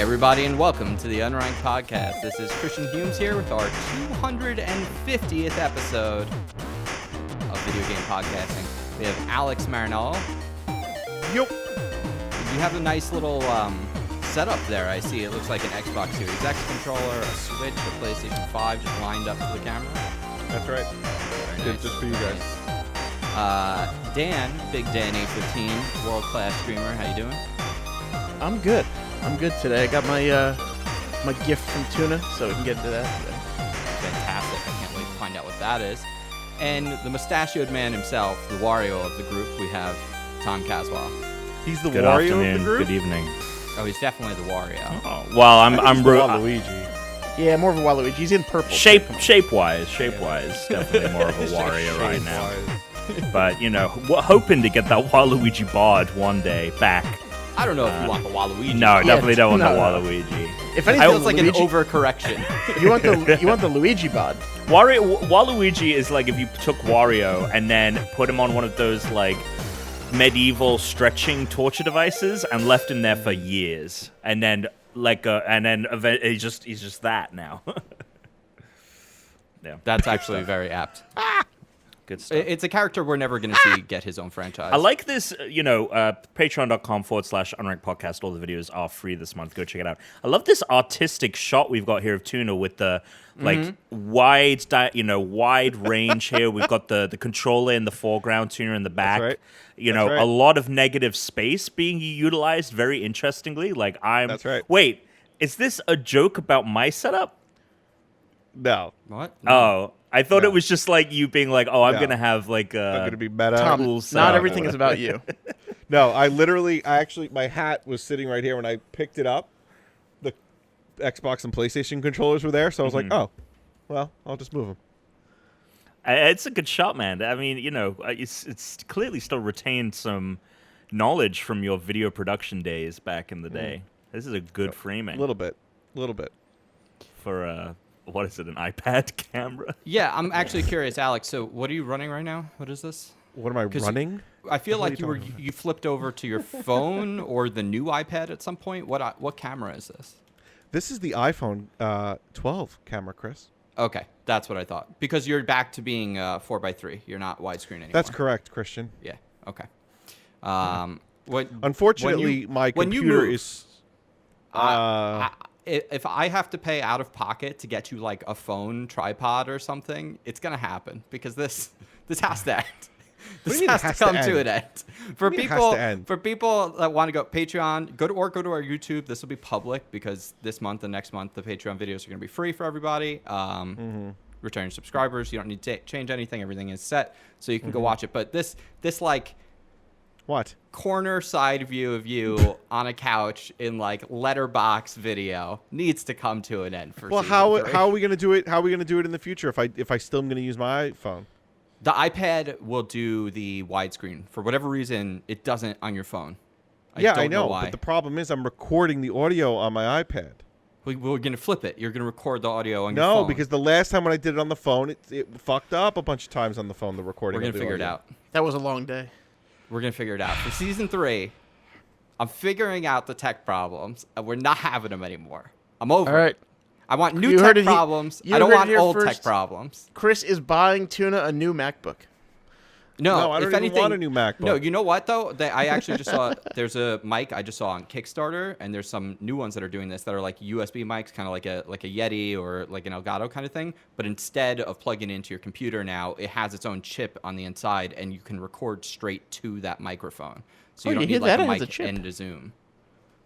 everybody, and welcome to the Unranked Podcast. This is Christian Humes here with our 250th episode of video game podcasting. We have Alex Marinello. Yup. You have a nice little setup there. I see it looks like an Xbox Series X controller, a Switch, a PlayStation 5 just lined up to the camera. That's right. Very nice. Just for you guys. Dan, Big Dan 815, world-class streamer. How you doing? I'm good. I'm good today. I got my my gift from Tuna, so we can get into that today. Fantastic. I can't wait to find out what that is. And the mustachioed man himself, the Wario of the group, we have Tom Caswell. He's the Good Wario afternoon, of the group? good evening. Oh, he's definitely the Wario. Oh, well, I'm Waluigi. Yeah, more of a Waluigi. He's in purple. shape-wise, definitely more of a Wario right now. But you know, hoping to get that Waluigi bod one day back. I don't know if you want the Waluigi. No, bod. definitely don't want no. the Waluigi. If It anything, feels like an Luigi, overcorrection. you want the Luigi bod. Waluigi is like if you took Wario and then put him on one of those like medieval stretching torture devices and left him there for years, and then he's just that now. Yeah, That's actually very apt. good stuff. It's a character we're never going to see get his own franchise. I like this, patreon.com/unranked podcast. All the videos are free this month. Go check it out. I love this artistic shot we've got here of Tuna with the wide range here. We've got the controller in the foreground, Tuna in the back. That's right. That's right. A lot of negative space being utilized very interestingly. That's right. Wait, is this a joke about my setup? No. What? Oh, I thought No. it was just like you being like, I'm No. going to have like I'm a going to be meta. Tom, cool not setup. everything is about you. No, I actually, my hat was sitting right here when I picked it up. The Xbox and PlayStation controllers were there, so I was like, oh, well, I'll just move them. It's a good shot, man. I mean, it's clearly still retained some knowledge from your video production days back in the day. This is a good framing. A little bit. For what is it, an iPad camera? Yeah, I'm actually curious, Alex. So, what are you running right now? What is this? What am I 'Cause running? I feel What are like you you talking about? you flipped over to your phone or the new iPad at some point. What camera is this? This is the iPhone 12 camera, Chris. Okay, that's what I thought. Because you're back to being 4:3. You're not widescreen anymore. That's correct, Christian. Yeah. Okay. What? Unfortunately, my when you computer move, is... if I have to pay out of pocket to get you like a phone tripod or something, it's gonna happen because this has to end. This mean it has to has to come to end? an end. For do you mean it has people, to end? for people that want to go Patreon, go to our YouTube. This will be public because this month and next month the Patreon videos are gonna be free for everybody. Returning subscribers, you don't need to change anything. Everything is set, so you can go watch it. But this like What? corner side view of you on a couch in like letterbox video needs to come to an end for Well, season 3. how are we going to do it? How are we going to do it in the future if I still am going to use my iPhone? The iPad will do the widescreen. For whatever reason, it doesn't on your phone. I I know, why. but the problem is I'm recording the audio on my iPad. We're going to flip it. You're going to record the audio on your phone. No, because the last time when I did it on the phone, it fucked up a bunch of times on the phone, the recording. we're going of to the figure it audio. out. That was a long day. We're going to figure it out. For season 3, I'm figuring out the tech problems, and we're not having them anymore. I'm over All right. it. I want new You heard tech it he- problems. you I don't heard it want here old tech first. problems. Chris is buying Tuna a new MacBook. No, I don't if even anything, want a new MacBook. No, you know what though? I actually just saw there's a mic I just saw on Kickstarter, and there's some new ones that are doing this that are like USB mics, kind of like a Yeti or like an Elgato kind of thing. But instead of plugging into your computer now, it has its own chip on the inside, and you can record straight to that microphone. So you Oh, don't you need hear like that? a It has a mic chip. and a Zoom.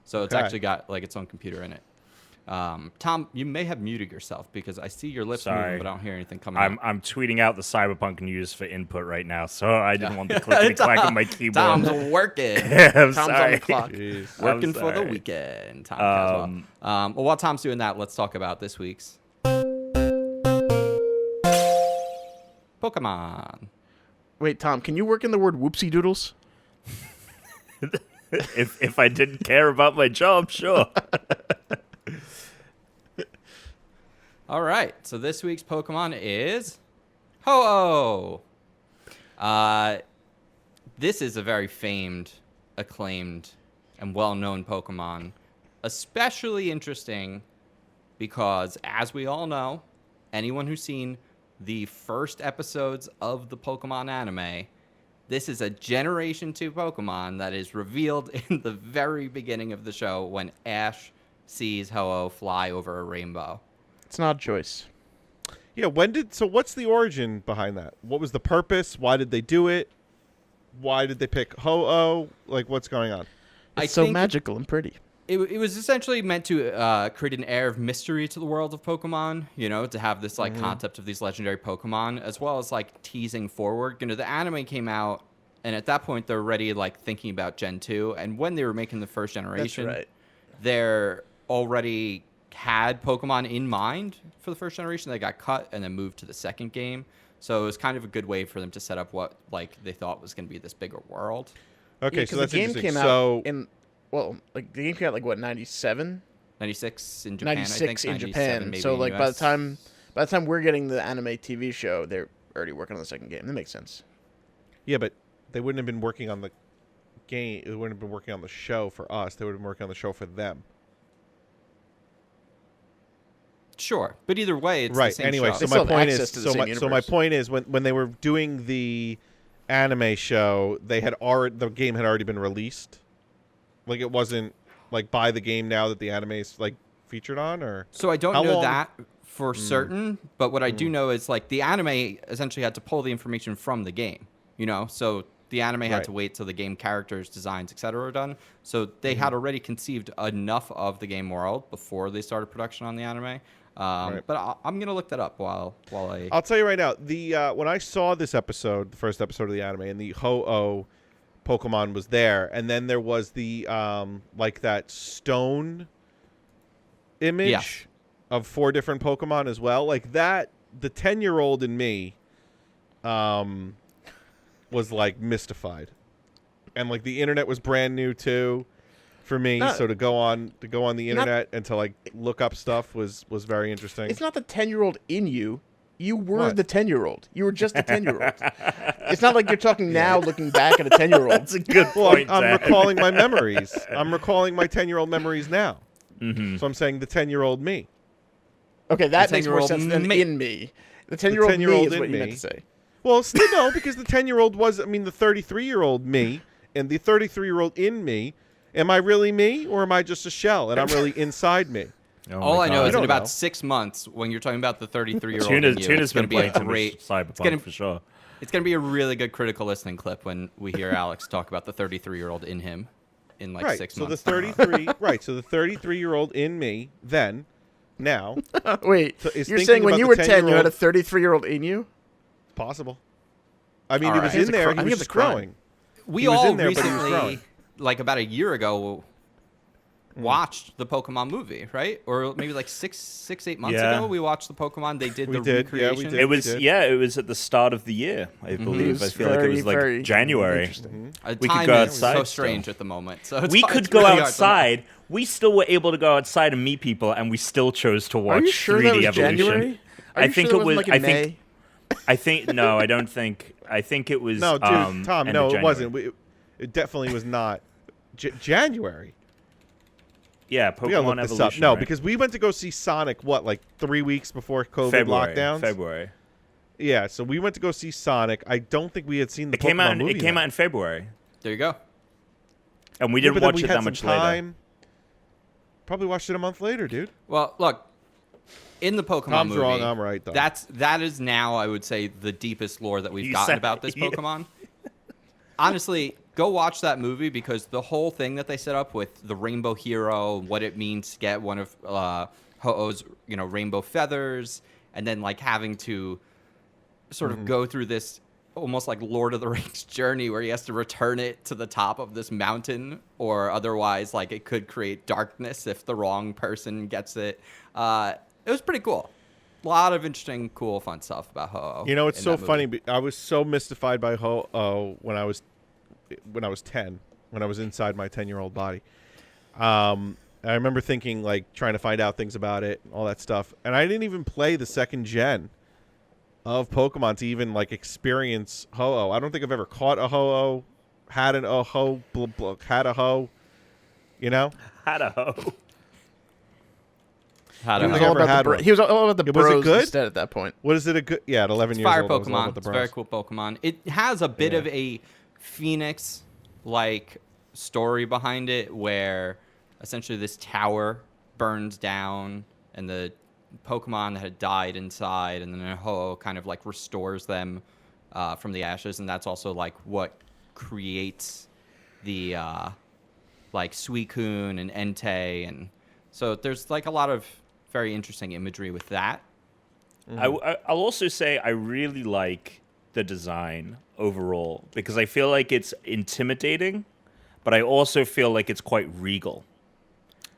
So it's Okay. actually got like its own computer in it. Tom, you may have muted yourself because I see your lips Sorry. moving, but I don't hear anything coming out. I'm tweeting out the Cyberpunk news for input right now, so I didn't want the clickety clack on my keyboard. Tom's working. I'm Tom's on sorry. the clock. Jeez. Working I'm for the sorry. weekend, Tom Caswell. Well, while Tom's doing that, let's talk about this week's Pokemon. Wait, Tom, can you work in the word whoopsie doodles? If I didn't care about my job, sure. All right, so this week's Pokemon is Ho-Oh. This is a very famed, acclaimed, and well-known Pokemon. especially interesting because, as we all know, anyone who's seen the first episodes of the Pokemon anime, this is a Generation 2 Pokemon that is revealed in the very beginning of the show when Ash sees Ho-Oh fly over a rainbow. It's not a choice. Yeah, what's the origin behind that? What was the purpose? Why did they do it? Why did they pick Ho-Oh? Like, what's going on? It's so magical and pretty. It was essentially meant to create an air of mystery to the world of Pokemon, to have this concept of these legendary Pokemon, as well as teasing forward. The anime came out, and at that point they're already thinking about Gen 2, and when they were making the first generation, That's right. they're already had Pokemon in mind for the first generation. They got cut and then moved to the second game, so it was kind of a good way for them to set up what they thought was going to be this bigger world. Okay, so that's the game interesting. came out in the game came out 97? 96 in Japan, 96 I in think, Japan. maybe So in by the US. time we're getting the anime TV show, they're already working on the second game. That makes sense. Yeah, but they wouldn't have been working on the game. They wouldn't have been working on the show for us. They would have been working on the show for them. Sure, but either way, it's Right. the same Anyway, show. so They my still have point access is, to the same so my universe. point is, when they were doing the anime show, the game had already been released. It wasn't buy the game now that the anime is featured on, or So I don't How know long- that for certain, but what I do know is the anime essentially had to pull the information from the game, so the anime had Right. to wait till the game characters, designs, etc. were done. So they had already conceived enough of the game world before they started production on the anime. Right. But I'm gonna look that up while I. I'll tell you right now, the when I saw this episode, the first episode of the anime, and the Ho-Oh Pokemon was there, and then there was the that stone image Yes. of 4 different Pokemon as well. The 10-year-old in me was mystified. And the internet was brand new too for me, Not- so to go on the internet and to look up stuff was very interesting. It's not the 10-year-old in you. You were What? the 10-year-old. You were just the 10-year-old. It's not like you're talking now looking back at a 10-year-old. That's a good Well, point. I'm Zach. recalling my memories. I'm recalling my 10-year-old memories now. Mm-hmm. So I'm saying the 10-year-old me. Okay, that makes more 10-year-old sense than me. in me. The 10-year-old me 10-year-old is in what you meant me. to say. Well, still no, because the 10-year-old was, the 33-year-old me and the 33-year-old in me. Am I really me, or am I just a shell and I'm really inside me? Oh All my I know God. is You in don't about know. 6 months, when you're talking about the 33-year-old, Tuna's been playing too much It's Cyberpunk gonna- for sure. It's going to be a really good critical listening clip when we hear Alex talk about the 33-year-old in him in Right. 6 So months. the 33, right. So the 33-year-old in me then, now, Wait, So is you're thinking saying when about you the were 10, you had a 10-year-old 33-year-old in you? possible. I mean, All he right. was I think in it's a there. cri- I He think was it's a just crime. growing. We He was all in there, but he was recently, growing. about a year ago, watched the Pokemon movie, right? Or maybe 8 months Yeah. ago, we watched the Pokemon. They did We the did, yeah, we recreation. did. It was did. it was at the start of the year, I believe. I was feel like it very, was very January. interesting. The We could time go is outside so still. strange at the moment. So it's We hard- could it's go really hard to know. outside. We still were able to go outside and meet people, and we still chose to watch Are you sure 3D that was Evolution. January? Are I you think sure it that was. wasn't, I in think. May? I think no. I don't think. I think it was. No, dude, Tom. Tom, end no, of it January. wasn't. It definitely was not. January. Yeah, We gotta Pokemon look this up. Evolution. No, right? because we went to go see Sonic. 3 weeks before COVID February. lockdowns? February. Yeah, so we went to go see Sonic. I don't think we had seen the It came Pokemon out. movie. It came then. out in February, There you go. and we Yeah, didn't but then watch we it had that some much later. time. Probably watched it a month later, dude. Well, look, in the Pokemon Tom's movie, wrong, I'm right, though. that is now, I would say, the deepest lore that we've You gotten said- about this yeah. Pokemon. Honestly, go watch that movie because the whole thing that they set up with the Rainbow Hero, what it means to get one of Ho-Oh's, rainbow feathers, and then having to sort of go through this almost like Lord of the Rings journey where he has to return it to the top of this mountain, or otherwise it could create darkness if the wrong person gets it. It was pretty cool. A lot of interesting, cool, fun stuff about Ho-Oh. You know, it's in so that funny. movie. I was so mystified by Ho-Oh when I was 10, when I was inside my 10-year-old body. I remember thinking, trying to find out things about it, all that stuff. And I didn't even play the second gen of Pokemon to even, experience Ho-Oh. I don't think I've ever caught a Ho-Oh, had an Ho, had a Ho, Had a hoe. How He to was I all never about had the one. he was all about the Was it bros good? instead at that point. What is it? A good? Yeah, at 11 It's years fire old. I was all Pokemon. about the It's a very bros. cool Pokemon. It has a bit Yeah. of a Phoenix like story behind it, where essentially this tower burns down and the Pokemon that had died inside, and then Ho kind of like restores them from the ashes, and that's also like what creates the like Suicune and Entei, and so there's like a lot of very interesting imagery with that. I'll also say I really like the design overall because I feel like it's intimidating, but I also feel like it's quite regal.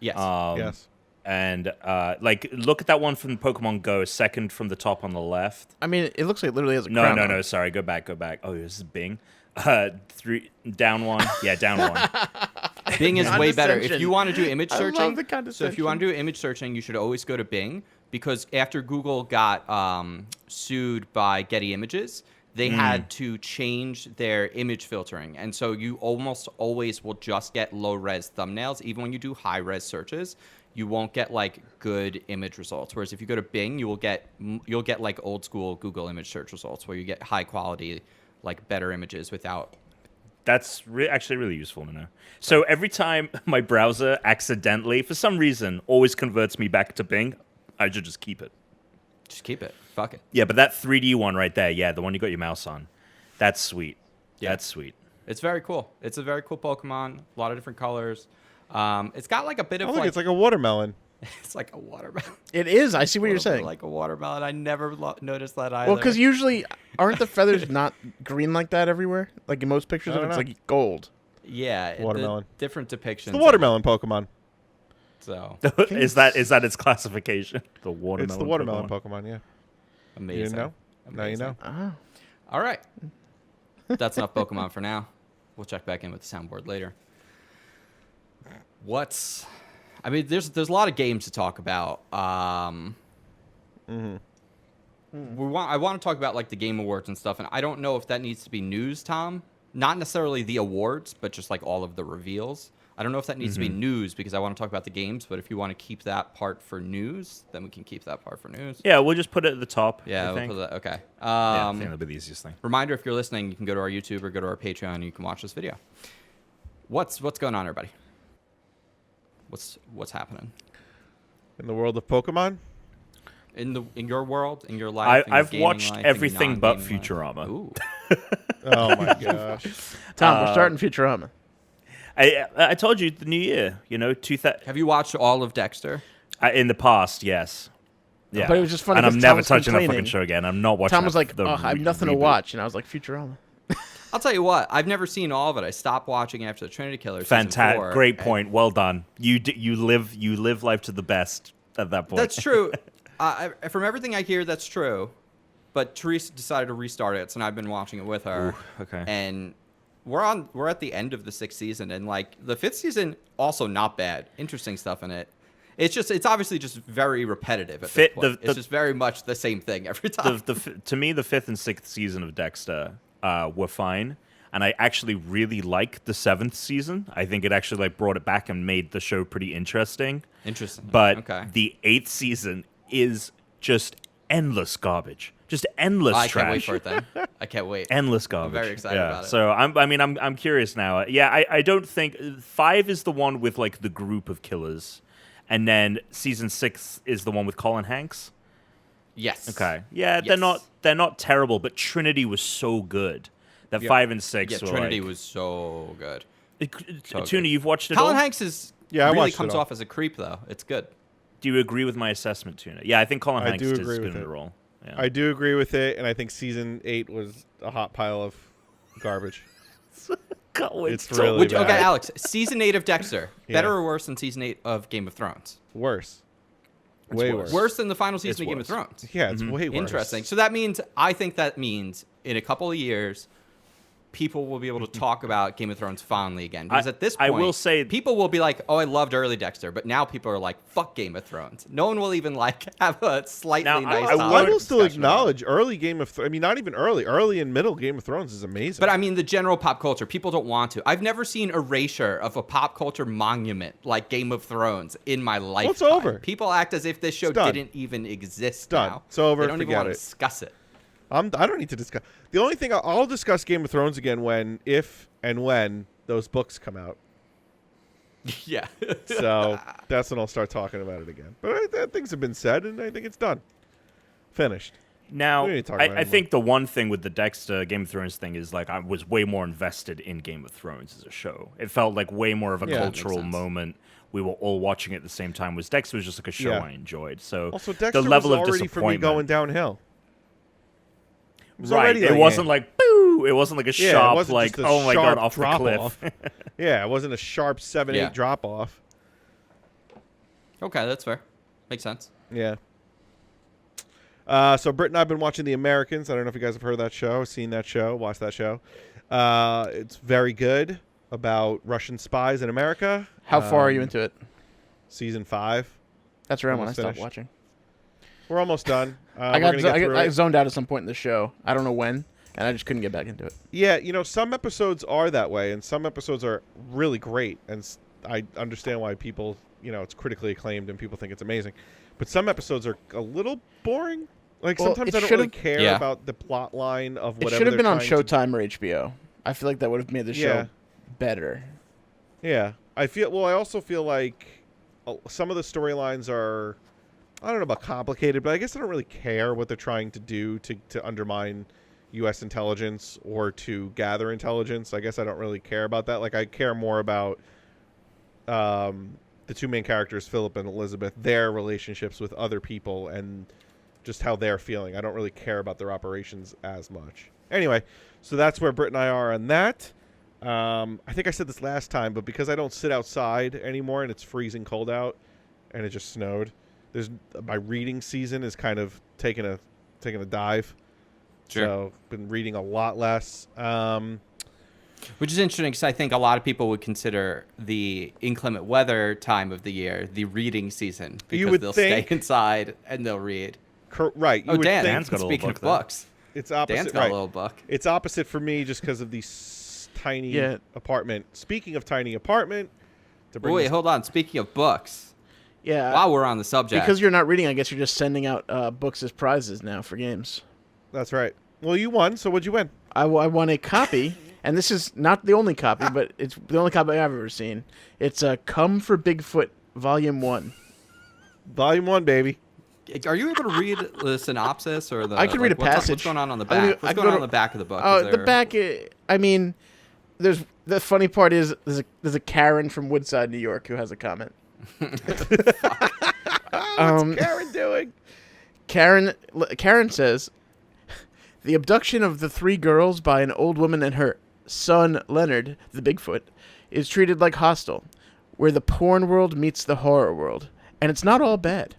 Yes. Yes. And like, look at that one from Pokemon Go, second from the top on the left. I mean, it looks like it literally has a No, crown no, on. no. Sorry, go back. Oh, this is Bing. 3 down one. Yeah, down one. Bing is way better. If Condescension. you want to do image I love searching, the so if you want to do image searching, you should always go to Bing, because after Google got sued by Getty Images, they had to change their image filtering. And so you almost always will just get low-res thumbnails. Even when you do high-res searches, you won't get like good image results. Whereas if you go to Bing, you'll get like old school Google image search results where you get high quality, like better images without. That's actually really useful to know. So every time my browser accidentally, for some reason, always converts me back to Bing, I should just keep it. Just keep it. Fuck it. Yeah, but that 3D one right there, yeah, the one you got your mouse on, that's sweet. Yeah. That's sweet. It's very cool. It's a very cool Pokemon. A lot of different colors. It's got like a bit of Oh, look, like, it's like a watermelon. it's like a watermelon. It is. I see what you're Little bit saying. like a watermelon. I never noticed that either. Well, because usually aren't the feathers not green like that everywhere? Like in most pictures, I of it, don't it's know. like gold. yeah, Watermelon. The different depictions. The of watermelon Pokemon. it, so is that its classification? The watermelon. It's the watermelon Pokemon. Yeah. amazing. You didn't know? Now you Amazing. know. Ah. All right, that's enough Pokemon for now. We'll check back in with the soundboard later. I mean, there's a lot of games to talk about. I want to talk about like the Game Awards and stuff, and I don't know if that needs to be news, Tom. Not necessarily the awards, but just like all of the reveals. I don't know if that needs to be news because I want to talk about the games, but if you want to keep that part for news, then we can keep that part for news. Yeah, we'll just put it at the top. Yeah, I we'll think. put that. Okay. Yeah, I think that'll be the easiest thing. Reminder: if you're listening, you can go to our YouTube or go to our Patreon, and you can watch this video. What's going on, everybody? What's happening In the world of Pokemon, in your world, in your life? in your I've gaming watched life, in your everything but non-gaming life? Futurama. Ooh. oh my gosh. Tom, we're starting Futurama. I told you the new year. You know, Have you watched all of Dexter? in the past, yes. Yeah, But it was just funny and I'm 'cause never Tom was touching that complaining. fucking show again. I'm not watching. Tom was like, the "Oh, I have nothing to reboot. watch," and I was like, "Futurama." I'll tell you what. I've never seen all of it. I stopped watching after the Trinity Killer. season Fantastic, 4, great and- point. Well done. You live life to the best at that point. That's true. From everything I hear, that's true. But Teresa decided to restart it, so now I've been watching it with her. Ooh, okay. And we're at the end of the 6th season, and like the 5th season, also not bad. Interesting stuff in it. It's obviously just very repetitive at this point. It's just very much the same thing every time. To me, the 5th and 6th season of Dexter were fine, and I actually really like the 7th season. I think it actually like brought it back and made the show pretty interesting. Interesting. But okay. the 8th season is just endless garbage, just endless I trash. can't wait for it then. I can't wait. Endless garbage. very excited Yeah. about it. So I'm curious now. Yeah, I don't think 5 is the one with like the group of killers, and then season 6 is the one with Colin Hanks. Yes. Okay. Yeah, Yes. they're not terrible, but Trinity was so good that 5 and 6 Yeah, were Trinity like, was so good. so Tuna, good. you've watched it Colin all? Hanks is Yeah, I really watched it comes all. off as a creep though. It's good. Do you agree with my assessment, Tuna? Yeah, I think Colin I Hanks do is agree good with in it. the role. Yeah. I do agree with it, and I think season 8 was a hot pile of garbage. Can't wait It's to talk really about Okay, bad. Alex. Season 8 of Dexter, Yeah. better or worse than season 8 of Game of Thrones? Worse. Way worse. worse. Worse than the final season It's of Game worse. of Thrones. Yeah, it's way worse. Interesting. So that means I think that means in a couple of years, people will be able to talk about Game of Thrones fondly again. Because at this point, I will say, people will be like, "Oh, I loved early Dexter," but now people are like, "Fuck Game of Thrones." No one will even like have a slightly Now, nice. I will still discussion about it. acknowledge early Game of Thrones. I mean, not even early and middle Game of Thrones is amazing. But I mean, the general pop culture, people don't want to. I've never seen erasure of a pop culture monument like Game of Thrones in my life. it's over. People act as if this show It's done. didn't even exist It's done. now. It's over. They don't even Forget want to it. discuss it. I don't need to discuss. The only thing I'll discuss Game of Thrones again if and when those books come out. Yeah. So that's when I'll start talking about it again. But things have been said, and I think it's done. Finished. now, We don't need to talk about it I think the one thing with the Dexter Game of Thrones thing is like I was way more invested in Game of Thrones as a show. It felt like way more of a Yeah, that makes cultural sense. moment. We were all watching it at the same time. Was Dexter was just like a show Yeah. I enjoyed. So Also, Dexter the level was of already for me disappointment, going downhill. It was right? already It like, wasn't like boo. It wasn't like a Yeah, it sharp wasn't like just a oh my god sharp off the drop cliff. off. Yeah, it wasn't a sharp 7-8 Yeah. drop off. Okay, that's fair. Makes sense. Yeah. So Britt and I have been watching The Americans. I don't know if you guys have heard that show, seen that show, watched that show. It's very good about Russian spies in America. How far are you into it? Season 5. That's around when I almost stopped finished. watching. We're almost done. I we're gonna get through I it. zoned out at some point in the show. I don't know when, and I just couldn't get back into it. Yeah, some episodes are that way, and some episodes are really great. And I understand why people, it's critically acclaimed and people think it's amazing. But some episodes are a little boring. Like, Well, sometimes it I don't really should've- care Yeah. about the plot line of It whatever should have been on they're trying to Showtime or HBO. I feel like that would have made the show Yeah. better. Yeah, I also feel like some of the storylines are, I don't know about complicated, but I guess I don't really care what they're trying to do to undermine U.S. intelligence or to gather intelligence. I guess I don't really care about that. Like, I care more about the two main characters, Philip and Elizabeth, their relationships with other people and just how they're feeling. I don't really care about their operations as much. Anyway, so that's where Britt and I are on that. I think I said this last time, but because I don't sit outside anymore and it's freezing cold out and it just snowed, my reading season is kind of taking a dive. Sure. So been reading a lot less. Which is interesting because I think a lot of people would consider the inclement weather time of the year the reading season because would they'll think- stay inside and they'll read. Right. You Oh, would Dan, think Dan's got a little speaking of book there. books, it's opposite. Dan's got right. a little book. It's opposite for me just because of the tiny apartment. Speaking of tiny apartment, to bring Wait, this- hold on. Speaking of books, Yeah. while we're on the subject, Because you're not reading, I guess you're just sending out books as prizes now for games. that's right. Well, you won, so what'd you win? I won a copy, and this is not the only copy, but it's the only copy I've ever seen. It's Come for Bigfoot, Volume 1. Volume 1, baby. are you able to read the synopsis or the? I can read a what's passage. What's going on the I mean, back? I What's go going on to- the back of the book? Oh, Is the there- back, I mean, the funny part is there's a Karen from Woodside, New York, who has a comment. What's Karen doing? Karen says, the abduction of the 3 girls by an old woman and her son, Leonard, the Bigfoot, is treated like Hostel, where the porn world meets the horror world. And it's not all bad.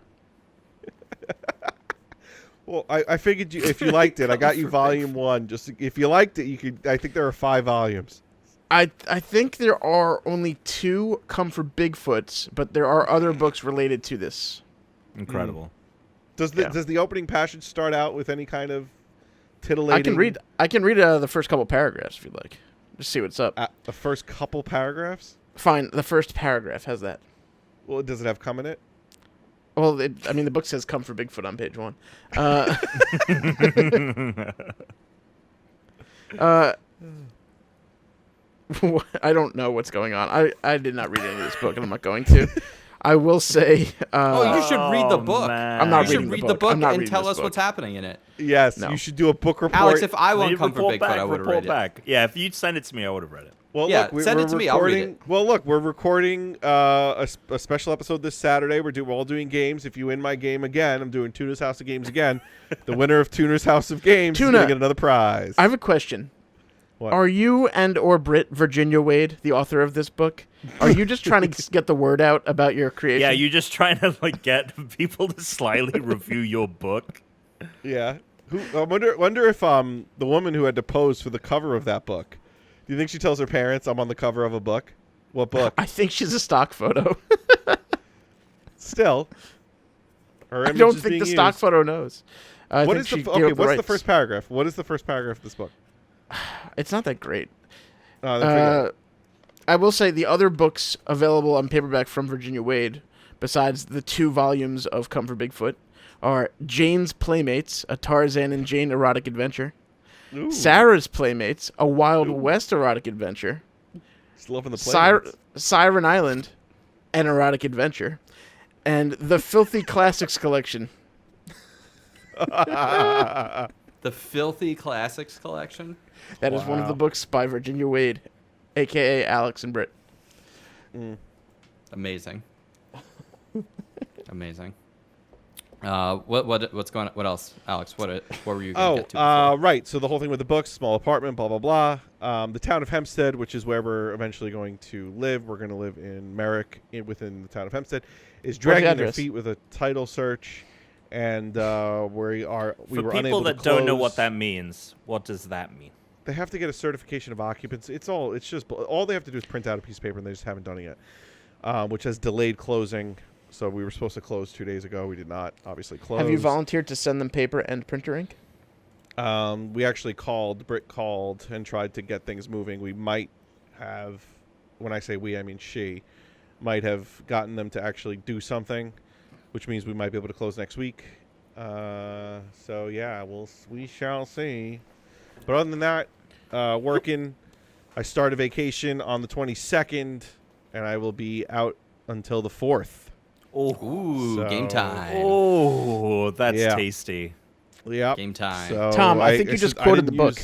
Well, I figured if you liked it, I got you Volume 1. Just if you liked it, you could. I think there are 5 volumes. I think there are only 2 Come for Bigfoots, but there are other books related to this. Incredible. Does the opening passage start out with any kind of titillating? I can read the first couple paragraphs if you'd like. Just see what's up. The first couple paragraphs. Fine, the first paragraph has that. Well, does it have "come" in it? Well, the book says "Come for Bigfoot" on page 1. I don't know what's going on. I did not read any of this book, and I'm not going to. I will say. Oh, you should read the Oh, book. man. I'm not You should reading the read the book. book I'm not and reading tell this us book. what's happening in it. Yes, No. you should do a book report. Alex, if I won Read Come for report Bigfoot, back, I would have report read it. back. Yeah, if you'd send it to me, I would have read it. Well, Yeah, look, send we're it to me, I'll read recording. it. Well, look, we're recording a special episode this Saturday. We're all doing games. If you win my game again, I'm doing Tuna's House of Games again. The winner of Tuna's House of Games is Tuna, going to get another prize. I have a question. What? Are you and/or Virginia Wade, the author of this book, are you just trying to get the word out about your creation? Yeah, you're just trying to get people to slyly review your book. Yeah. I wonder if the woman who had to pose for the cover of that book, do you think she tells her parents I'm on the cover of a book? What book? I think she's a stock photo. Still, her I image don't is think being the stock used. photo knows. I What think is she the gave okay? up the What's the rights. first paragraph? What is the first paragraph of this book? It's not that great. Oh, then forget it. I will say the other books available on paperback from Virginia Wade, besides the 2 volumes of Come for Bigfoot, are Jane's Playmates, a Tarzan and Jane erotic adventure, Ooh, Sarah's Playmates, a Wild West erotic adventure, just loving the playmates. Siren Island, an erotic adventure, and the Filthy Classics collection. The Filthy Classics collection. That is one of the books by Virginia Wade, a.k.a. Alex and Britt. Amazing. Amazing. What's going on? What else, Alex? What were you going to get to? Right. So the whole thing with the books, small apartment, blah, blah, blah. The town of Hempstead, which is where we're eventually going to live. We're going to live in Merrick within the town of Hempstead. Is dragging their feet with a title search. And we were unable to For people that don't know what that means, what does that mean? They have to get a certification of occupancy. It's just all they have to do is print out a piece of paper, and they just haven't done it yet, which has delayed closing. So we were supposed to close 2 days ago. We did not, obviously, close. Have you volunteered to send them paper and printer ink? We actually Britt called and tried to get things moving. We might have, when I say we, I mean she, might have gotten them to actually do something, which means we might be able to close next week. So yeah, we shall see. But other than that, working. I start a vacation on the 22nd, and I will be out until the 4th. Ooh, game time. Oh, that's tasty. Yeah. Game time. So Tom, I think you just quoted the book.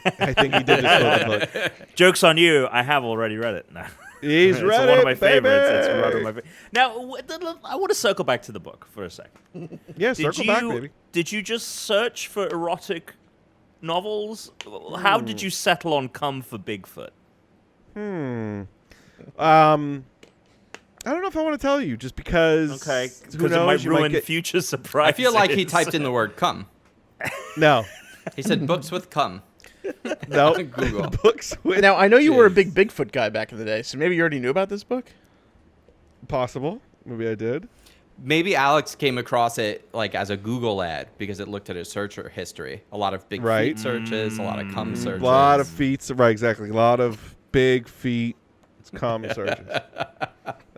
I think he did just quote the book. Joke's on you. I have already read it. No. He's read it, one of my favorites. baby. It's one of my favorites. Now, I want to circle back to the book for a second. Yeah, circle back, baby. Did you just search for erotic novels? How did you settle on Come for Bigfoot? I don't know if I want to tell you, just because. Okay, who because it might knows, you ruin get... future surprises. I feel like he typed in the word "come." No. He said books with "come." No. Google. Books with. Now, I know you were a big Bigfoot guy back in the day, so maybe you already knew about this book? Possible. Maybe I did. Maybe Alex came across it like as a Google ad because it looked at his search history. A lot of big feet searches, a lot of cum searches. A lot of feet. Right, exactly. A lot of big feet. It's cum searches.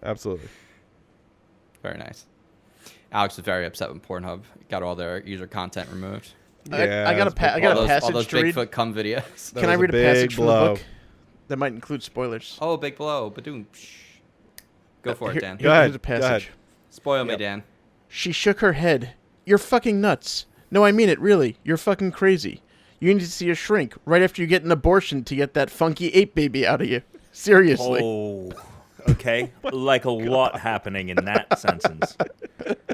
Absolutely. Very nice. Alex was very upset when Pornhub got all their user content removed. Yeah, I got a passage all those to read. Bigfoot cum videos. Can I read a passage from the book that might include spoilers? Oh, big blow. Badoom. Go for it, Dan. Go ahead. Here's a passage. Spoil me, Dan. She shook her head. You're fucking nuts. No, I mean it, really. You're fucking crazy. You need to see a shrink right after you get an abortion to get that funky ape baby out of you. Seriously. Oh, okay. Like a lot happening in that sentence.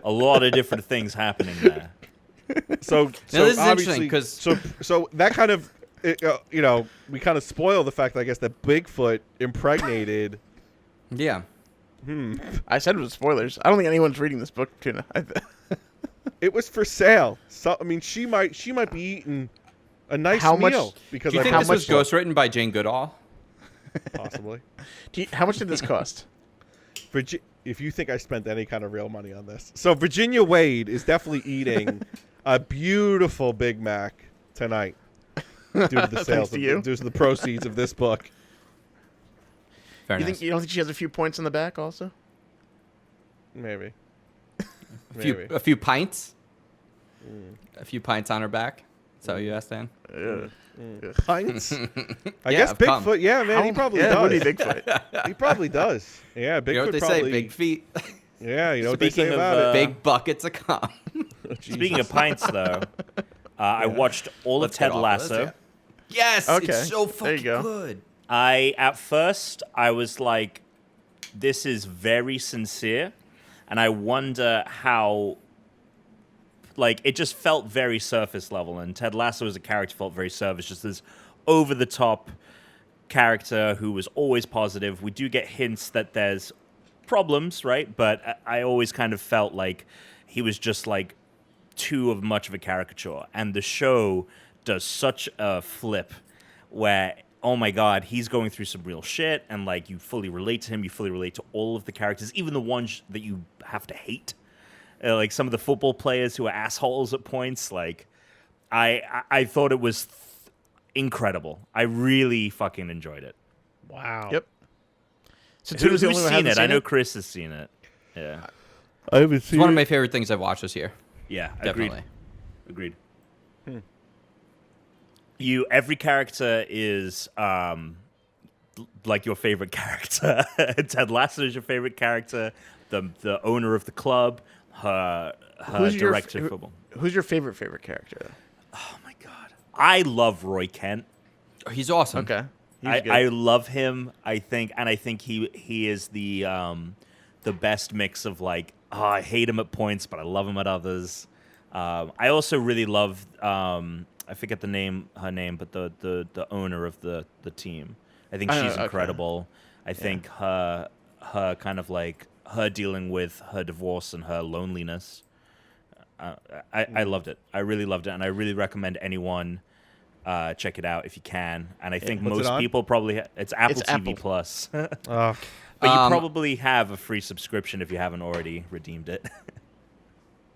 A lot of different things happening there. So this is obviously, interesting so that kind of, we kind of spoil the fact, I guess, that Bigfoot impregnated. Yeah. I said it was spoilers. I don't think anyone's reading this book, Tuna. It was for sale. So I mean, she might be eating a nice meal because do you think this was ghostwritten by Jane Goodall? Possibly. How much did this cost? If you think I spent any kind of real money on this, so Virginia Wade is definitely eating a beautiful Big Mac tonight due to the sales, due to the proceeds of this book. Very nice. You don't think she has a few points on the back also? Maybe. A few pints. A few pints on her back. Is that what you asked, Dan? Pints? I guess Bigfoot. Cum. Yeah, man, he probably does. Bigfoot. He probably does. Yeah, Bigfoot. You know what they probably, say? Big feet. Yeah, you know what they Speaking say of, about it. Big buckets of cum. Speaking of pints, though, I watched all of Ted Lasso. Yes, Okay. it's so fucking go. good. At first, I was like, this is very sincere, and I wonder how, like, it just felt very surface level, and Ted Lasso as a character felt very surface, just this over-the-top character who was always positive. We do get hints that there's problems, right? But I always kind of felt like he was just, like, too of much of a caricature, and the show does such a flip where, oh my god, he's going through some real shit, and like you fully relate to him, you fully relate to all of the characters, even the ones that you have to hate, like some of the football players who are assholes at points. Like, I thought it was incredible. I really fucking enjoyed it. Wow. Yep. So Who's the only one who seen hasn't it? I know it? Chris has seen it. Yeah, I haven't It's seen one of it. my favorite things I've watched this year. yeah, Definitely. agreed. Every character is like your favorite character. Ted Lasso is your favorite character. The owner of the club, her director of football. Who's your favorite character? Oh my god, I love Roy Kent. He's awesome. Okay. I love him. I think he is the best mix of like, I hate him at points, but I love him at others. I also really love I forget her name, but the owner of the team. I think she's incredible. I think her kind of like her dealing with her divorce and her loneliness. I loved it. I really loved it, and I really recommend anyone check it out if you can. And I think What's it most on? people probably it's Apple It's TV Apple. Plus. Oh, But you probably have a free subscription if you haven't already redeemed it.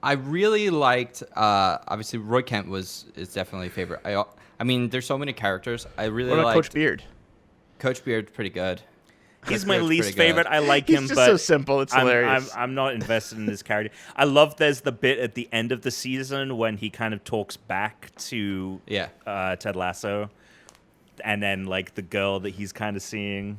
I really liked. Obviously, Roy Kent is definitely a favorite. I mean, there's so many characters. I really What about liked Coach Beard? Coach Beard's pretty good. He's Coach my Beard's least pretty good. favorite. I like He's him, just but so simple. It's hilarious. I'm not invested in his character. I love there's the bit at the end of the season when he kind of talks back to Ted Lasso, and then like the girl that he's kind of seeing.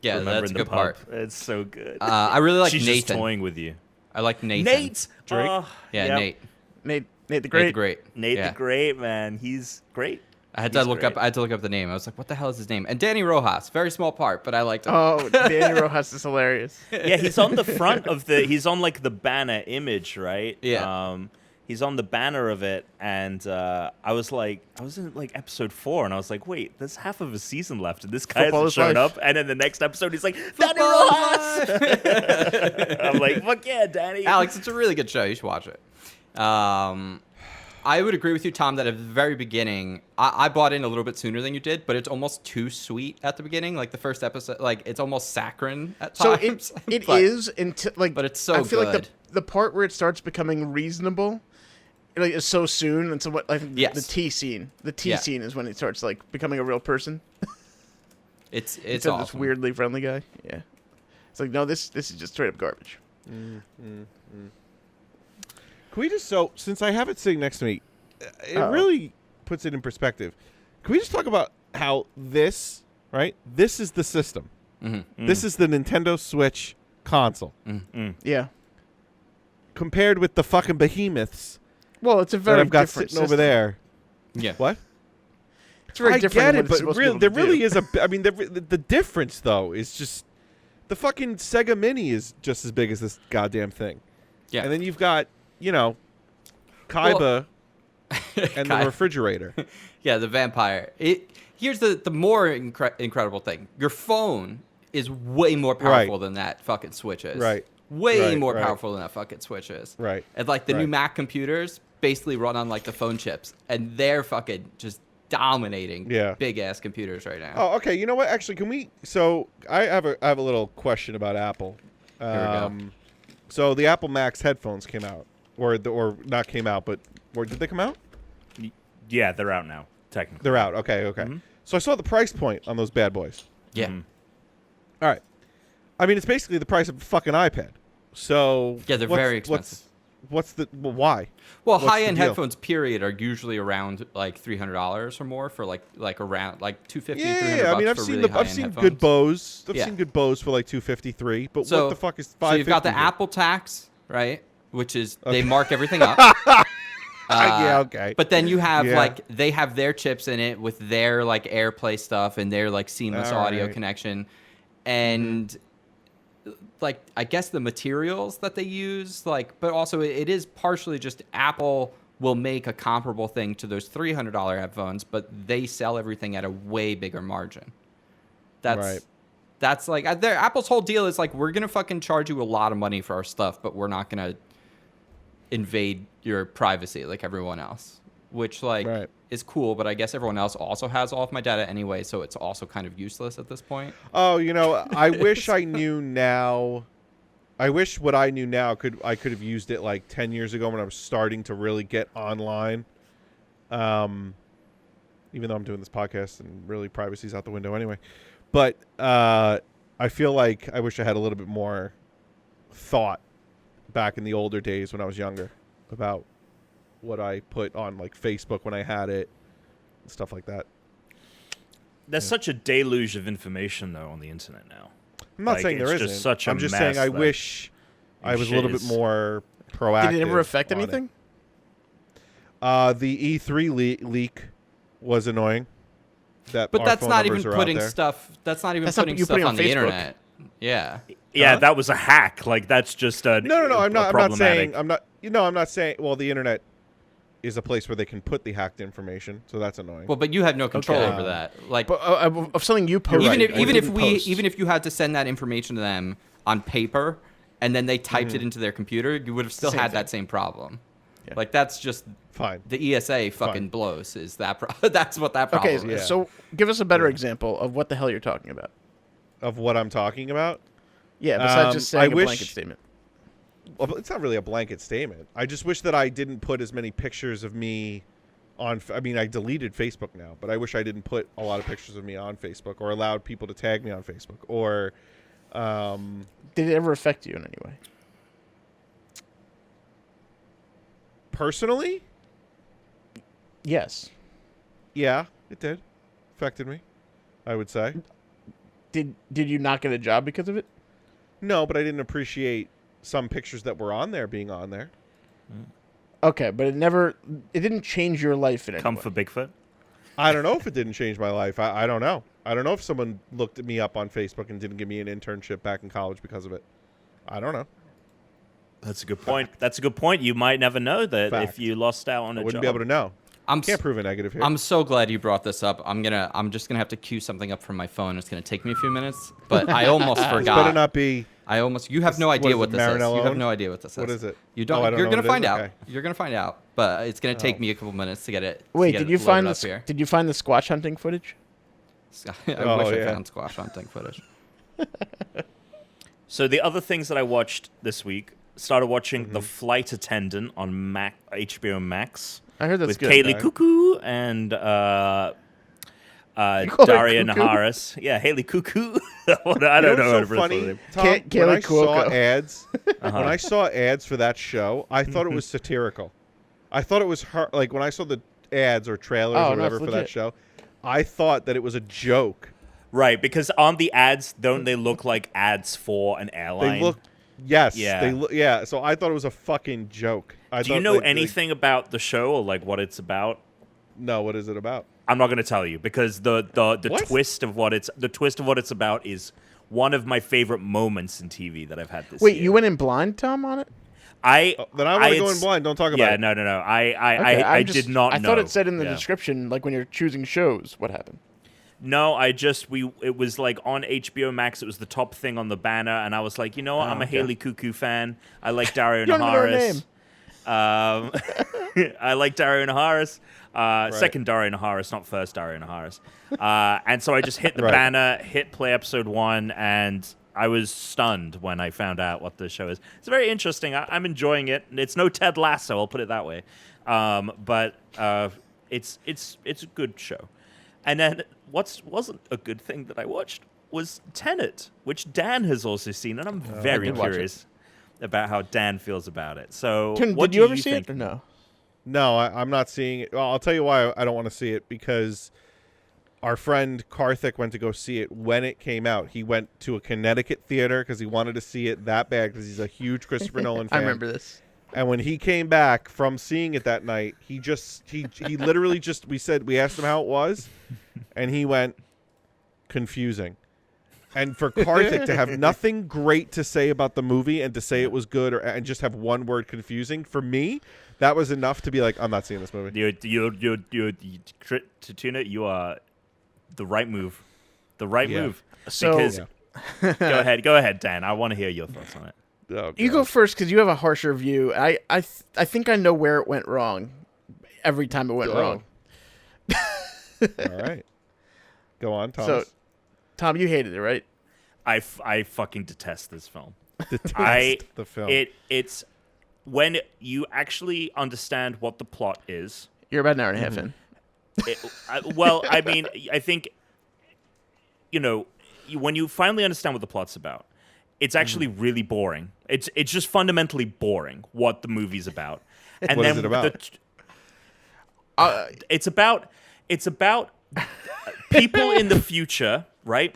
Yeah, remember that's a in the good part. pub. It's so good. I really like She's Nathan. just toying with you. I like Nathan. Nate, Drake? Yeah, yep. Nate. Nate the Nate Great. the Great. Nate Yeah. the Great, man. He's great. I had to He's look great. up. I had to look up the name. I was like, "What the hell is his name?" And Danny Rojas, very small part, but I liked him. Oh, Danny Rojas is hilarious. Yeah, he's on the front of he's on like the banner image, right? Yeah. He's on the banner of it, and I was in like episode 4, and I was like, wait, there's half of a season left, and this guy Football hasn't is shown life. up. And then the next episode, he's like, Danny Rojas. I'm like, fuck yeah, Danny. Alex, it's a really good show. You should watch it. I would agree with you, Tom, that at the very beginning, I bought in a little bit sooner than you did, but it's almost too sweet at the beginning. Like the first episode, like it's almost saccharine at So times. it but, is until like. but it's so I feel like good. the part where it starts becoming reasonable, like is so soon. And so what? I think Yes. the T scene. The T Yeah. scene is when it starts like becoming a real person. It's Instead of this awesome. weirdly friendly guy. Yeah. It's like no, this is just straight up garbage. Can we just since I have it sitting next to me, it Uh-oh. really puts it in perspective. Can we just talk about how this is the system. This is the Nintendo Switch console. Yeah. Compared with the fucking behemoths Well, it's a that very I've got different sitting over system. there. Yeah. What? It's very I different. get than it, what it's but supposed to be able there to really do. is I mean, the difference though is just the fucking Sega Mini is just as big as this goddamn thing. Yeah. And then you've got Kaiba and the refrigerator. Yeah, the vampire. Here's the more incredible thing. Your phone is way more powerful than that fucking Switch is. Right. Way more Right. powerful than that fucking Switch is. Right. And like the new Right. Mac computers basically run on like the phone chips, and they're fucking just dominating big ass computers right now. Oh, okay. You know what? Actually, can we? So I have a little question about Apple. Here we go. So the Apple Max headphones came out, or not came out, but did they come out? Yeah, they're out now, technically. They're out. Okay. So I saw the price point on those bad boys. Yeah. All right. I mean, it's basically the price of a fucking iPad. So Yeah, they're very expensive. Why? Well, What's the high-end deal? headphones, period, are usually around like $300 or more for like around like $250, $300 Yeah, I mean, I've for seen really I've high-end seen headphones. good Bose. I've Yeah. seen good Bose for like $253. But So, what the fuck is $550? So you've got the Apple tax, right? Which is they mark everything up. Yeah, okay. But then you have Yeah. like they have their chips in it with their like AirPlay stuff and their like seamless All audio right. connection, and like I guess the materials that they use, like, but also it is partially just Apple will make a comparable thing to those $300 headphones, but they sell everything at a way bigger margin. Right. That's like Apple's whole deal is like we're gonna fucking charge you a lot of money for our stuff, but we're not gonna invade your privacy like everyone else, which like Right. is cool. But I guess everyone else also has all of my data anyway, so it's also kind of useless at this point. Oh, I wish I knew now. I wish what I knew now I could have used it like 10 years ago when I was starting to really get online. Even though I'm doing this podcast and really privacy's out the window anyway. But I feel like I wish I had a little bit more thought back in the older days when I was younger about what I put on like Facebook when I had it and stuff like that. There's such a deluge of information though on the internet now. I'm not Like, saying there it's isn't. just such a I'm just saying mess I that wish I was a shit little bit is- more proactive. Did it ever affect on it. anything? The E3 leak was annoying. But our that's phone not even numbers are out putting there. stuff. That's not even That's not putting you stuff putting on on the Facebook. internet. Yeah. Yeah, Huh? that was a hack. Like that's just a No. I'm not problematic. saying. I'm not. I'm not saying. Well, the internet is a place where they can put the hacked information, so that's annoying. Well, but you have no control Okay. over that. Like But of something you posted. even right. if and even if didn't we post. even if you had to send that information to them on paper and then they typed it into their computer, you would have still Same had thing. that same problem. Yeah. Like that's just Fine. the ESA fucking Fine. blows. Is that that's what that problem Okay, is. Yeah. so give us a better example of what the hell you're talking about. Of what I'm talking about. Yeah, besides just I saying a wish- blanket statement. Well, it's not really a blanket statement. I just wish that I didn't put as many pictures of me on. I mean, I deleted Facebook now, but I wish I didn't put a lot of pictures of me on Facebook or allowed people to tag me on Facebook or. Did it ever affect you in any way? Personally, Yes. yeah, it did. Affected me, I would say. Did you not get a job because of it? No, but I didn't appreciate some pictures that were on there being on there. Okay, but it didn't change your life in any Come way. for Bigfoot. I don't know if it didn't change my life. I don't know. I don't know if someone looked at me up on Facebook and didn't give me an internship back in college because of it. I don't know. That's a good point. That's a good point. You might never know that Fact. if you lost out on a I wouldn't job. be able to know. I'm Can't prove a negative here. I'm so glad you brought this up. I'm just gonna have to cue something up from my phone. It's gonna take me a few minutes, but I almost This forgot. better not be. You have no idea is what it, this is. Marinello You have owned? no idea what this is. What is it? You don't. Oh, I don't You're know gonna what it find is? out. Okay. You're gonna find out, but it's gonna take Oh. me a couple minutes to get it. Wait, to get did it you find loaded the up here. Did you find the squatch hunting footage? I Oh, wish I yeah. found squash hunting footage. So the other things that I watched this week, started watching Mm-hmm. The Flight Attendant on HBO Max I heard that's with good. Kaylee Okay. Cuckoo and call her Daria Cuckoo? Naharis. Yeah, Haley Cuckoo. I don't know how to what's so pronounce funny, her name. Tom, Kaylee when I saw Cuoco. ads, Uh-huh. when I saw ads for that show, I thought it was satirical. I thought it was her. Like when I saw the ads or trailers Oh, or no, whatever it's for that legit. show, I thought that it was a joke. Right, because on the ads, don't they look like ads for an airline? They look. Yes. Yeah. They look. Yeah. So I thought it was a fucking joke. Do you know anything about the show or like what it's about? No. What is it about? I'm not going to tell you because the What? twist of what it's about is one of my favorite moments in TV that I've had this Wait, year. you went in blind, Tom, on it? Then I want to go had in blind. Don't talk about Yeah, it. no. Okay, I I'm just- did not I know. thought it said in the Yeah. description, like when you're choosing shows, what happened. No, it was like on HBO Max. It was the top thing on the banner, and I was like, you know what? I'm a okay. Haley Cuckoo fan. I like Dario You don't even know her Naharis. I like Dario Naharis. Second Dario Naharis, not first Dario Naharis. And so I just hit the Right. banner, hit play episode 1, and I was stunned when I found out what the show is. It's very interesting. I'm enjoying it. It's no Ted Lasso, I'll put it that way. But it's a good show. And then what wasn't a good thing that I watched was Tenet, which Dan has also seen, and I'm very did watch it. curious about how Dan feels about it. So, Tim, what did you do ever see think? it or no? No, I'm not seeing it. Well, I'll tell you why I don't want to see it, because our friend Karthik went to go see it when it came out. He went to a Connecticut theater because he wanted to see it that bad because he's a huge Christopher Nolan fan. I remember this. And when he came back from seeing it that night, he literally just we asked him how it was, and he went confusing. And for Karthik to have nothing great to say about the movie and to say it was good and just have one word confusing, for me, that was enough to be like, I'm not seeing this movie. Tuna, you are the right move. The right Yeah. move. So- Because, go ahead, Dan. I want to hear your thoughts on it. Oh, You go God. first because you have a harsher view. I think I know where it went wrong. Every time it went Oh. wrong. All right. Go on, So, Thomas. Tom, you hated it, right? I fucking detest this film. Detest the film. It's when you actually understand what the plot is. You're about an hour and a half in. I mean, I think, when you finally understand what the plot's about, it's actually really boring. It's just fundamentally boring what the movie's about. And What then is it about? It's about people in the future, right?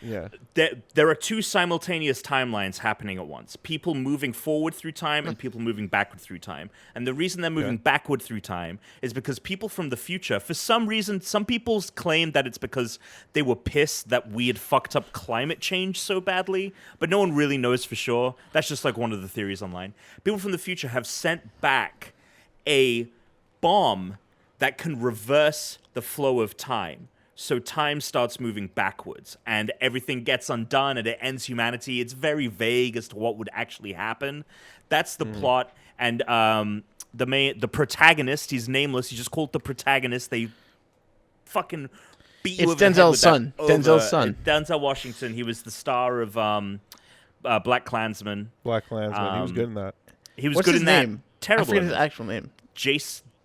Yeah. There are two simultaneous timelines happening at once. People moving forward through time and people moving backward through time. And the reason they're moving backward through time is because people from the future, for some reason, some people claim that it's because they were pissed that we had fucked up climate change so badly, but no one really knows for sure. That's just like one of the theories online. People from the future have sent back a bomb that can reverse the flow of time. So time starts moving backwards and everything gets undone and it ends humanity. It's very vague as to what would actually happen. That's the plot. And the protagonist, he's nameless. He's just called the protagonist. They fucking beat you It's over the head Denzel's with that son. over- Denzel's son. Denzel Washington. He was the star of Black Klansman. Black Klansman. He was good in that. He was What's good his in that. name? Terrible. I forget in his it. actual name.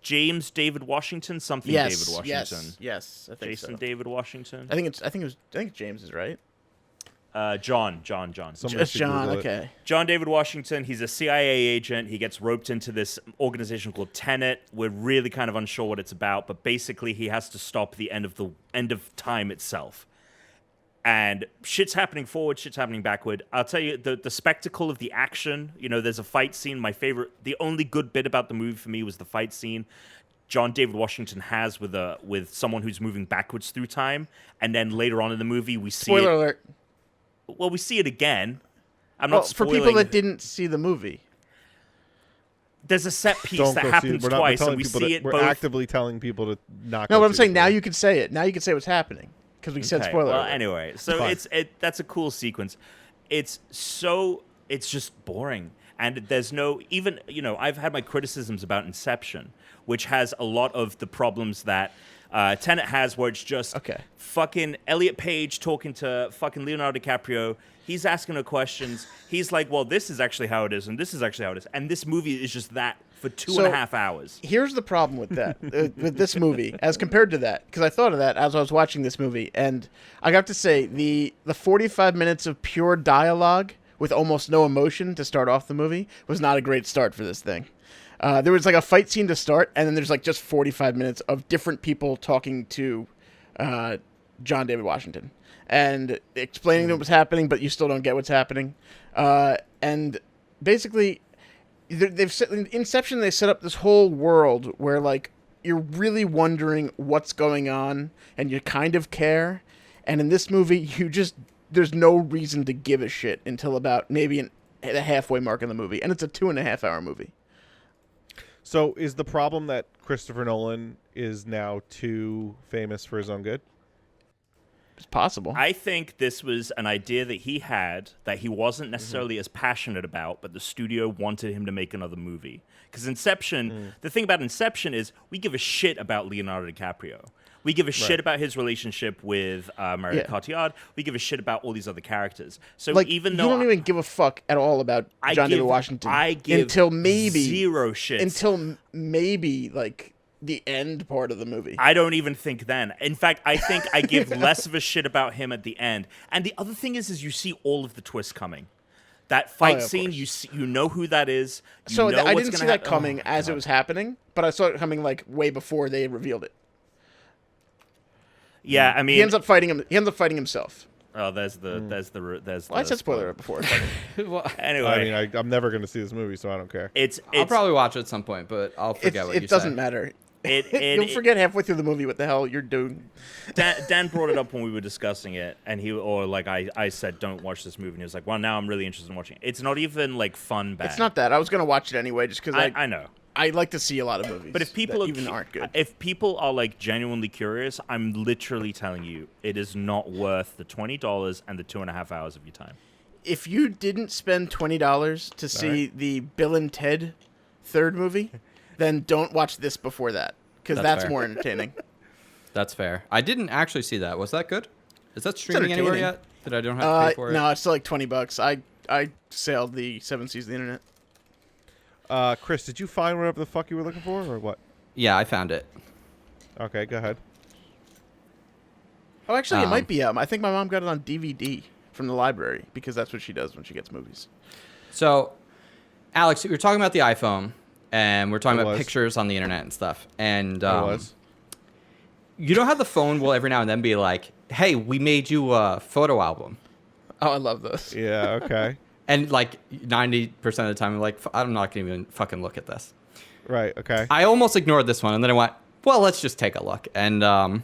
James David Washington, something Yes, David Washington. yes, I think Jason so. David Washington. I think James is right. John. Somebody Just should John. Google it. Okay. John David Washington, he's a CIA agent. He gets roped into this organization called TENET. We're really kind of unsure what it's about, but basically he has to stop the end of time itself. And shit's happening forward, shit's happening backward. I'll tell you, the spectacle of the action, there's a fight scene. The only good bit about the movie for me was the fight scene John David Washington has with someone who's moving backwards through time. And then later on in the movie, we see Spoiler it. alert. Well, we see it again. I'm Well, not for spoiling. people that didn't see the movie. There's a set piece Don't that go see happens it. We're not twice, telling and we people see to, it We're both. actively telling people to not. No, go what I'm see saying, the now movie. you can say it. Now you can say what's happening. Because we said Okay, spoiler well, alert. anyway, so Fine. that's a cool sequence. It's just boring, and there's no even I've had my criticisms about Inception, which has a lot of the problems that Tenet has, where it's just fucking Elliot Page talking to fucking Leonardo DiCaprio. He's asking her questions. He's like, well, this is actually how it is, and this is actually how it is, and this movie is just that for 2.5 hours. Here's the problem with that, with this movie, as compared to that, because I thought of that as I was watching this movie, and I got to say, the 45 minutes of pure dialogue with almost no emotion to start off the movie was not a great start for this thing. There was like a fight scene to start, and then there's like just 45 minutes of different people talking to John David Washington and explaining what was happening, but you still don't get what's happening. And basically, they've set, in Inception, they set up this whole world where like you're really wondering what's going on, and you kind of care. And in this movie, there's no reason to give a shit until about maybe the halfway mark in the movie, and it's a 2.5 hour movie. So is the problem that Christopher Nolan is now too famous for his own good? It's possible. I think this was an idea that he had that he wasn't necessarily as passionate about, but the studio wanted him to make another movie. Because Inception, the thing about Inception is we give a shit about Leonardo DiCaprio. We give a shit about his relationship with Marion Cotillard. We give a shit about all these other characters. So like, even though you don't even give a fuck at all about John David Washington, I give until maybe zero shit until maybe like the end part of the movie. I don't even think then. In fact, I think I give less of a shit about him at the end. And the other thing is you see all of the twists coming. That fight scene, you know who that is. So know I what's didn't see gonna that coming as it was happening, but I saw it coming like way before they revealed it. Yeah, I mean, He ends up fighting him. He ends up fighting himself. Oh, there's the. Well, I said spoiler before. Well, Anyway, I mean, I'm never going to see this movie, so I don't care. it's I'll probably watch it at some point, but I'll forget what you It doesn't say. matter. You'll You'll forget halfway through the movie what the hell you're doing. Dan brought it up when we were discussing it, and I said, don't watch this movie, and he was like, well, now I'm really interested in watching it. It's not even like fun bad. It's not that. I was gonna watch it anyway, just because I know. I like to see a lot of movies. But if people that aren't good, if people are like genuinely curious, I'm literally telling you, it is not worth the $20 and the 2.5 hours of your time. if you didn't spend $20 to see the Bill and Ted third movie, then don't watch this before that, because that's fair. more entertaining. That's fair. I didn't actually see that. Was that good? Is that streaming anywhere entertaining. yet? That I don't have to pay for it? No, it's still like $20. I sailed the 7 seas of the internet. Chris, did you find whatever the fuck you were looking for, or what? Yeah, I found it. Okay, go ahead. Oh, actually, it might be. I think my mom got it on DVD from the library, because that's what she does when she gets movies. So, Alex, we were talking about the iPhone, and we're talking I about was. pictures on the internet and stuff. And I was. you know how the phone will every now and then be like, "Hey, we made you a photo album," Oh, I love those. Yeah, okay. and like 90% of the time, I'm like, "I'm not gonna even fucking look at this." Right, okay. I almost ignored this one, and then I went, "Well, let's just take a look." And I'm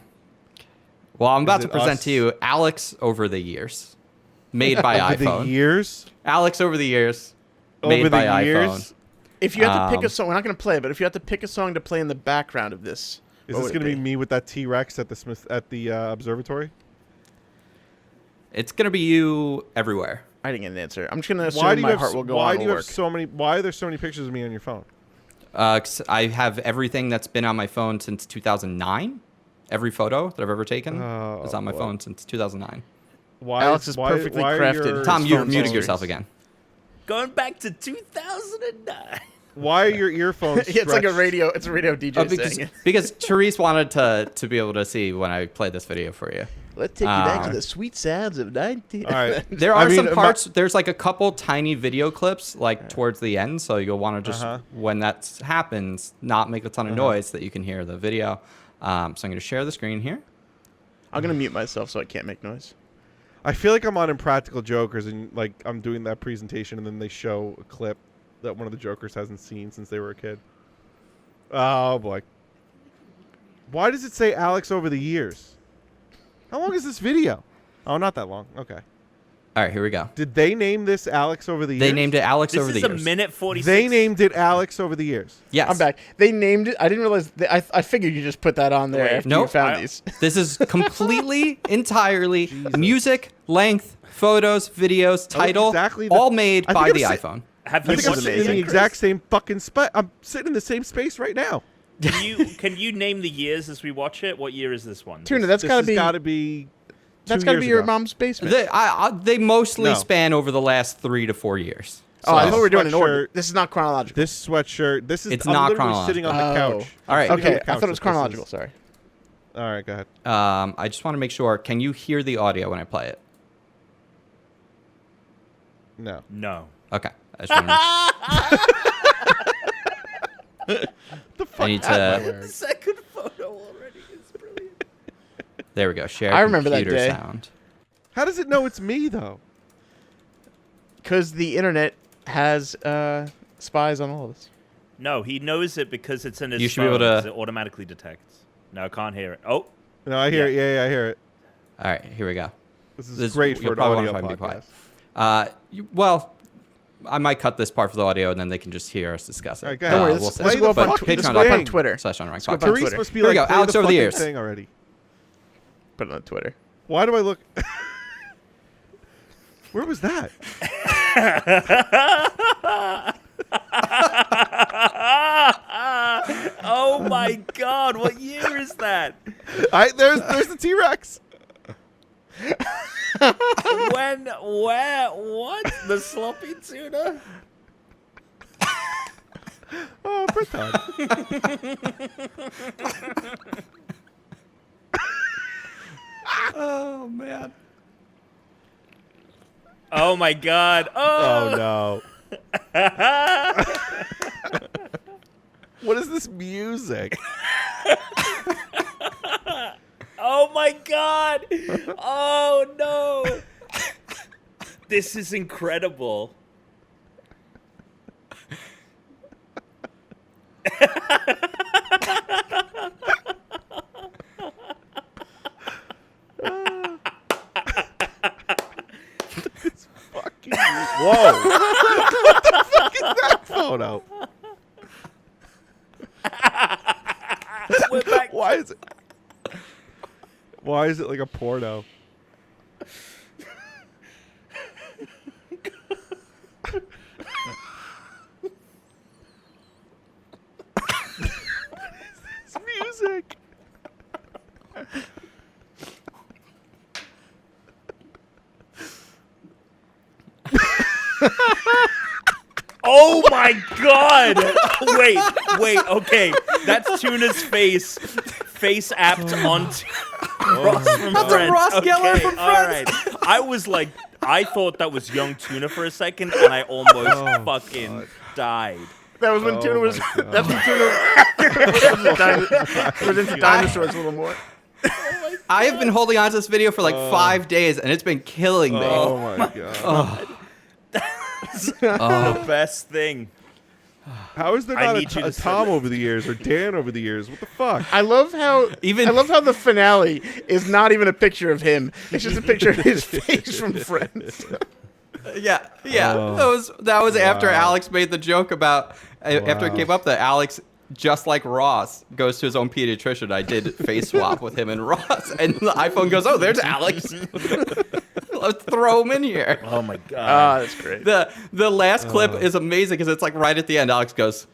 about to it present us? to you Alex over the years, made by Over iPhone. the years? Alex over the years, made Over by the iPhone. years? If you had to pick a song, we're not going to play it, but if you had to pick a song to play in the background of this, Is what this would going to it be me with that T-Rex at the observatory? It's gonna be you everywhere. I didn't get an answer. I'm just going to assume Why do you my have heart will go why on do will you have work. so many why are there so many pictures of me on your phone? 'Cause I have everything that's been on my phone since 2009. Every photo that I've ever taken is on my boy. phone since 2009. Why Alex is perfectly why are crafted. your Tom, His you've phone muted phones. yourself again. Going back to 2009. Why are your earphones Yeah, it's like a stretched? radio. It's a radio DJ because saying it. because Therese wanted to be able to see when I play this video for you. Let's take you back Ah. to the sweet sounds of 19. All right. There I are mean, some my- parts. There's like a couple tiny video clips like towards the end, so you'll want to just when that happens, not make a ton of noise so that you can hear the video. So I'm going to share the screen here. I'm going to mute myself so I can't make noise. I feel like I'm on Impractical Jokers and like I'm doing that presentation and then they show a clip that one of the Jokers hasn't seen since they were a kid. Oh boy. Why does it say Alex over the years? How long is this video? Oh, not that long. Okay. All right, here we go. Did they name this Alex over the years? They named it Alex This over the is a years. minute 46. They named it Alex over the years. Yes. I'm back. They named it. I didn't realize. I figured you just put that on there after you Nope. found these. This is completely, entirely music, length, photos, videos, title, exactly the- all made I by think the I'm iPhone. Have I you think I'm is watched sitting in the amazing. exact same fucking spot. I'm sitting in the same space right now. Can you name the years as we watch it? What year is this one? Tuna, that's This got to has be. got to be. That's got got to to be your ago. mom's basement. They mostly No. span over the last 3 to 4 years. Oh, I So- thought we were doing an order. sweatshirt- This is not chronological. This sweatshirt. This is. It's I'm not literally chronological. sitting on the couch. All right. I'm sitting on Okay, the I couch thought it was that this chronological. is- Sorry. All right, go ahead. I just want to make sure. Can you hear the audio when I play it? No. No. Okay. I just want to. The fuck I need am I to. wearing? Second photo already is brilliant. There we go. Share I remember that computer day. sound. How does it know it's me though? Because the internet has spies on all of us. No, he knows it because it's in his You should be phone, able to- 'cause it automatically detects. No, I can't hear it. Oh, No, I hear it. Yeah, I hear it. All right. Here we go. This is This- great you'll for an probably audio wanna find me podcast. Well, I might cut this part for the audio, and then they can just hear us discuss it. All right, go Don't worry, ahead. this Play will go up the on, fucking this will go up on thing. Twitter. / Rank Let's go up Podcast. on Therese Twitter. must be Here we like, go. play Alex the over the fucking years. thing already. Put it on Twitter. Why do I look? Where was that? oh my God! What year is that? There's the T-Rex. When? Where? What? The sloppy tuna? Oh, Britton. Oh man. Oh my God! Oh no. What is this music? Oh my God! Oh no! This is incredible. Fucking. Whoa. What the fuck is that photo? We're back. Why is it? Why is it like a porno? It's music. Oh my god! Wait, okay. That's Tuna's face apped onto Ross from That's a Friends. Ross Geller from all right. I was like, I thought that was young Tuna for a second, and I almost fucking died. That was when Tuna was. my God. That's when Tuna was into dinosaurs a little more. I have been holding on to this video for like 5 days, and it's been killing me. Oh my god. The best thing. How is there I not need you a to Tom send it. over the years or Dan over the years? What the fuck? I love how Even- I love how the finale is not even a picture of him. It's just a picture of his face from Friends. Yeah. Oh. That was after Wow. Alex made the joke about after it Wow. came up that Alex, just like Ross, goes to his own pediatrician. I did face swap with him and Ross, and the iPhone goes, "Oh, there's Alex. Let's throw him in here." Oh my god. Ah, that's great. The last clip is amazing because it's like right at the end. Alex goes,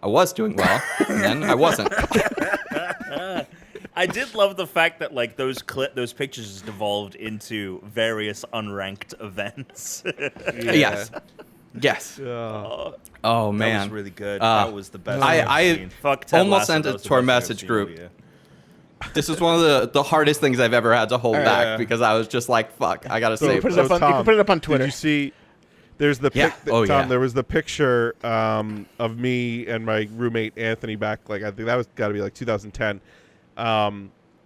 "I was doing well, and then I wasn't." I did love the fact that like those pictures devolved into various unranked events. Yes. Uh, Oh That man. was really good. Uh, That was the best. I- thing I've I seen. Fuck Ted almost Lasso, sent that it was the to our best thing I've message seen group. all year. This is one of the hardest things I've ever had to hold back because I was just like, "Fuck, I gotta So save Put it this." up on, you Tom, can put it up on Twitter. Did you see? There's the Yeah. Oh, Tom. yeah. There was the picture of me and my roommate Anthony back. Like I think that was got to be like 2010.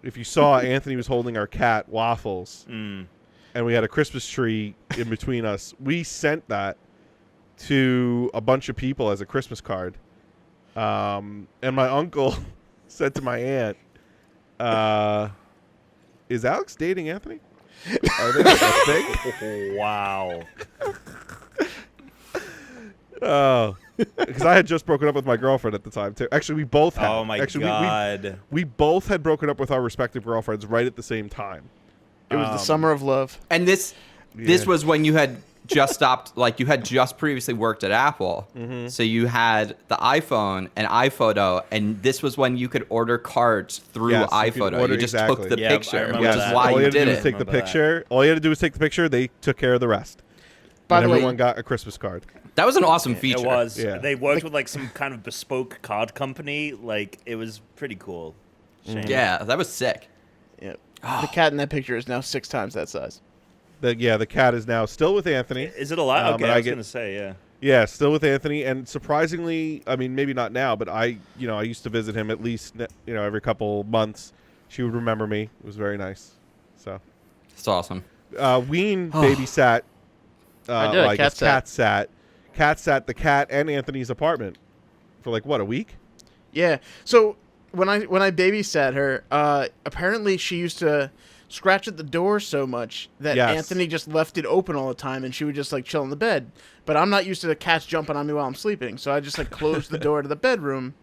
If you saw, Anthony was holding our cat Waffles, and we had a Christmas tree in between us. We sent that to a bunch of people as a Christmas card, and my uncle said to my aunt, "Is Alex dating Anthony? Are they a thing?" Wow. Oh, because I had just broken up with my girlfriend at the time too. Actually, we both had. Oh my Actually, god. we both had broken up with our respective girlfriends right at the same time. It was the summer of love. And this Yeah. was when you had just stopped, like you had just previously worked at Apple, so you had the iPhone and iPhoto, and this was when you could order cards through Yes, you could iPhoto. order- You just exactly. took the Yeah, I picture, remember which that. is why all you had to did do was it. take the Remember that. picture. All you had to do was take the picture. They took care of the rest. By And the way, everyone got a Christmas card. That was an awesome feature. It was. Yeah. They worked with like some kind of bespoke card company. Like it was pretty cool. Shame. Yeah, that was sick. yeah, the cat in that picture is now 6 times that size. The cat is now still with Anthony. Is it alive? Okay, but I I was get- gonna say yeah. Yeah, still with Anthony, and surprisingly, I mean, maybe not now, but I used to visit him at least, every couple months. She would remember me. It was very nice. So, It's awesome. Weine babysat. I did, I guess cat cat sat the cat and Anthony's apartment for like what, a week? Yeah. So when I babysat her, apparently she used to scratch at the door so much that Yes. Anthony just left it open all the time, and she would just like chill in the bed. But I'm not used to the cats jumping on me while I'm sleeping, so I just like closed the door to the bedroom,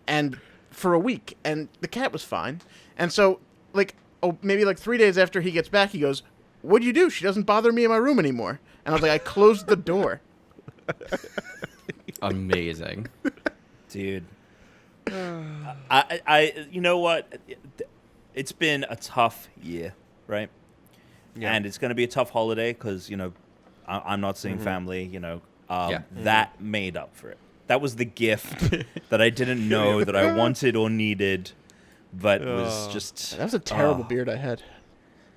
and for a week, and the cat was fine. And so like maybe like 3 days after he gets back, he goes, "What'd you do? She doesn't bother me in my room anymore." And I was like, "I closed the door." Amazing. Dude. I you know what? It's been a tough year, right? Yeah. And it's going to be a tough holiday because, I'm not seeing family, That made up for it. That was the gift that I didn't know that I wanted or needed, but was just... That was a terrible beard I had.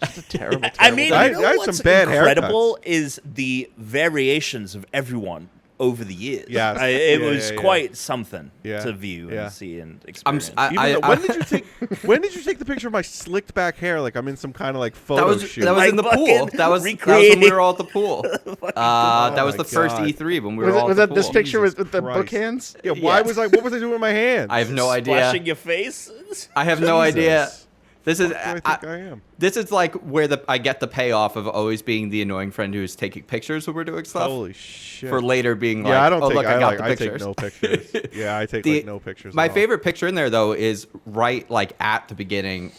Just a terrible. I mean, I you know had what's some bad incredible is the variations of everyone over the years. Yes. It Yeah, was yeah, yeah. quite something Yeah. to view Yeah. and see and I'm, experience. When did you take? When did you take the picture of my slicked back hair? Like I'm in some kind of like photo that was shoot. that was in the Like pool. fucking That was when recreating- we were all at the pool. That was my the first God. E3 when we were all Was at that the this pool. picture Jesus with the book Christ. hands? Yeah. Why Yeah. was I? What was I doing with my hands? I have no idea. Splashing your face? I have no idea. Jesus. This is Who do I think I am? this is like where I get the payoff of always being the annoying friend who's taking pictures when we're doing stuff. Holy shit. For later being like, Yeah, I don't oh take. look, I got the I pictures. take no pictures. Yeah, I take The- like no pictures. My at all. favorite picture in there though is right like at the beginning.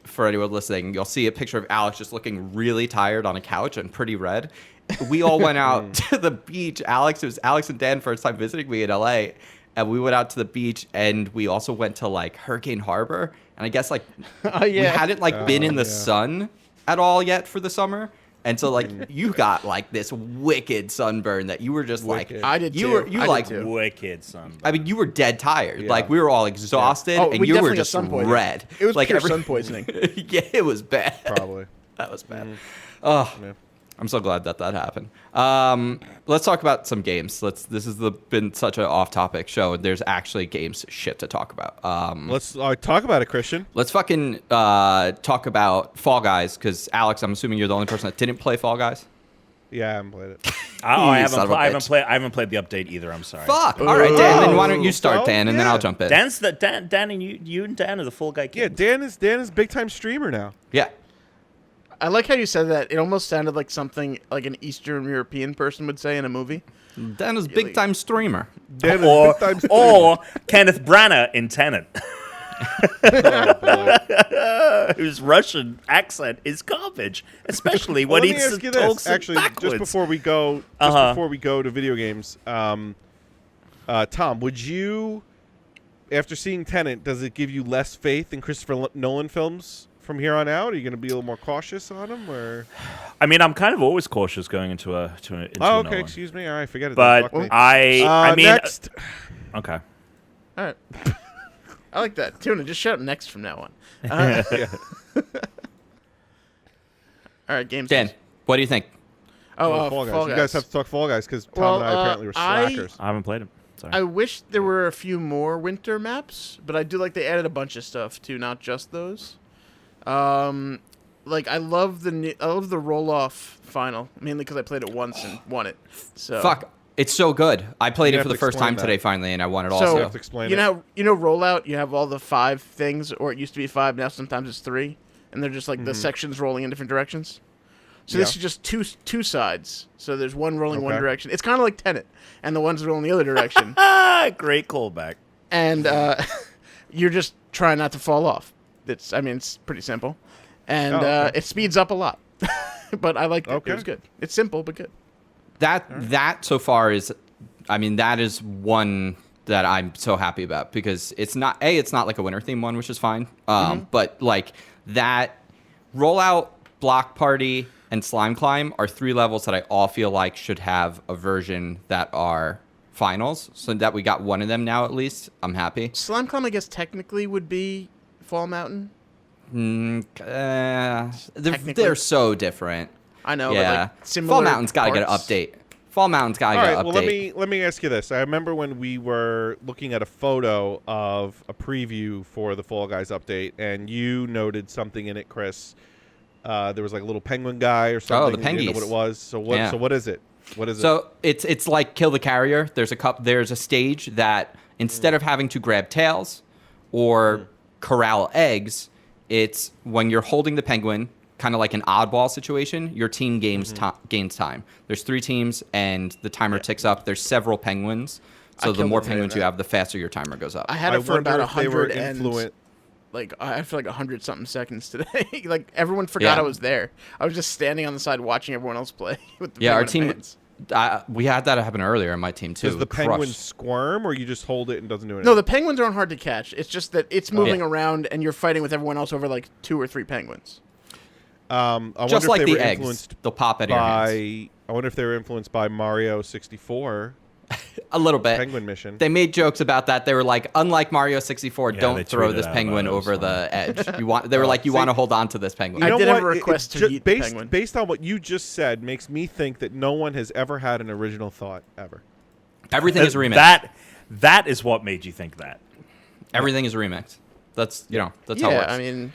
For anyone listening, you'll see a picture of Alex just looking really tired on a couch and pretty red. we all went out to the beach. It was Alex and Dan first time visiting me in LA, and we went out to the beach, and we also went to like Hurricane Harbor, and I guess like we hadn't like been in the sun at all yet for the summer. And so, like, you got like this wicked sunburn that you were just like, I did you too. were, you I did like, too. Wicked son. I mean, you were dead tired. Yeah. Like, we were all exhausted, Oh, and we you were definitely got just sun poisoning. red. It was like pure sun poisoning. Yeah, it was bad. Probably. That was bad. Oh, Yeah. I'm so glad that happened. Let's talk about some games. This has been such an off-topic show, and there's actually games shit to talk about. Let's talk about it, Christian. Let's fucking talk about Fall Guys, because Alex, I'm assuming you're the only person that didn't play Fall Guys. Yeah, I haven't played it. I son of a haven't bitch. played the update either. I'm sorry. Fuck. All right, Dan. Then why don't you Oh, start, Dan, and then yeah. I'll jump in. Dan and you and Dan are the full guy Yeah, kings. Dan is big time streamer now. Yeah. I like how you said that. It almost sounded like something like an Eastern European person would say in a movie. Dan is big time streamer. Dan is Or, big time streamer. or Kenneth Branagh in Tenet, Oh, boy. whose Russian accent is garbage, especially Well, when let he me ask you talks this. Actually, backwards. just before we go to video games, Tom, would you, after seeing Tenet, does it give you less faith in Christopher Nolan films from here on out? Are you going to be a little more cautious on them, or? I mean, I'm kind of always cautious going into a Oh, okay. Nolan. Excuse me. All right, forget it. But Fuck me. I mean, next. okay. All right. I like that. Tuna, just shout next from now on. Yeah. All right, games. Dan, what do you think? Oh, Fall Guys. Fall You Guys. guys have to talk Fall Guys because Tom Well, and I apparently were slackers. I haven't played him. Sorry. I wish there were a few more winter maps, but I do like they added a bunch of stuff too, not just those. Like I love the roll off final, mainly because I played it once and won it. So Fuck. It's so good. I played You it have for the to first explain time that. today finally, and I won it So- also. You have to explain you it. know rollout. You have all the 5 things, or it used to be 5. Now sometimes it's 3, and they're just like the sections rolling in different directions. So this Yeah. is just two sides. So there's one rolling one Okay. direction. It's kind of like Tenet, and the one's rolling the other direction. Great callback. And you're just trying not to fall off. It's pretty simple, and okay. it speeds up a lot. But I liked it. Okay. It was good. It's simple but good. That so far is, I mean, that is one that I'm so happy about because it's not like a winter theme one, which is fine. But like that rollout, block party, and slime climb are 3 levels that I all feel like should have a version that are finals. So that we got one of them now at least. I'm happy. Slime Climb, I guess, technically would be Fall Mountain. They're so different. I know. Yeah, But like similar Fall Mountain's got to get an parts. update. Fall Mountain's got to All get right, an well, update. let me ask you this. I remember when we were looking at a photo of a preview for the Fall Guys update, and you noted something in it, Chris. There was like a little penguin guy or something. the and you didn't know what pengies. it was. So what? Yeah. So what is it? What is it? So it's like Kill the Carrier. There's a stage that instead of having to grab tails or corral eggs, it's when you're holding the penguin, kind of like an oddball situation, your team gains time. There's 3 teams and the timer ticks up. There's several penguins. So the killed more the penguins you penguin. have, the faster your timer goes up. I had I it for wonder about if they were 100 and influent. like I feel like 100 something seconds today. Like everyone forgot Yeah. I was there. I was just standing on the side watching everyone else play with the Yeah, our penguin team. fans. We had that happen earlier in my team too. Does the Crushed. penguin squirm, or you just hold it and doesn't do anything? No, the penguins aren't hard to catch. It's just that it's moving Yeah. around and you're fighting with everyone else over like 2 or 3 penguins. I Just wonder like if they the were eggs, influenced they'll pop out of your hands. by. I wonder if they were influenced by Mario 64 A little bit. Penguin Mission. They made jokes about that. They were like, unlike Mario 64, Yeah, they don't throw tweeted this out penguin about it, over so- the edge. They were like, you See- want to hold on to this penguin. I know did have a what? request to ju- eat the based, penguin. Based on what you just said, makes me think that no one has ever had an original thought ever. Everything is a remix. That is what made you think that. Everything is a remix. That's that's how it Yeah, works. I mean,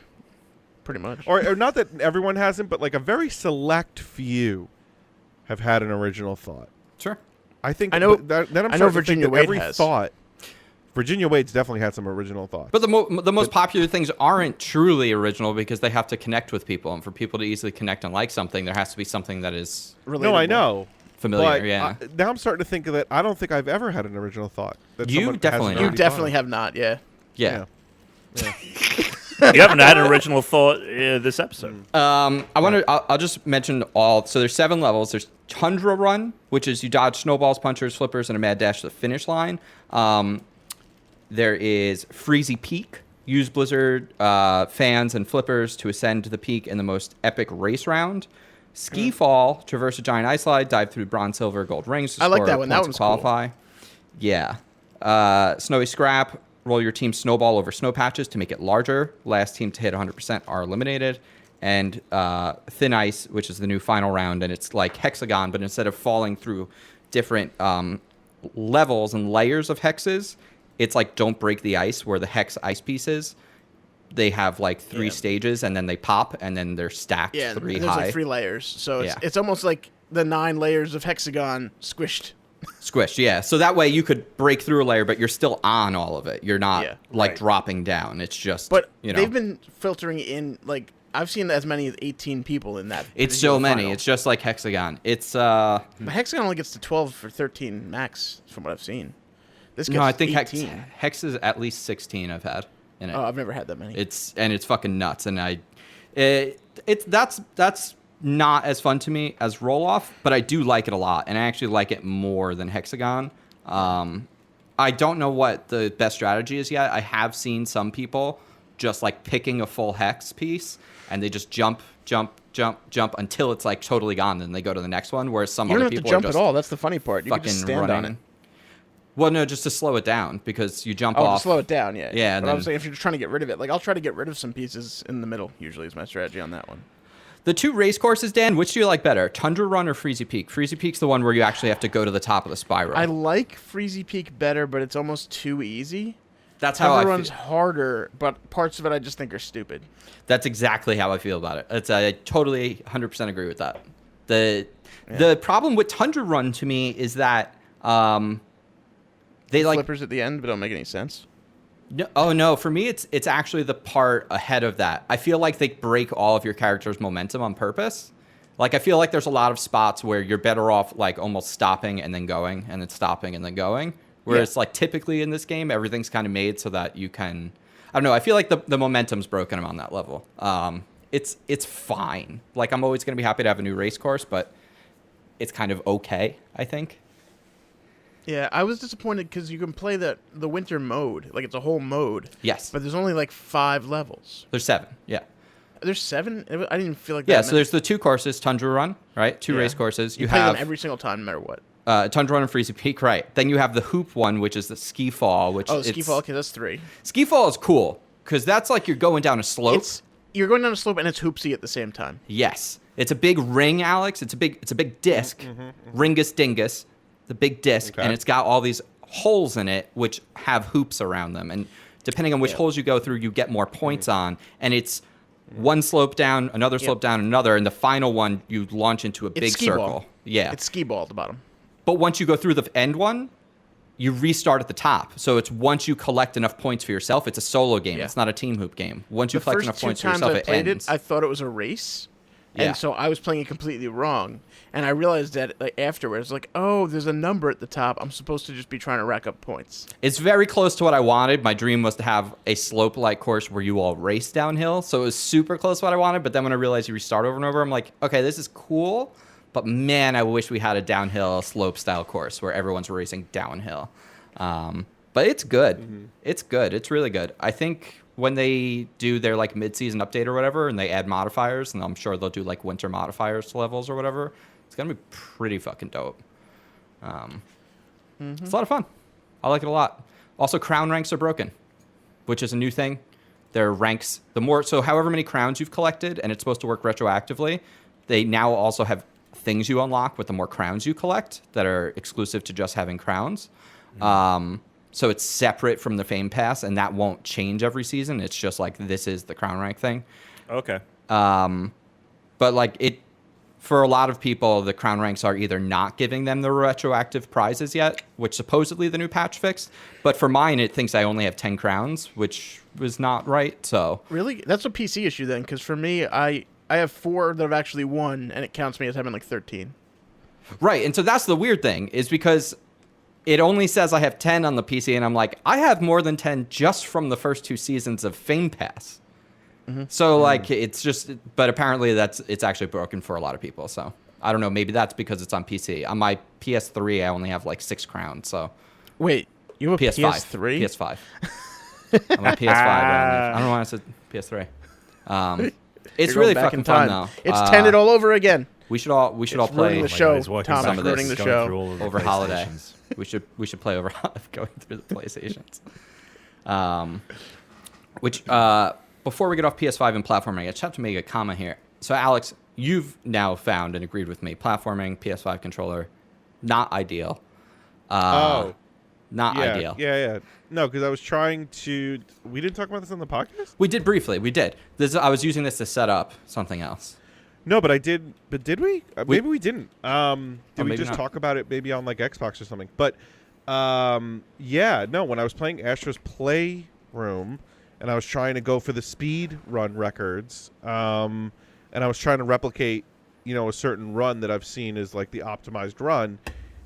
pretty much. Or not that everyone hasn't, but like a very select few have had an original thought. Sure. I think I know- Then I'm I know starting to think Virginia that Wade every has. thought. Virginia Wade's definitely had some original thoughts. But the most popular things aren't truly original because they have to connect with people, and for people to easily connect and like something, there has to be something that is no, I Relatable. know. familiar. But Yeah. now I'm starting to think that I don't think I've ever had an original thought. That You someone definitely hasn't not. You already definitely thought have not, yeah. yeah. Yeah. You haven't had an original thought this episode. I'll just mention all. So there's 7 levels. There's Tundra Run, which is you dodge snowballs, punchers, flippers, and a mad dash to the finish line. There is Freezy Peak. Use Blizzard fans and flippers to ascend to the peak in the most epic race round. Ski Fall, traverse a giant ice slide, dive through bronze, silver, gold rings to I like score that one. That points one's to qualify. Yeah. Snowy Scrap, roll your team snowball over snow patches to make it larger. Last team to hit 100% are eliminated. And Thin Ice, which is the new final round, and it's like Hexagon, but instead of falling through different levels and layers of hexes, it's like Don't Break the Ice, where the hex ice pieces, they have like 3 stages, and then they pop, and then they're stacked 3 there's high. like 3 layers. So Yeah. it's almost like the 9 layers of Hexagon squished. Squished, yeah. So that way you could break through a layer, but you're still on all of it. You're not right. dropping down. It's just, But they've been filtering in, like, I've seen as many as 18 people in that. It's so many. final. It's just like Hexagon. It's But Hexagon only gets to 12 or 13 max, from what I've seen. This gets no, I think 18. Hex is at least 16 I've had in it. Oh, I've never had that many. It's fucking nuts, and that's not as fun to me as roll off, but I do like it a lot, and I actually like it more than Hexagon. I don't know what the best strategy is yet. I have seen some people just like picking a full hex piece, and they just jump until it's like totally gone, then they go to the next one. Whereas some you don't other have to people jump are at just all. That's the funny part. You can fucking just stand running. on it. Well, no, just to slow it down, because you jump Oh, off. to slow it down, yeah. Yeah, But I then- was saying, if you're trying to get rid of it, like, I'll try to get rid of some pieces in the middle, usually, is my strategy on that one. The 2 race courses, Dan, which do you like better? Tundra Run or Freezy Peak? Freezy Peak's the one where you actually have to go to the top of the spiral. I like Freezy Peak better, but it's almost too easy. That's how I Tundra feel. Run's harder, but parts of it I just think are stupid. That's exactly how I feel about it. I totally 100% agree with that. The problem with Tundra Run to me is that they like Flippers at the end, but don't make any sense. no, for me it's actually the part ahead of that. I feel like they break all of your character's momentum on purpose. Like, I feel like there's a lot of spots where you're better off like almost stopping and then going, and then stopping and then going. Whereas like typically in this game, everything's kind of made so that you can, I don't know, I feel like the momentum's broken on that level. It's fine. Like, I'm always going to be happy to have a new race course, but it's kind of okay, I think. Yeah, I was disappointed because you can play the winter mode. Like, it's a whole mode. Yes. But there's only like 5 levels. There's 7, yeah. There's 7? I didn't feel like that. Yeah, so there's the 2 courses, Tundra Run, right? 2 race courses. You play them every single time, no matter what. Tundra Run and Freezy Peak, right. Then you have the Hoop one, which is the Ski Fall, which Ski Fall, okay, that's 3. Ski Fall is cool, because that's like you're going down a slope. You're going down a slope and it's hoopsy at the same time. Yes. It's a big ring, Alex. It's a big disc. Ringus Dingus. The big disc. Okay. And it's got all these holes in it, which have hoops around them. And depending on which holes you go through, you get more points on. And it's one slope down, another slope down, another. And the final one, you launch into a big skee circle. ball. Yeah. It's skee ball at the bottom. But once you go through the end one, you restart at the top. So it's once you collect enough points for yourself, it's a solo game. Yeah. It's not a team hoop game. Once you The collect first enough 2 points for times yourself, I it played ends. it, I thought it was a race. Yeah. And so I was playing it completely wrong. And I realized that like, afterwards, like, oh, there's a number at the top. I'm supposed to just be trying to rack up points. It's very close to what I wanted. My dream was to have a slope-like course where you all race downhill. So it was super close to what I wanted. But then when I realized you restart over and over, I'm like, okay, this is cool. But man, I wish we had a downhill slope-style course where everyone's racing downhill. But it's good. It's good. It's really good. I think when they do their like mid-season update or whatever, and they add modifiers, and I'm sure they'll do like winter modifiers to levels or whatever, it's gonna be pretty fucking dope. It's a lot of fun. I like it a lot. Also, crown ranks are broken, which is a new thing. Their ranks, so however many crowns you've collected, and it's supposed to work retroactively, they now also have things you unlock with the more crowns you collect that are exclusive to just having crowns. So it's separate from the Fame Pass, and that won't change every season. It's just like, this is the crown rank thing. Okay. But like for a lot of people, the crown ranks are either not giving them the retroactive prizes yet, which supposedly the new patch fixed. But for mine, it thinks I only have 10 crowns, which was not right. So Really? That's a PC issue then, because for me, I have 4 that have actually won, and it counts me as having like 13. right, and so that's the weird thing, is because it only says I have 10 on the PC, and I'm like, I have more than 10 just from the first 2 seasons of Fame Pass. So like it's just, but apparently it's actually broken for a lot of people. So I don't know. Maybe that's because it's on PC. On my PS3, I only have like 6 crowns. So Wait, you have a PS5, PS3? PS5. I'm on PS5. I don't know why I said PS3. It's You're really going back fucking in fun time. though. It's Tenet all over again. We should all It's play ruining the show. He's working Tom some is of ruining this, the going through show. all of the over holiday. PlayStations. We should play over going through the PlayStations. Which before we get off PS5 and platforming, I just have to make a comment here. So Alex, you've now found and agreed with me, platforming PS5 controller, not ideal. Not ideal. Yeah. No, because I was trying to. We didn't talk about this on the podcast. We did briefly. We did. I was using this to set up something else. No, but I did. But did we? Maybe we didn't. Did we maybe just not. talk about it maybe on like Xbox or something? But yeah, no. When I was playing Astro's Playroom, and I was trying to go for the speed run records, and I was trying to replicate, a certain run that I've seen as like the optimized run.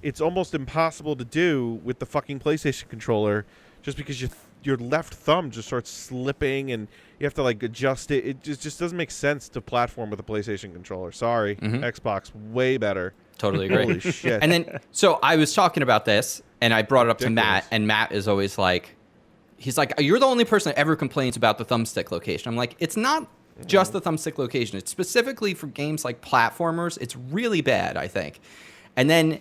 It's almost impossible to do with the fucking PlayStation controller, just because your left thumb just starts slipping and you have to like adjust it. It just doesn't make sense to platform with a PlayStation controller. Sorry, Xbox, way better. Totally agree. Holy shit. And then, so I was talking about this, and I brought it up to Matt, and Matt is always like, he's like, you're the only person that ever complains about the thumbstick location. I'm like, it's not just the thumbstick location. It's specifically for games like platformers. It's really bad, I think. And then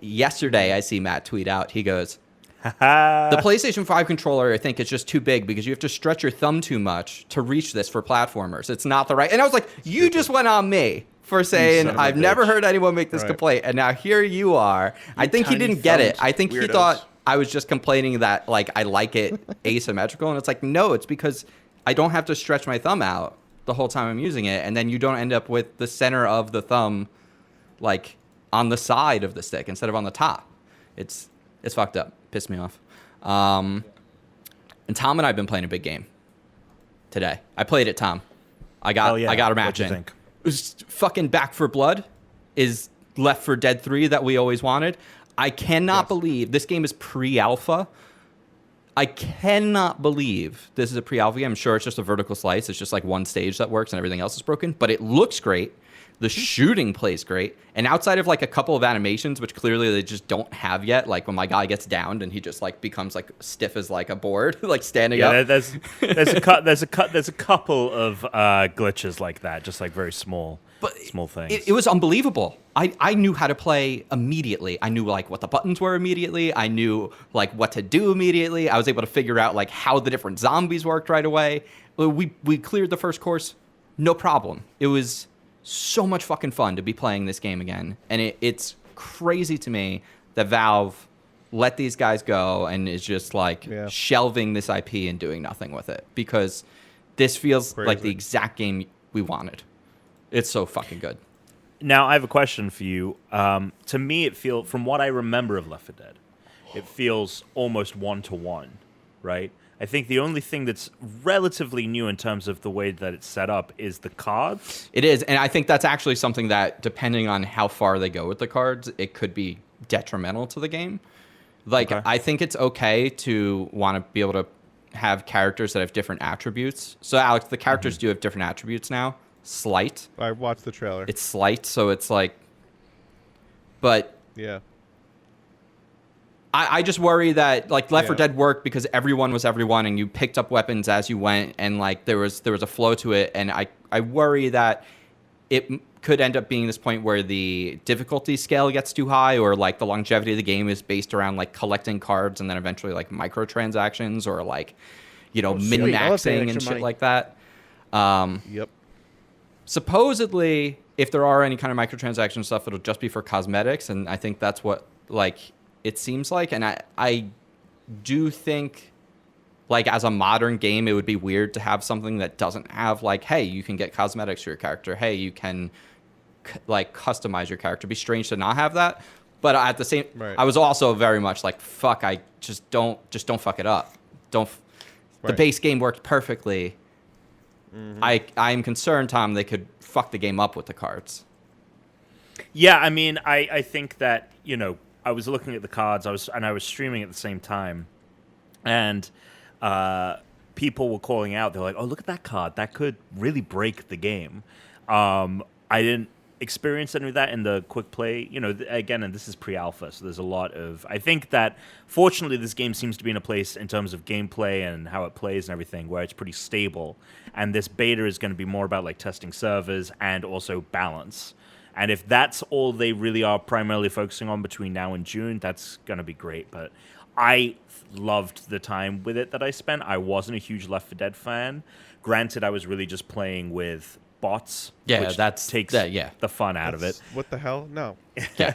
yesterday, I see Matt tweet out, he goes, the PlayStation 5 controller, I think, is just too big because you have to stretch your thumb too much to reach this for platformers. It's not the right. And I was like, you just went on me for saying son of a I've never bitch. heard anyone make this Right. complaint, and now here you are. I think he tiny didn't get it. thumbed I think he weirdos. thought I was just complaining that like I like it asymmetrical, and it's like, no, it's because I don't have to stretch my thumb out the whole time I'm using it, and then you don't end up with the center of the thumb like on the side of the stick instead of on the top. It's fucked up. Pissed me off. And Tom and I have been playing a big game today. I played it, Tom. I got a match What'd you in. think? It was fucking Back 4 Blood is Left 4 Dead 3 that we always wanted. I cannot believe this game is pre-alpha. I cannot believe this is a pre-alpha game. I'm sure it's just a vertical slice. It's just like one stage that works and everything else is broken. But it looks great. The shooting plays great. And outside of like a couple of animations, which clearly they just don't have yet, like when my guy gets downed and he just like becomes like stiff as like a board, like standing up. Yeah, there's a couple of glitches like that, just like very small things. It was unbelievable. I knew how to play immediately. I knew like what the buttons were immediately. I knew like what to do immediately. I was able to figure out like how the different zombies worked right away. We cleared the first course, no problem. It was so much fucking fun to be playing this game again. And it's crazy to me that Valve let these guys go and is just like shelving this IP and doing nothing with it, because this feels like the exact game we wanted. It's so fucking good. Now, I have a question for you. To me, from what I remember of Left 4 Dead, it feels almost one-to-one, right? I think the only thing that's relatively new in terms of the way that it's set up is the cards. It is, and I think that's actually something that, depending on how far they go with the cards, it could be detrimental to the game. Like, I think it's okay to want to be able to have characters that have different attributes. So, Alex, the characters do have different attributes now. Slight. I watched the trailer. It's slight, so it's like... But... Yeah. I just worry that like Left 4 Yeah. Dead worked because everyone was everyone, and you picked up weapons as you went, and like there was a flow to it, and I worry that it could end up being this point where the difficulty scale gets too high, or like the longevity of the game is based around like collecting cards and then eventually like microtransactions or like min-maxing and shit money. like that. Yep. Supposedly, if there are any kind of microtransaction stuff, it'll just be for cosmetics, and I think that's what like it seems like. And I do think, like, as a modern game, it would be weird to have something that doesn't have like, hey, you can get cosmetics for your character, hey, you can like customize your character. It'd be strange to not have that. But at the same, I was also very much like, fuck, I just don't fuck it up. The base game worked perfectly. I'm concerned, Tom, they could fuck the game up with the cards. Yeah, I mean, I think that, I was looking at the cards, I was streaming at the same time, and people were calling out. They're like, "Oh, look at that card. That could really break the game." I didn't experience any of that in the quick play. Again, and this is pre-alpha, so there's a lot of. I think that fortunately, this game seems to be in a place in terms of gameplay and how it plays and everything where it's pretty stable. And this beta is going to be more about like testing servers and also balance. And if that's all they really are primarily focusing on between now and June, that's going to be great. But I loved the time with it that I spent. I wasn't a huge Left 4 Dead fan. Granted, I was really just playing with bots. Yeah, which that's takes the fun out of it. What the hell? No. Yeah.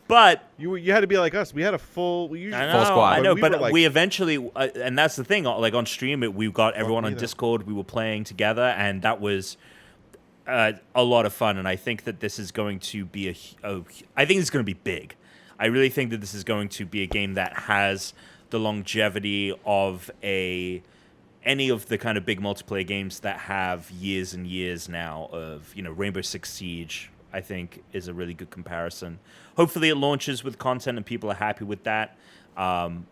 But You had to be like us. We had a full. We usually I know, Full squad. I know, we but were like, we eventually, and that's the thing. Like on stream, we got everyone on Discord. We were playing together, and that was a lot of fun. And I think that this is going to be I think it's going to be big. I really think that this is going to be a game that has the longevity of any of the kind of big multiplayer games that have years and years now of, Rainbow Six Siege, I think is a really good comparison. Hopefully it launches with content and people are happy with that. Hopefully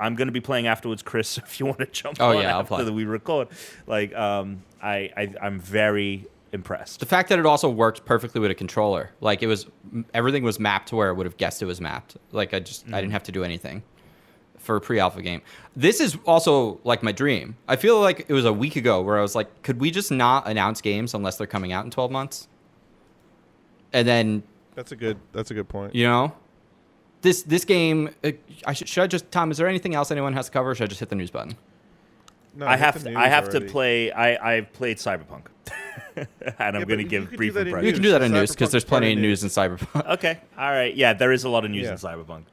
I'm gonna be playing afterwards, Chris. If you want to jump on I'll play. after we record, I'm very impressed. The fact that it also worked perfectly with a controller, like everything was mapped to where it would have guessed it was mapped. Like I didn't have to do anything for a pre-alpha game. This is also like my dream. I feel like it was a week ago where I was like, could we just not announce games unless they're coming out in 12 months? And then That's a good point. This game, should I just, Tom, is there anything else anyone has to cover, or should I just hit the news button? No, I hit have the to. news I have already. to play. I've played Cyberpunk, and I'm but going to you give could do brief that in impressions. You can do that in news, because Cyberpunk's there's part plenty of of news in Cyberpunk. Okay, all right. Yeah, there is a lot of news Yeah. in Cyberpunk.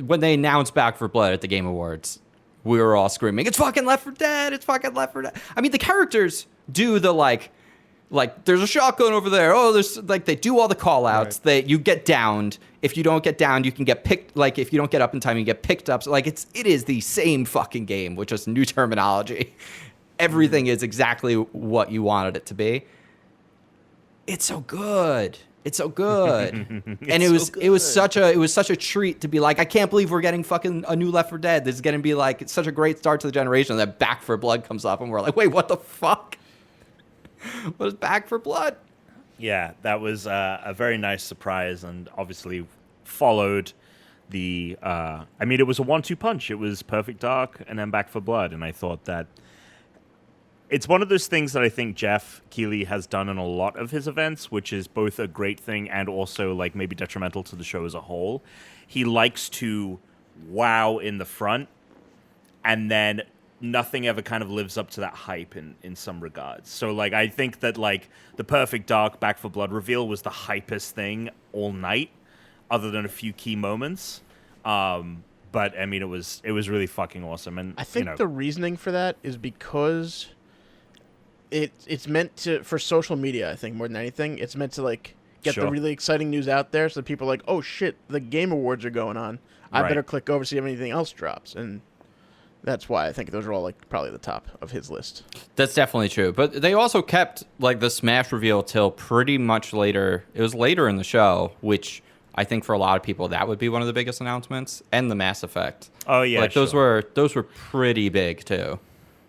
When they announced Back 4 Blood at the Game Awards, we were all screaming, "It's fucking Left 4 Dead! It's fucking Left 4 Dead!" I mean, the characters do the like there's a shotgun over there. Oh, there's they do all the call outs. Right. You get downed. If you don't get downed, you can get picked. Like if you don't get up in time, you get picked up. So it is the same fucking game with just new terminology. Everything is exactly what you wanted it to be. It's so good. It's so good. And it was such a treat to be like, I can't believe we're getting fucking a new Left 4 Dead. This is going to be it's such a great start to the generation. That Back 4 Blood comes up and we're like, wait, what the fuck? What is Back 4 Blood? Yeah, that was a very nice surprise, and obviously followed the. It was a 1-2 punch. It was Perfect Dark and then Back 4 Blood, and I thought that. It's one of those things that I think Jeff Keighley has done in a lot of his events, which is both a great thing and also maybe detrimental to the show as a whole. He likes to wow in the front, and then nothing ever kind of lives up to that hype in some regards. So I think that the Perfect Dark Back 4 Blood reveal was the hypest thing all night, other than a few key moments. But it was really fucking awesome. And I think the reasoning for that is because it's meant for social media. I think more than anything, it's meant to get Sure. the really exciting news out there, so that people are like, oh shit, the Game Awards are going on. I Right. better click over see if anything else drops, and that's why I think those are all probably the top of his list. That's definitely true. But they also kept the Smash reveal till pretty much later. It was later in the show, which I think for a lot of people that would be one of the biggest announcements, and the Mass Effect. Oh yeah, those sure. were pretty big too,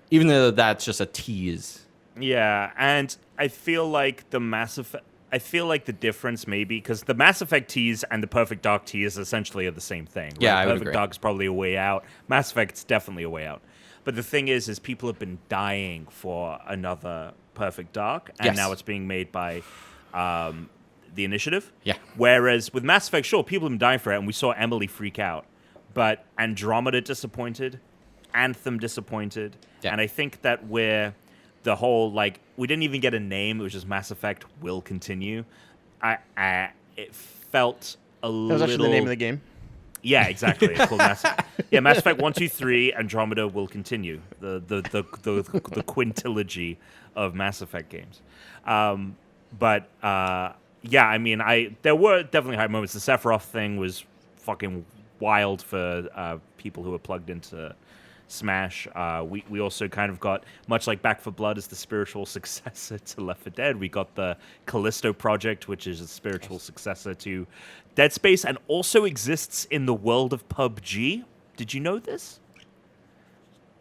even though that's just a tease. Yeah, and I feel like the Mass Effect. I feel like the difference maybe because the Mass Effect tease and the Perfect Dark tease essentially are the same thing. Right? Yeah, I would Perfect agree. Dark's probably a way out. Mass Effect's definitely a way out. But the thing is people have been dying for another Perfect Dark, and Yes. now it's being made by the Initiative. Yeah. Whereas with Mass Effect, sure, people have been dying for it, and we saw Emily freak out. But Andromeda disappointed, Anthem disappointed, Yeah. and I think that the whole we didn't even get a name. It was just Mass Effect will continue. It felt a little. That was actually the name of the game. Yeah, exactly. It's called Mass Effect 1, 2, 3. Andromeda will continue. The quintilogy of Mass Effect games. There were definitely high moments. The Sephiroth thing was fucking wild for people who were plugged into Smash. We also kind of got, much like Back 4 Blood is the spiritual successor to Left 4 Dead, we got the Callisto Project, which is a spiritual successor to Dead Space, and also exists in the world of PUBG. Did you know this?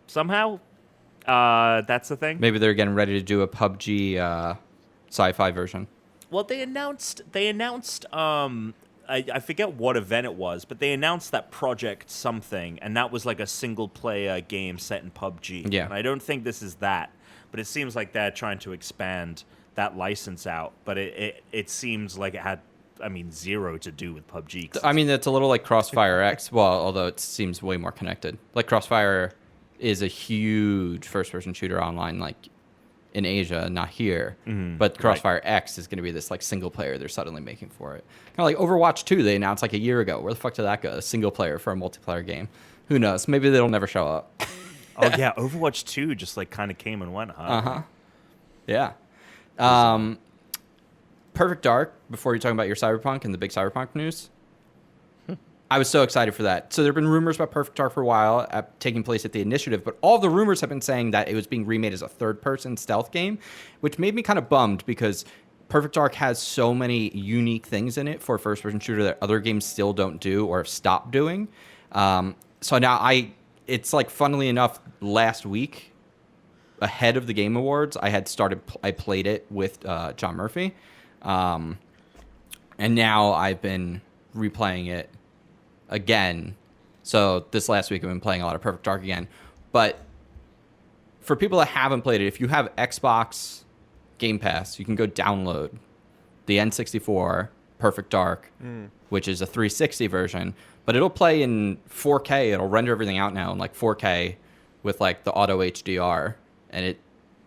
Somehow, that's the thing. Maybe they're getting ready to do a PUBG sci-fi version. Well, they announced. I forget what event it was, but they announced that Project something, and that was like a single-player game set in PUBG. Yeah. And I don't think this is that, but it seems like they're trying to expand that license out. But it seems like it had, zero to do with PUBG. I mean, it's a little like Crossfire X. Well, although it seems way more connected. Like Crossfire is a huge first-person shooter online, like in Asia, not here. But Crossfire X is going to be this like single player they're suddenly making for it. Kind of like Overwatch 2 they announced like a year ago. Where the fuck did that go? A single player for a multiplayer game. Who knows? Maybe they'll never show up. Oh yeah, Overwatch 2 just like kind of came and went, huh? Yeah. Perfect Dark, before you're talking about your Cyberpunk and the big Cyberpunk news. I was so excited for that. So there have been rumors about Perfect Dark for a while, taking place at the Initiative, but all the rumors have been saying that it was being remade as a third-person stealth game, which made me kind of bummed because Perfect Dark has so many unique things in it for a first-person shooter that other games still don't do or have stopped doing. So now it's like, funnily enough, last week, ahead of the Game Awards, I played it with John Murphy, and now I've been replaying it again. So this last week I've been playing a lot of Perfect Dark again. But for people that haven't played it, if you have Xbox Game Pass, you can go download the N64 Perfect Dark, which is a 360 version, but it'll play in 4K. It'll render everything out now in like 4K with like the auto HDR, and it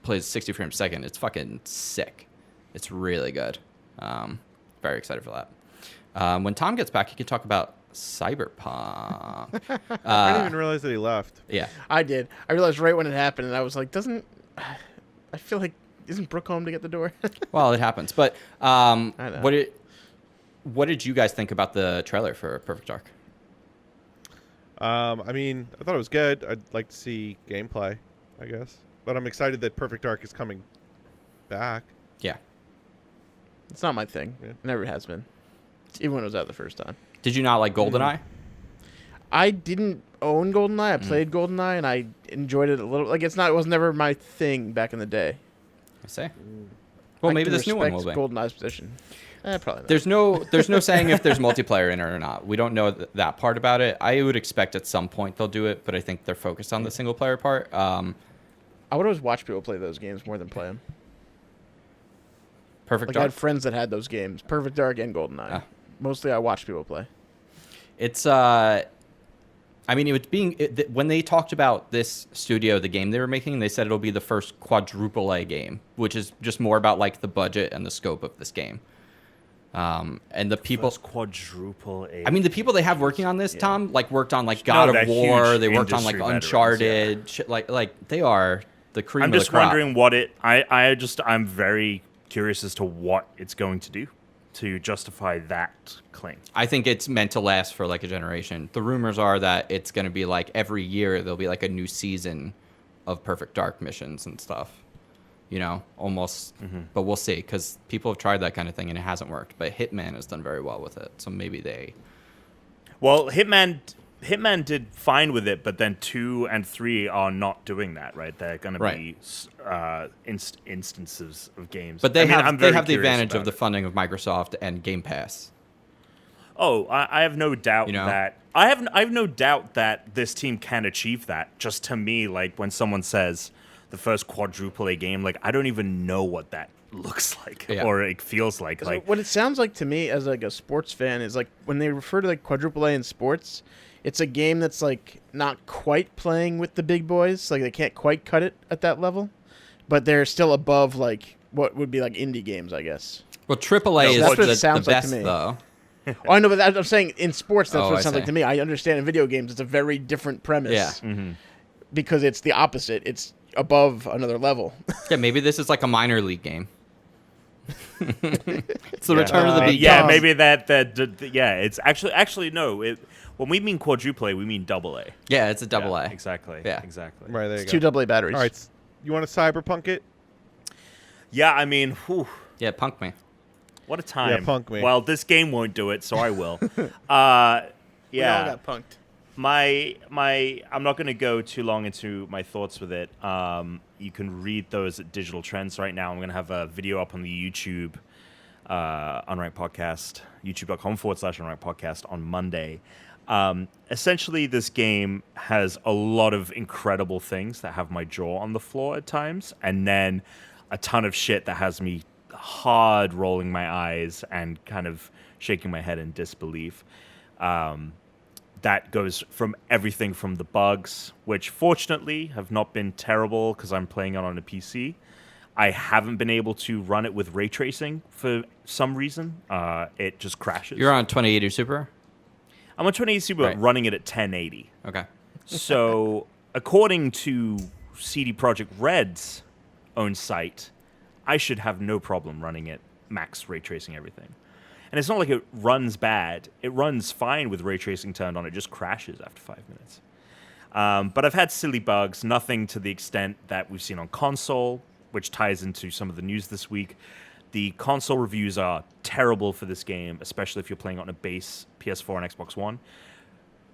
plays 60 frames a second. It's fucking sick. It's really good. Very excited for that. When Tom gets back, he can talk about Cyberpunk. I didn't even realize that he left. Yeah. I did. I realized right when it happened, and I was like, I feel like, isn't Brooke home to get the door? Well, it happens. But I know. what did you guys think about the trailer for Perfect Dark? I thought it was good. I'd like to see gameplay, I guess. But I'm excited that Perfect Dark is coming back. Yeah. It's not my thing. Yeah. It never has been. Even when it was out the first time. Did you not like GoldenEye? I didn't own GoldenEye. I played GoldenEye, and I enjoyed it a little. Like, it was never my thing back in the day. I say. Well, maybe this new one will be. GoldenEye's position. Probably not. There's no saying if there's multiplayer in it or not. We don't know that part about it. I would expect at some point they'll do it, but I think they're focused on the single player part. I would always watch people play those games more than play them. Perfect Like, Dark. I had friends that had those games, Perfect Dark and GoldenEye. Mostly I watched people play. It's when they talked about this studio, the game they were making, they said it'll be the first quadruple A game, which is just more about like the budget and the scope of this game. And the people quadruple A. the people they have working on this, Tom, like worked on like God of War. They worked on like Uncharted. Shit, like they are the cream. I'm of just the crop. wondering what I'm very curious as to what it's going to do to justify that claim. I think it's meant to last for like a generation. The rumors are that it's going to be like every year there'll be like a new season of Perfect Dark missions and stuff. You know, almost. But we'll see, because people have tried that kind of thing and it hasn't worked. But Hitman has done very well with it, so maybe they. Well, Hitman did fine with it, but then 2 and 3 are not doing that, right? They're going to be instances of games. But they have the advantage of the funding of Microsoft and Game Pass. Oh, I have no doubt that I have no doubt that this team can achieve that. Just to me, like when someone says the first quadruple A game, like I don't even know what that looks like or it feels like. So like what it sounds like to me as like a sports fan is like when they refer to like quadruple A in sports, it's a game that's like not quite playing with the big boys. Like they can't quite cut it at that level, but they're still above like what would be like indie games, I guess. Well, AAA is that's what it the sounds like to best, me. though. Oh, I know, but I'm saying in sports, that's what I it sounds like see. to me. I understand in video games, it's a very different premise. Yeah. Because it's the opposite. It's above another level. Yeah, maybe this is like a minor league game. It's the return of the big yeah, guns. maybe yeah. It's actually no. When we mean quadruple A, we mean double A. Yeah, it's a double A. Exactly. Yeah. Exactly. Right, there you It's go. 2 AA batteries. All right, you want to cyberpunk it? Yeah, I mean, whew, Yeah, punk me. what a time. punk me. Well, this game won't do it, so I will. We all Yeah. got punked. I'm not going to go too long into my thoughts with it. You can read those at Digital Trends right now. I'm going to have a video up on the YouTube Unranked Podcast, youtube.com/Unranked Podcast on Monday. Essentially, this game has a lot of incredible things that have my jaw on the floor at times, and then a ton of shit that has me hard rolling my eyes and kind of shaking my head in disbelief. That goes from everything from the bugs, which fortunately have not been terrible because I'm playing it on a PC. I haven't been able to run it with ray tracing for some reason. It just crashes. You're on 2080 Super? I'm on 2080 Super, Right. running it at 1080. Okay. So, according to CD Projekt Red's own site, I should have no problem running it max ray tracing everything. And it's not like it runs bad. It runs fine with ray tracing turned on. It just crashes after 5 minutes. But I've had silly bugs, nothing to the extent that we've seen on console, which ties into some of the news this week. The console reviews are terrible for this game, especially if you're playing on a base PS4 and Xbox One.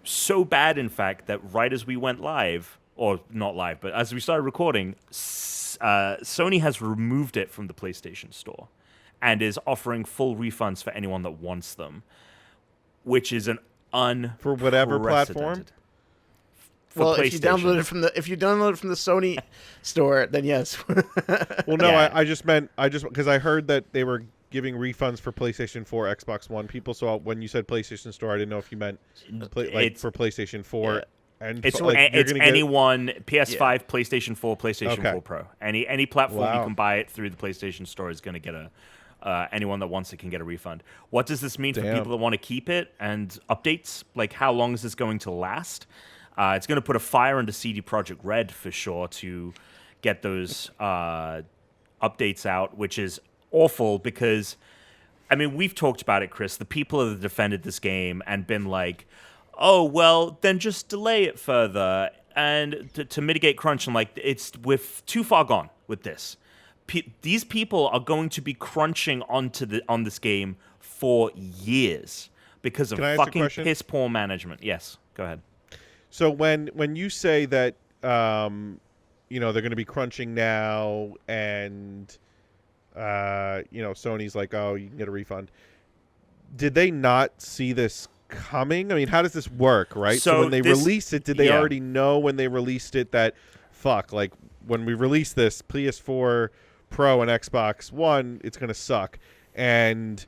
So bad, in fact, that right as we went live, or not live, but as we started recording, Sony has removed it from the PlayStation Store and is offering full refunds for anyone that wants them, which is an For whatever platform? For Well, PlayStation. if you download it from the Sony store, then yes. Well, no, Yeah. I just meant because I heard that they were giving refunds for PlayStation 4, Xbox One people. So when you said PlayStation Store, I didn't know if you meant It's- for PlayStation 4. Yeah. And It's, you're it's gonna get- anyone PS5, PlayStation 4, PlayStation Okay. 4 Pro. Any platform you Wow. can buy it through the PlayStation Store is going to get anyone that wants it can get a refund. What does this mean for Damn. people that want to keep it and updates? Like, how long is this going to last? It's going to put a fire under CD Projekt Red for sure to get those updates out, which is awful because, I mean, we've talked about it, Chris. The people that have defended this game and been like, oh, well, then just delay it further and to mitigate crunch. I'm like, we're too far gone with this. These people are going to be crunching on this game for years because of Can I ask a fucking question? piss poor management. Yes, go ahead. So when you say that they're going to be crunching now and Sony's like, oh, you can get a refund. Did they not see this coming? I mean, how does this work, right? So when they released it, did they already know when they released it that like when we release this PS4 Pro and Xbox One, it's going to suck and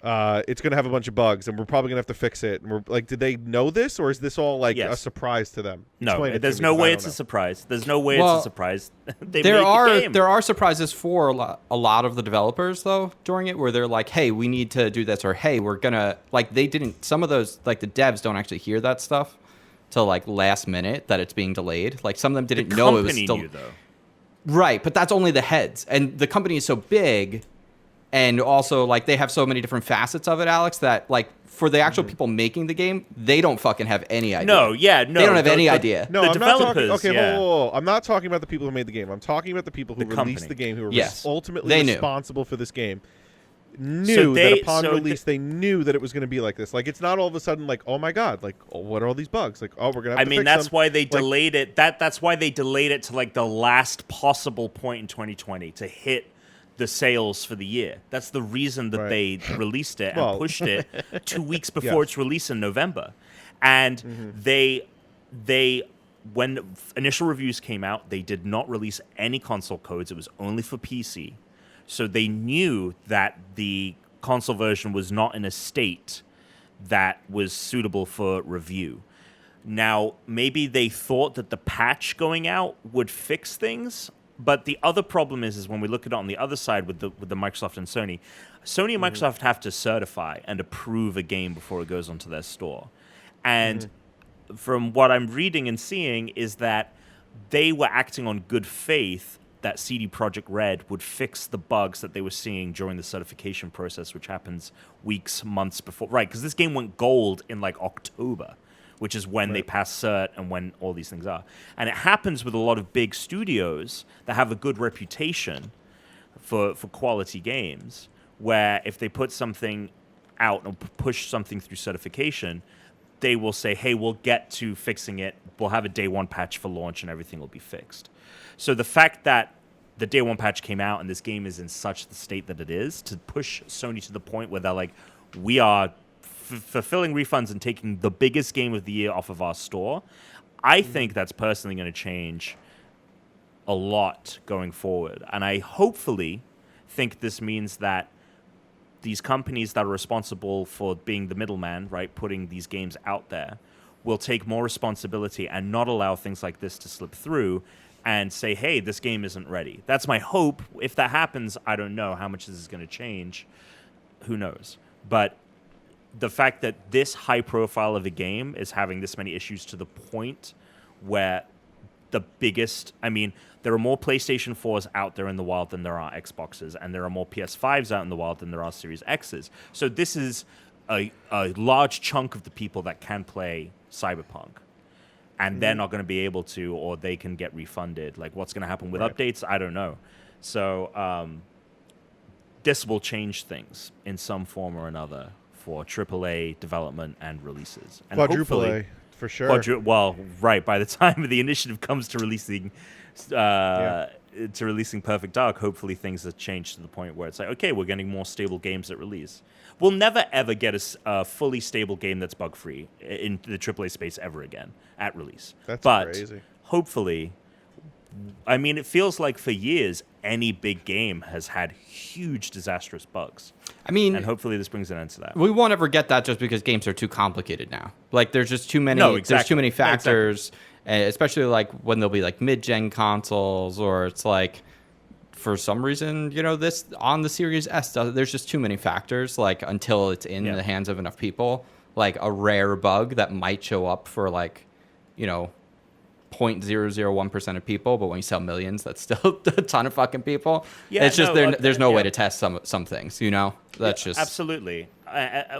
it's going to have a bunch of bugs and we're probably going to have to fix it. And we're like, did they know this or is this all like a surprise to them? No, Explain it to there's me, no 'cause I way don't it's know. a surprise. There's no way it's Well, a surprise. They There made the are game. there are surprises for a lot of the developers though during it where they're like, hey, we need to do this, or hey, we're gonna they didn't, some of those, like the devs don't actually hear that stuff till like last minute that it's being delayed. Like some of them didn't know it was company still knew, though. right, but that's only the heads, and the company is so big, and also like they have so many different facets of it, Alex, that like for the actual people making the game, they don't fucking have any idea. No, they don't have any idea. No, The I'm not talking. developers, Okay, yeah. hold. I'm not talking about the people who made the game. I'm talking about the people who The released company. the game, who were Yes. ultimately They knew. responsible for this game. Knew they- that upon so release, they knew that it was going to be like this. Like it's not all of a sudden like, oh my god, like what are all these bugs? Like we're gonna. Have I to mean, fix that's them. why they Like, delayed it. That's why they delayed it to like the last possible point in 2020 to hit the sales for the year. That's the reason that Right. they released it Well- and pushed it 2 weeks before Yes. its release in November. And they when initial reviews came out, they did not release any console codes. It was only for PC. So they knew that the console version was not in a state that was suitable for review. Now, maybe they thought that the patch going out would fix things, but the other problem is when we look at it on the other side with the Microsoft and Sony and Microsoft have to certify and approve a game before it goes onto their store. And from what I'm reading and seeing is that they were acting on good faith that CD Projekt Red would fix the bugs that they were seeing during the certification process, which happens weeks, months before. Right, because this game went gold in like October, which is when they pass cert and when all these things are. And it happens with a lot of big studios that have a good reputation for quality games, where if they put something out and push something through certification, they will say, hey, we'll get to fixing it. We'll have a day one patch for launch and everything will be fixed. So the fact that the day one patch came out and this game is in such the state that it is, to push Sony to the point where they're like, we are fulfilling refunds and taking the biggest game of the year off of our store, I think that's personally going to change a lot going forward. And I hopefully think this means that these companies that are responsible for being the middleman, right, putting these games out there, will take more responsibility and not allow things like this to slip through and say, hey, this game isn't ready. That's my hope. If that happens, I don't know how much this is going to change. Who knows? But the fact that this high profile of a game is having this many issues to the point where the biggest, I mean, there are more PlayStation 4s out there in the wild than there are Xboxes, and there are more PS5s out in the wild than there are Series X's. So this is a large chunk of the people that can play Cyberpunk. And they're not going to be able to, or they can get refunded. Like, what's going to happen with updates? I don't know. So this will change things in some form or another for AAA development and releases. And Quadruple A, for sure. Well, right. By the time the initiative comes to releasing Perfect Dark, hopefully things have changed to the point where it's like, okay, we're getting more stable games at release. We'll never, ever get a fully stable game that's bug-free in the AAA space ever again at release. That's crazy. But hopefully, I mean, it feels like for years, any big game has had huge, disastrous bugs. I mean, and hopefully this brings an end to that. We won't ever get that just because games are too complicated now. Like, there's just too many. No, exactly. There's too many factors, especially like when there'll be like mid-gen consoles, or it's like, for some reason, you know, this on the Series S, there's just too many factors. Like, until it's in the hands of enough people, like a rare bug that might show up for like, you know, 0.001% of people, but when you sell millions, that's still a ton of fucking people. Yeah, it's just there's no way to test some things, you know. That's just absolutely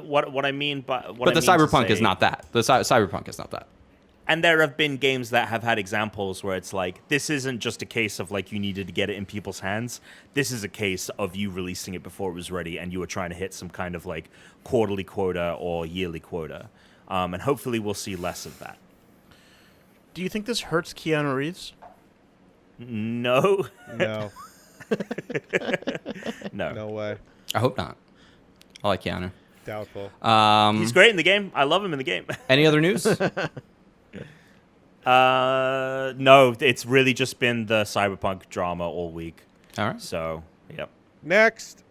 what I mean. But the Cyberpunk is not that. The Cyberpunk is not that. And there have been games that have had examples where it's like, this isn't just a case of like you needed to get it in people's hands. This is a case of you releasing it before it was ready and you were trying to hit some kind of like quarterly quota or yearly quota. And hopefully we'll see less of that. Do you think this hurts Keanu Reeves? No. No. No. No way. I hope not. I like Keanu. Doubtful. He's great in the game. I love him in the game. Any other news? No, it's really just been the Cyberpunk drama all week. All right. So, yep. Next.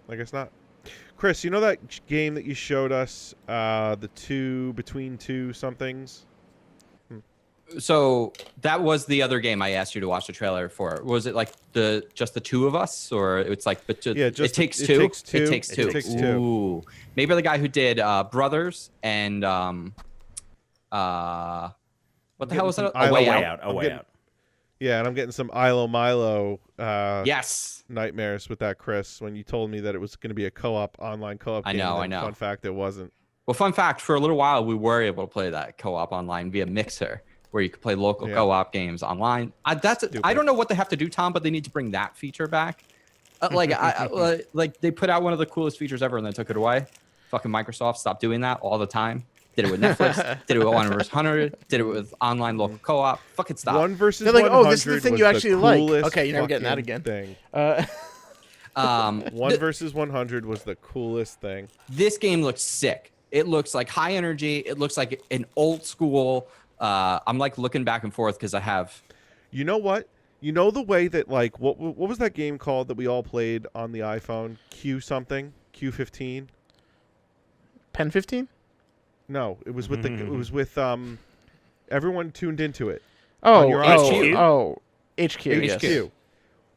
I guess not. Chris, you know that game that you showed us, the Between Two Somethings? So that was the other game I asked you to watch the trailer for. Was it like just the two of us, or it's like It Takes Two? It Takes Two. Ooh. Maybe the guy who did Brothers and what the hell was that? A Way Out. Yeah, and I'm getting some Ilo Milo yes nightmares with that, Chris, when you told me that it was going to be a online co-op game. I know. Fun fact, it wasn't. Well, fun fact, for a little while, we were able to play that co-op online via Mixer, where you could play local co-op games online. I don't know what they have to do, Tom, but they need to bring that feature back. Like they put out one of the coolest features ever and then took it away. Fucking Microsoft stopped doing that all the time. Did it with Netflix. Did it with 1 vs. 100. Did it with online local co-op. Fucking stop. 1 versus They're like, 100 this is the thing you actually like. Okay, you're never getting that fucking again. Thing. 1 versus 100 was the coolest thing. This game looks sick. It looks like high energy. It looks like an old school. I'm like looking back and forth because I have. You know what? You know the way that like what was that game called that we all played on the iPhone? Q something? Q15? Pen 15? No, it was with everyone tuned into it. Oh, your HQ. iPhone. HQ. Yes. HQ.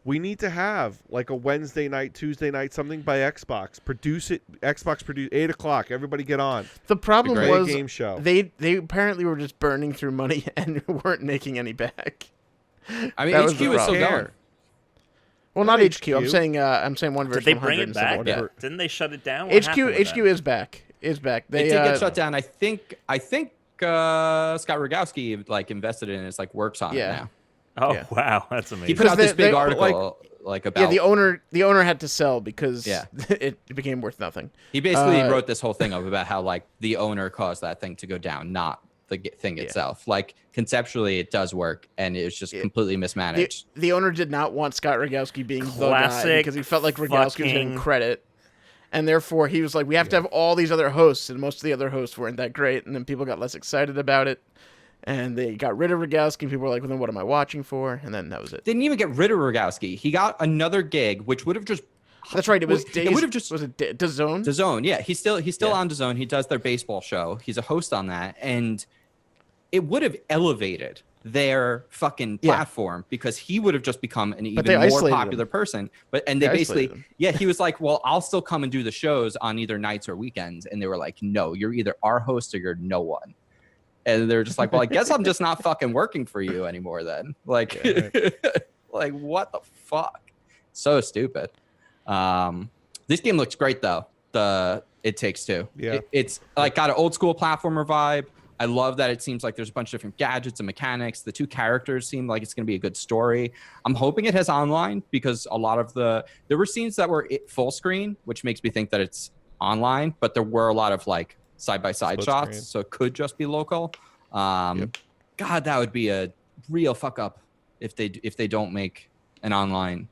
We need to have like a Wednesday night, Tuesday night, something by Xbox. Produce it. Xbox produce 8:00. Everybody get on. The problem Great was game show. they apparently were just burning through money and weren't making any back. I mean, That was HQ the is still problem. going. Well, not Not HQ. I'm HQ. saying one Did versus they 100 bring it and stuff back? like Yeah. that. Didn't they shut it down? What happened with HQ that? is back. They It did get shut down. I think Scott Rogowski like invested in it. It's like works on it Yeah. now. Oh Yeah. wow, that's He amazing. put out this they- big they- article like about. Yeah, the owner had to sell because Yeah. it became worth nothing. He basically Uh, wrote this whole thing up about how like the owner caused that thing to go down, not the thing itself. Like conceptually, it does work, and it was just completely mismanaged. The owner did not want Scott Rogowski being the guy Classic because he felt like Rogowski was getting fucking- credit. And therefore, he was like, we have to have all these other hosts, and most of the other hosts weren't that great. And then people got less excited about it, and they got rid of Rogowski. People were like, well, then what am I watching for? And then that was it. Didn't even get rid of Rogowski. He got another gig, which would have just That's right. It was It would have just was it DAZN? DAZN. Yeah, he's still Yeah. on DAZN. He does their baseball show. He's a host on that, and it would have elevated their fucking Yeah. platform because he would have just become an they even more isolated popular him. person. But and they They basically, isolated him. yeah, he was like, well, I'll still come and do the shows on either nights or weekends, and they were like, no, you're either our host or you're no one. And they're just like, well, I guess I'm just not fucking working for you anymore then. Like, like what the fuck? So stupid. This game looks great though. The It Takes Two. Yeah. It's like got an old school platformer vibe. I love that it seems like there's a bunch of different gadgets and mechanics. The two characters seem like it's going to be a good story. I'm hoping it has online because a lot of there were scenes that were full screen, which makes me think that it's online, but there were a lot of like side-by-side Split shots, screen. so it could just be local. God, that would be a real fuck up if they don't make an online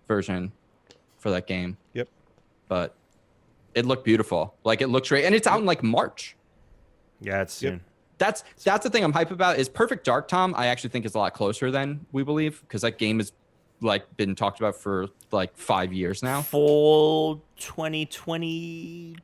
version for that game. Yep. But it looked beautiful. Like it looks great, and it's out in like March. Yeah, it's soon. That's the thing I'm hype about. Is Perfect Dark Tom? I actually think is a lot closer than we believe because that game has like been talked about for like 5 years now. Fall 2021,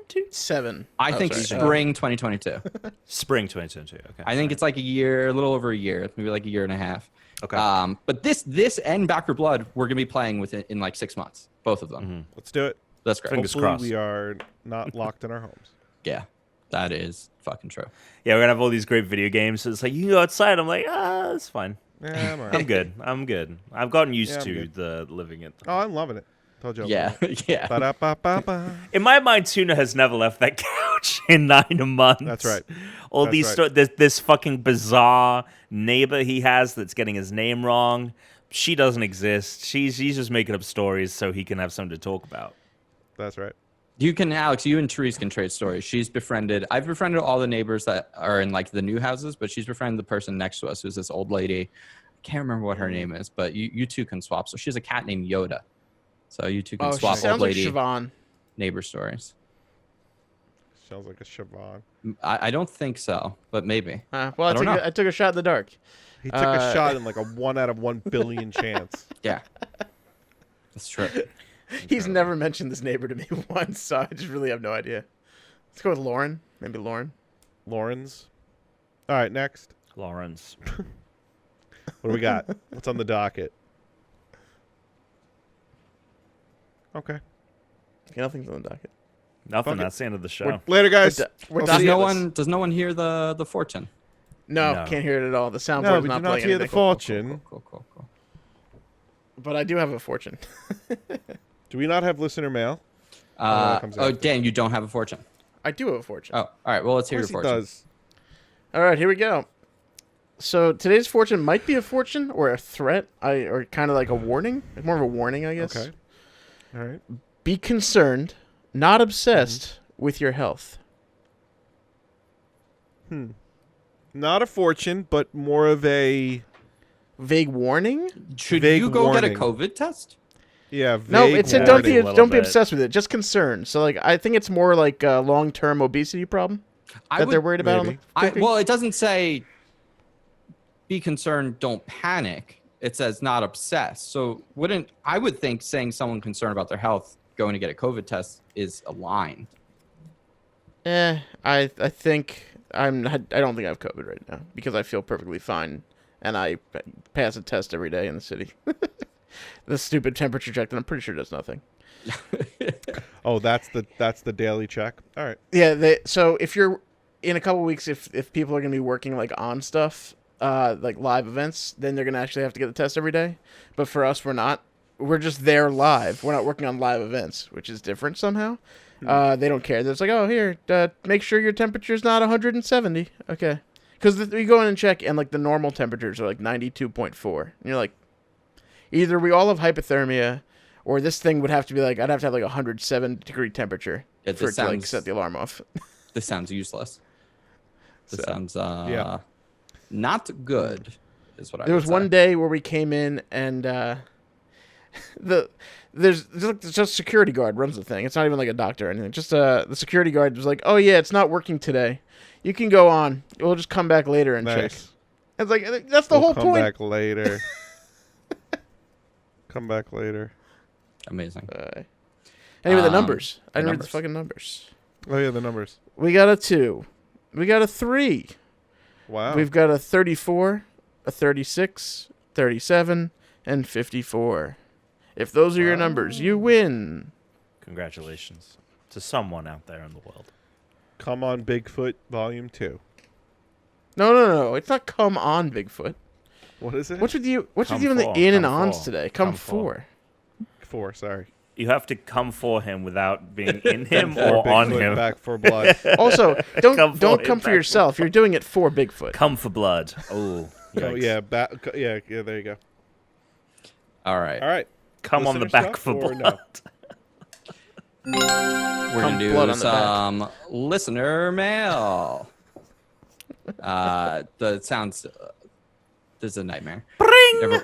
2? 7. I think sorry. spring 2022. Spring 2022. Okay. I think it's like a year, a little over a year, maybe like a year and a half. Okay. But this and Back 4 Blood, we're gonna be playing with it in like 6 months, both of them. Let's do it. That's great. Fingers Hopefully crossed. we are not locked in our homes. Yeah, that is fucking true. Yeah, we're gonna have all these great video games. So it's like you can go outside. I'm like, it's fine. Yeah, I'm all I'm right. good. I'm good. I've gotten used Yeah, I'm to good. the living it. Oh, I'm loving it. Told you. Yeah, yeah. Ba-da-ba-ba-ba. In my mind, Tuna has never left that couch in 9 months. That's right. All That's these right. this fucking bizarre neighbor he has that's getting his name wrong. She doesn't exist. She's just making up stories so he can have something to talk about. That's right. You can, Alex, you and Therese can trade stories. I've befriended all the neighbors that are in like the new houses, but she's befriended the person next to us who's this old lady. I can't remember what her name is, but you two can swap. So she has a cat named Yoda. So you two can Oh, she swap old sounds like lady Siobhan. neighbor stories. Sounds like a Siobhan. I don't think so, but maybe. Well, I don't know. I took a shot in the dark. He took a shot in like a 1 out of 1 billion chance. Yeah. That's true. He's never mentioned this neighbor to me once, so I just really have no idea. Let's go with Lauren. Maybe Lauren. Lawrence. All right, next. Lawrence. What do we got? What's on the docket? Okay. Nothing's on the docket. Nothing. Fuck it. That's the end of the show. Later, guys. We're We'll done. see Does you. no one hear the fortune? No, No. can't hear it at all. The soundboard's No, we do not not playing hear the anything. fortune. Cool. But I do have a fortune. Do we not have listener mail? that comes after. Dan, you don't have a fortune. I do have a fortune. Oh, all right. Well, let's Of hear your course he fortune. does. All right, here we go. So today's fortune might be a fortune or a threat, or kind of like a warning. It's more of a warning, I guess. Okay. All right. Be concerned, not obsessed with your health. Not a fortune, but more of a Vague warning? Should Vague you go get a warning. COVID test? yeah. No, vague it said warning. don't A little be bit. obsessed with it. Just concerned. So like I think it's more like a long-term obesity problem that they're worried about. maybe. Well, it doesn't say be concerned, don't panic. It says not obsessed. So I would think saying someone concerned about their health going to get a COVID test is aligned. I think I don't think I have COVID right now because I feel perfectly fine and I pass a test every day in the city. The stupid temperature check that I'm pretty sure does nothing. Oh, that's the daily check. All right. Yeah, so if you're in a couple weeks, if people are gonna be working like on stuff, like live events, then they're gonna actually have to get the test every day. But for us, we're not. We're just there live. We're not working on live events, which is different somehow. They don't care. They're just like, oh, here, make sure your temperature's not 170. Okay. Because we go in and check, and like the normal temperatures are like 92.4. And you're like, either we all have hypothermia, or this thing would have to be like, I'd have to have like 107-degree temperature for it to like set the alarm off. This sounds useless. This So, sounds not good, is what I There would was one say. day where we came in, and there's just security guard runs the thing. It's not even like a doctor or anything. Just the security guard was like, "Oh yeah, it's not working today. You can go on. We'll just come back later and check." Nice. It's like that's the whole Come point. back later. Come back later. Amazing. Anyway, the numbers. I the didn't read the numbers. fucking numbers. Oh yeah, the numbers. We got a 2. We got a 3. Wow. We've got a 34, a 36, 37, and 54. If those are your numbers, you win. Congratulations to someone out there in the world. Come on, Bigfoot, Volume 2. No. It's not come on, Bigfoot. What is it? What's with you? What's with Come you in the for, in and come ons for, today? Come come for. for. 4, sorry. You have to come for him without being in him For or on Bigfoot, him. back for blood. Also, Come don't for come it, for back yourself. You're doing it for Bigfoot. Come for blood. Oh, Oh yeah, yeah, there you go. All right. All right. Come on the Listener back stuff for or blood. We're Come going to blood do on the back. some listener mail. The sounds... this is a nightmare.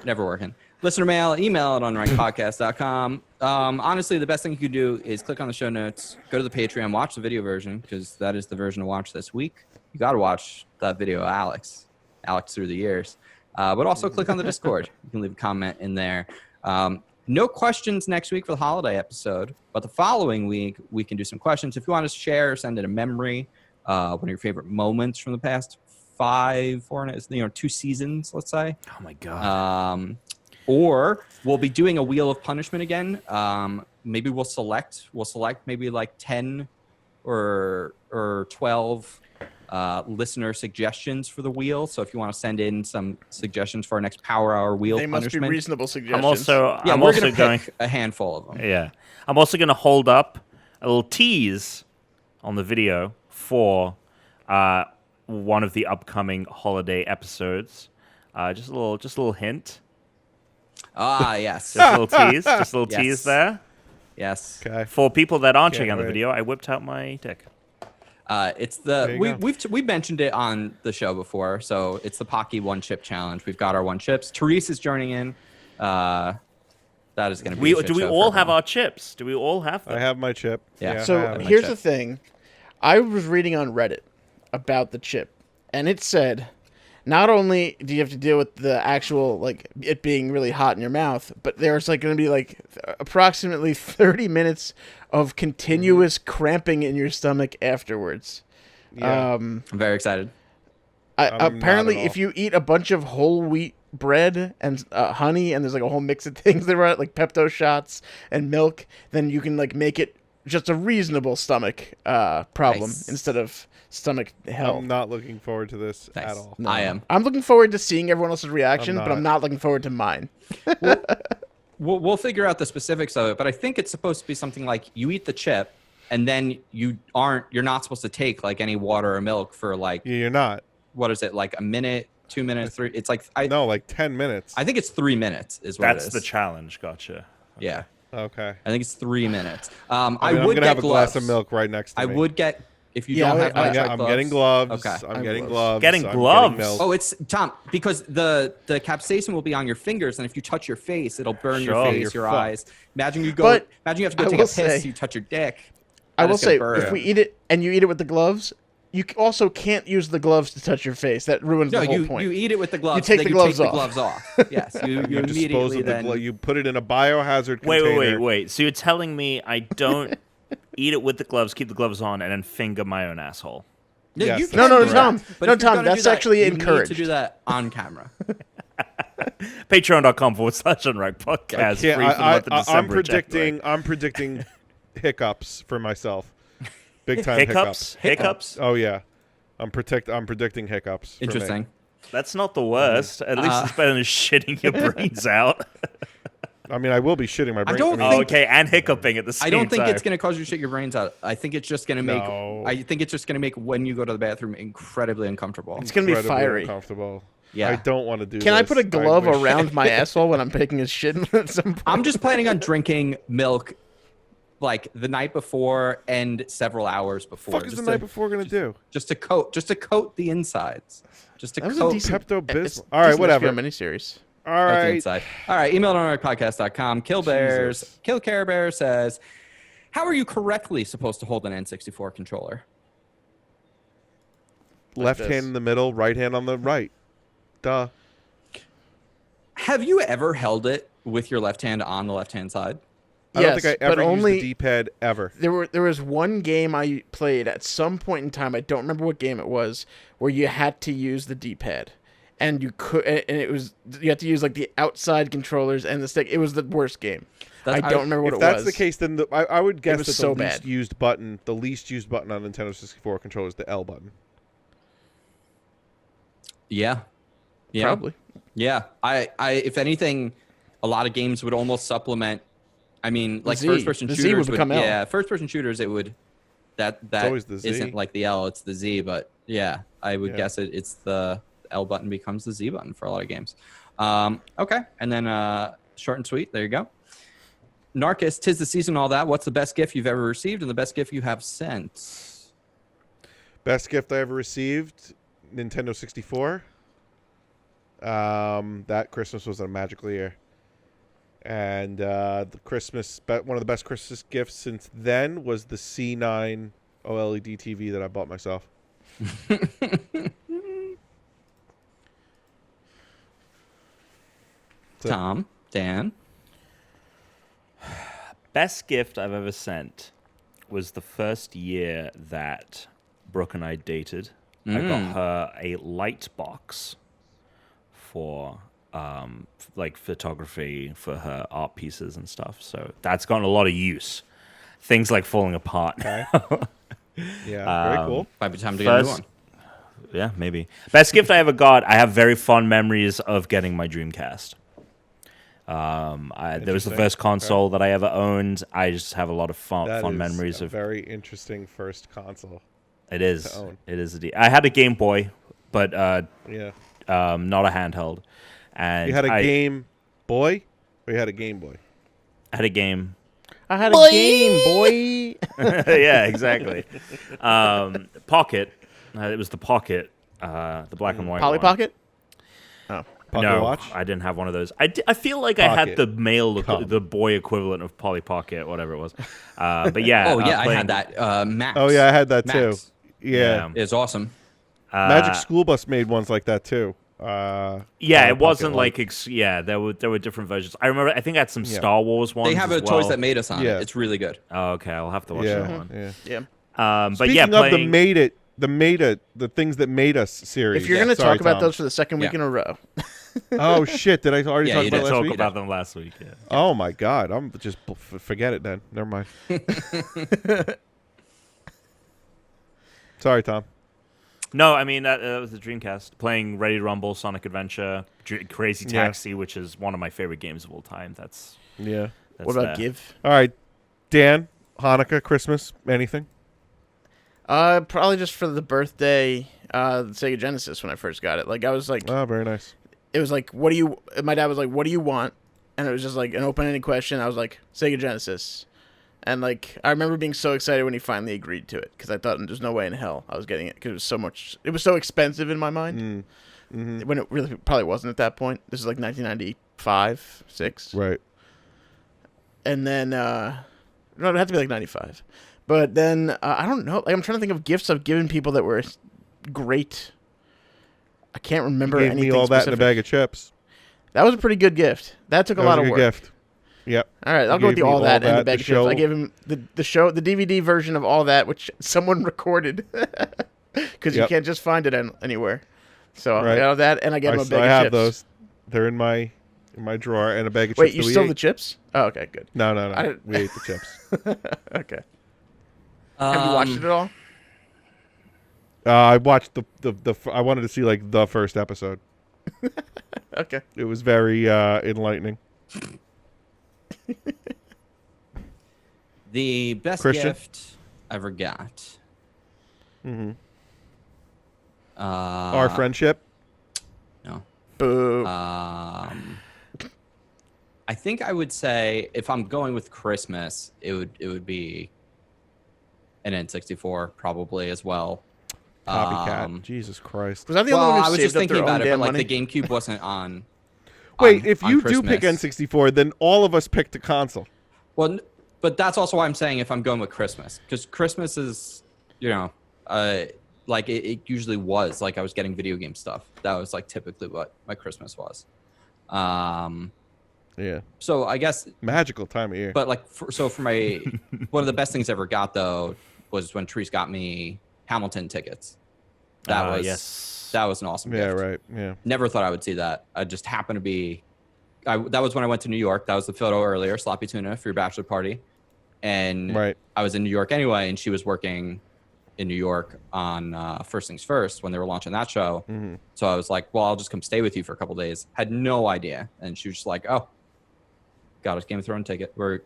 Never working. Listener mail, email at unrankedpodcast.com. Honestly, the best thing you could do is click on the show notes, go to the Patreon, watch the video version, because that is the version to watch this week. You got to watch that video of Alex through the years. But also click on the Discord. You can leave a comment in there. No questions next week for the holiday episode, but the following week, we can do some questions. If you want to share, send in a memory, one of your favorite moments from the past 2 seasons, let's say. Oh my god. Or we'll be doing a Wheel of Punishment again. Maybe we'll select maybe like 10 or 12 listener suggestions for the wheel. So if you want to send in some suggestions for our next Power Hour Wheel They must be Punishment, reasonable suggestions. I'm also yeah, I'm we're also gonna going pick a handful of them. Yeah. I'm also going to hold up a little tease on the video for one of the upcoming holiday episodes. Just a little hint. Ah, yes. Just a little tease. Just a little Yes. tease there. Yes. Okay. For people that aren't Can't checking out the wait. video, I whipped out my dick. It's There the you go. we've mentioned it on the show before, so it's the Pocky One Chip Challenge. We've got our 1 chips. Therese is joining in. That is going to be. Do we all have our chips? Do we all have them? I have my chip. Yeah. I So have it. here's chip. the thing. I was reading on Reddit about the chip, and it said not only do you have to deal with the actual, like, it being really hot in your mouth, but there's, like, going to be, like, approximately 30 minutes of continuous cramping in your stomach afterwards. Yeah. I'm very excited. not Apparently, at if all. you eat a bunch of whole wheat bread and honey, and there's, like, a whole mix of things that are like Pepto shots and milk, then you can, like, make it just a reasonable stomach problem Nice. instead of stomach hell. I'm not looking forward to this Nice. at all. No. I am. I'm looking forward to seeing everyone else's reaction, I'm but I'm not looking forward to mine. We'll figure out the specifics of it, but I think it's supposed to be something like you eat the chip, and then you're not supposed to take like any water or milk for like Yeah, you're not. what is it, like a minute, 2 minutes, 3? It's like No, like 10 minutes. I think it's 3 minutes is what That's it is. the challenge. Gotcha. Yeah, Okay. I think it's 3 minutes. I mean, I I'm would gonna get have a gloves. glass of milk right next to I me. would get if you Yeah, don't I- have I- nitrite I'm gloves. getting gloves. Okay. I'm I getting have gloves. Getting I'm gloves? milk. Oh, it's Tom, because the capsaicin will be on your fingers, and if you touch your face, it'll burn your Sure. face, You're your fucked. eyes. Imagine you But have to go I take a will piss, say- you touch your dick. I That will is gonna say, burn. if we eat it and you eat it with the gloves, you also can't use the gloves to touch your face. That ruins No, the whole you point. eat it with the gloves. take then the you gloves take off. the gloves off. Yes, you You dispose immediately of the then. you put it in a biohazard container. Wait. So you're telling me I don't eat it with the gloves, keep the gloves on, and then finger my own asshole? Yeah, Yes, you that's No, correct. Tom. But No, if you're Tom, gonna that's do that, actually you need encouraged. to do that on camera. Patreon.com/Unranked Podcast. Yeah, Free for the month of I'm December, predicting. I'm predicting hiccups for myself. Big time hiccups. Hiccups. Oh yeah, I'm predicting hiccups. for me. Interesting. That's not the worst. At least it's better than shitting your brains out. I mean, I will be shitting my brain. don't I Oh, mean, think- okay, and hiccuping at the same I time. don't think it's going to cause you to shit your brains out. I think it's just going to make. No. I think it's just going to make when you go to the bathroom incredibly uncomfortable. It's gonna be incredibly fiery. uncomfortable. Yeah. I don't want to do. Can I this. put a glove wish- around my asshole when I'm taking a shit at some point? I'm just planning on drinking milk, like the night before and several hours before. Fuck is the night before gonna do? Just to coat the insides. Just to That was coat a decent Pepto-Bismol. All right, whatever. Miniseries. All coat the right. inside. All right, email at unrankpodcast.com. Jesus. Kill Care Bear says, how are you correctly supposed to hold an N64 controller? Left this. hand in the middle, right hand on the right. Duh. Have you ever held it with your left hand on the left-hand side? I don't think I but ever only used the D-pad ever. there was one game I played at some point in time. I don't remember what game it was, where you had to use the D-pad, and you could, and it was you had to use like the outside controllers and the stick. It was the worst game. I don't remember what If it that's was. the case, then I would guess was that so the least bad. used button, the least used button on Nintendo 64 controller is the L button. Yeah. Yeah. Probably. Yeah. I if anything, a lot of games would almost supplement. I mean, like Z. first-person The Z shooters would become L. Yeah, first-person shooters, it would. That always the Z. isn't like the L, it's the Z. But yeah, I would Yeah. guess it's the L button becomes the Z button for a lot of games. Okay, and then short and sweet. There you go. Narcus, 'tis the season, all that. What's the best gift you've ever received and the best gift you have sent? Best gift I ever received, Nintendo 64. That Christmas was a magical year. And one of the best Christmas gifts since then was the C9 OLED TV that I bought myself. So- Tom, Dan. Best gift I've ever sent was the first year that Brooke and I dated. I got her a light box for like photography for her art pieces and stuff. So that's gotten a lot of use. Things like falling apart. Okay. Yeah, very cool. Might be time to get a new First- one. Yeah, maybe. Best gift I ever got. I have very fond memories of getting my Dreamcast. There was the Interesting. first console that I ever owned. I just have a lot of fond That is memories a of. very interesting first console. It is. to own. It is. I had a Game Boy, but Yeah. not a handheld. And You had a I Game Boy, or you had a Game Boy? had a game. I had a game, boy. Yeah, exactly. Pocket. It was the Pocket, the black and white Polly one. Pocket. Oh, Pocket No, Watch? I didn't have one of those. I feel like I had Pocket. the male, Come. the boy equivalent of Polly Pocket, whatever it was. But yeah. Oh yeah, I playing- had that. Max. Oh, yeah, I had that too. Max. Yeah. It's awesome. Magic School Bus made ones like that too. Yeah, Pocket it wasn't Light. like there were different versions. I remember. I think I had some Star Wars ones. They have as a Toys well. That Made Us on Yeah. it. It's really good. Oh, okay, I'll have to watch that Yeah, one. yeah. yeah. But Speaking yeah, of playing. the things that made us series. If you're gonna Sorry, talk about Tom. those for the second week Yeah. in a row, Oh shit! Did I already Yeah, talk you about did. last talk week? about them last week. Yeah. Oh my god! I'm just forget it then. Never mind. Sorry, Tom. No, I mean that was the Dreamcast. Playing Ready to Rumble, Sonic Adventure, Crazy Yeah. Taxi, which is one of my favorite games of all time. That's Yeah. what about there. Give? All right, Dan. Hanukkah, Christmas, anything? Probably just for the birthday, the Sega Genesis when I first got it. Like I was like, Oh, very nice. it was like, what do you? My dad was like, what do you want? And it was just like an open-ended question. I was like, Sega Genesis. And like I remember being so excited when he finally agreed to it because I thought there's no way in hell I was getting it because it was so expensive in my mind when it really probably wasn't at that point. This is like 1995, 6, Right. and then no, it had to be like 95. But then I don't know. Like I'm trying to think of gifts I've given people that were great. I can't remember Gave anything me all that in a specific. bag of chips. That was a pretty good gift. That took a That lot was of good work. gift. Yep. All right, I'll go with gave the me all that and the the bag of chips. I show. gave him the DVD version of all that, which someone recorded. because you Yep. can't just find it anywhere. So I Right. got that, and I gave him a bag I of have chips. those. They're in my drawer, and a bag of Wait, chips. you that we still ate. the chips? Oh, okay, good. No. I- We ate the chips. Okay. Have you watched it at all? I watched I wanted to see like the first episode. Okay. It was very enlightening. The best Christian? gift I ever got. Mm-hmm. Our friendship. No. Boo. I think I would say if I'm going with Christmas, it would be an N64 probably as well. Copycat. Jesus Christ. Was I the only one who I was saved just up thinking their about own it, but damn like money? the GameCube wasn't on. Wait, on- if on you do pick Christmas. N64, then all of us picked a console. Well, but that's also why I'm saying if I'm going with Christmas, because Christmas is, like it usually was. Like I was getting video game stuff. That was like typically what my Christmas was. Yeah. So I guess, Magical time of year. but like, for my, one of the best things I ever got though was when Therese got me Hamilton tickets. That was yes. that was an awesome yeah, gift. right. Yeah. Never thought I would see that. I just happened to be. That was when I went to New York. That was the photo earlier, sloppy tuna for your bachelor party, and Right. I was in New York anyway, and she was working in New York on First Things First when they were launching that show. Mm-hmm. So I was like, "Well, I'll just come stay with you for a couple days." Had no idea, and she was just like, "Oh, got us Game of Thrones ticket." Or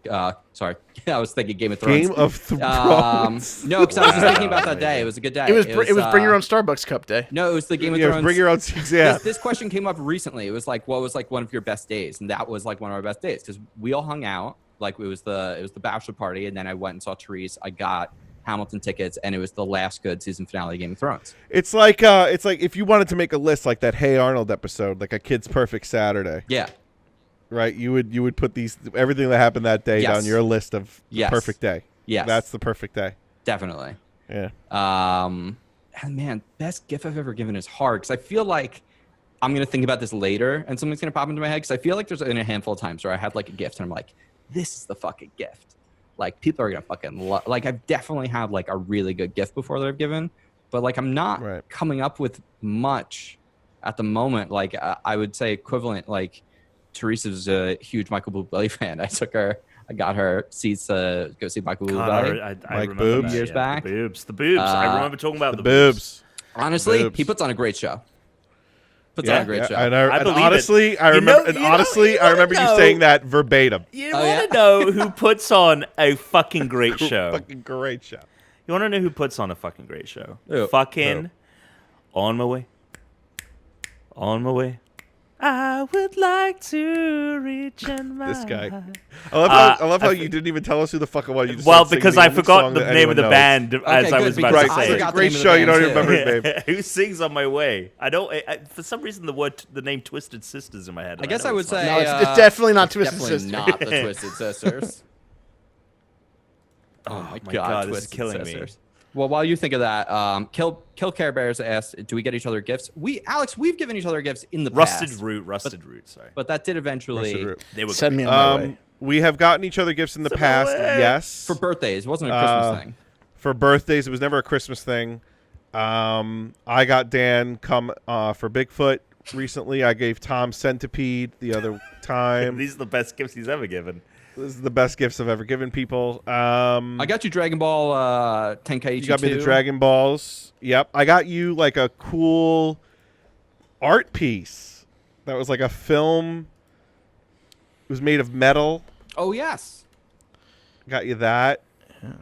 sorry, I was thinking Game of Thrones. Game of Thrones. No, because I was just thinking about Wow. that day. It was a good day. It was bring your uh, own Starbucks cup day. No, it was the Game of Yeah, Thrones. bring your own seats. Yeah. This question came up recently. It was like, what was like one of your best days? And that was like one of our best days because we all hung out. Like it was the bachelor party, and then I went and saw Therese. I got Hamilton tickets, and it was the last good season finale of Game of Thrones. It's like if you wanted to make a list like that Hey Arnold episode, like a Kid's Perfect Saturday, Yeah, right? You would put everything that happened that day Yes. down your list of the Yes. perfect day. yes, That's the perfect day. definitely. Yeah. And man, best gift I've ever given is hard because I feel like I'm gonna think about this later, and something's gonna pop into my head because I feel like there's in a handful of times where I had like a gift, and I'm like, this is the fucking gift. Like people are gonna fucking love. Like I've definitely had like a really good gift before that I've given, but like I'm not Right. coming up with much at the moment. Like I would say equivalent. Like Teresa's a huge Michael Bublé fan. I got her seats to go see Michael God, Bublé. I Mike remember Boobs. that, Years yeah. back. The boobs. I remember talking about The the boobs. Honestly, Boobs. he puts on a great show. Puts Yeah, on a great yeah. show. And, I and believe it. honestly, I You remember. know- and you know- honestly, you I remember wanna you know- saying that verbatim. You Oh, want yeah? to know who puts on a fucking great show? Fucking great show. You want to know who puts on a fucking great show? Who? Fucking On My Way. On My Way. I would like to reach in my This guy. heart. I love how I you didn't even tell us who the fuck it was. You just Well, started singing because the I only forgot song the that name of the anyone band as I good, was about because to I say It's a forgot it. the great name of show. the You don't band, even remember his name. Who sings On My Way? I don't. For some reason, the name Twisted Sisters in my head. I and guess know I would it's not. say No, it's definitely not Twisted definitely Sister. not the Twisted Sisters. Oh my my god, God, this is Twisted killing me. Sisters. Well, while you think of that, Kill Care Bears asked, "Do we get each other gifts?" We've given each other gifts in the Rusted past, Root. Sorry, but that did Rusted eventually Root. they were Send me great. on my way. We have gotten each other gifts in the Send me past. away. Yes. for birthdays. It wasn't a Christmas thing. For birthdays, it was never a Christmas thing. I got Dan for Bigfoot recently. I gave Tom Centipede the other time. These are the best gifts he's ever given. This is the best gifts I've ever given people. I got you Dragon Ball Tenkaichi. You got me the 2. Dragon Balls. Yep. I got you like a cool art piece that was like a film. It was made of metal. Oh yes. Got you that.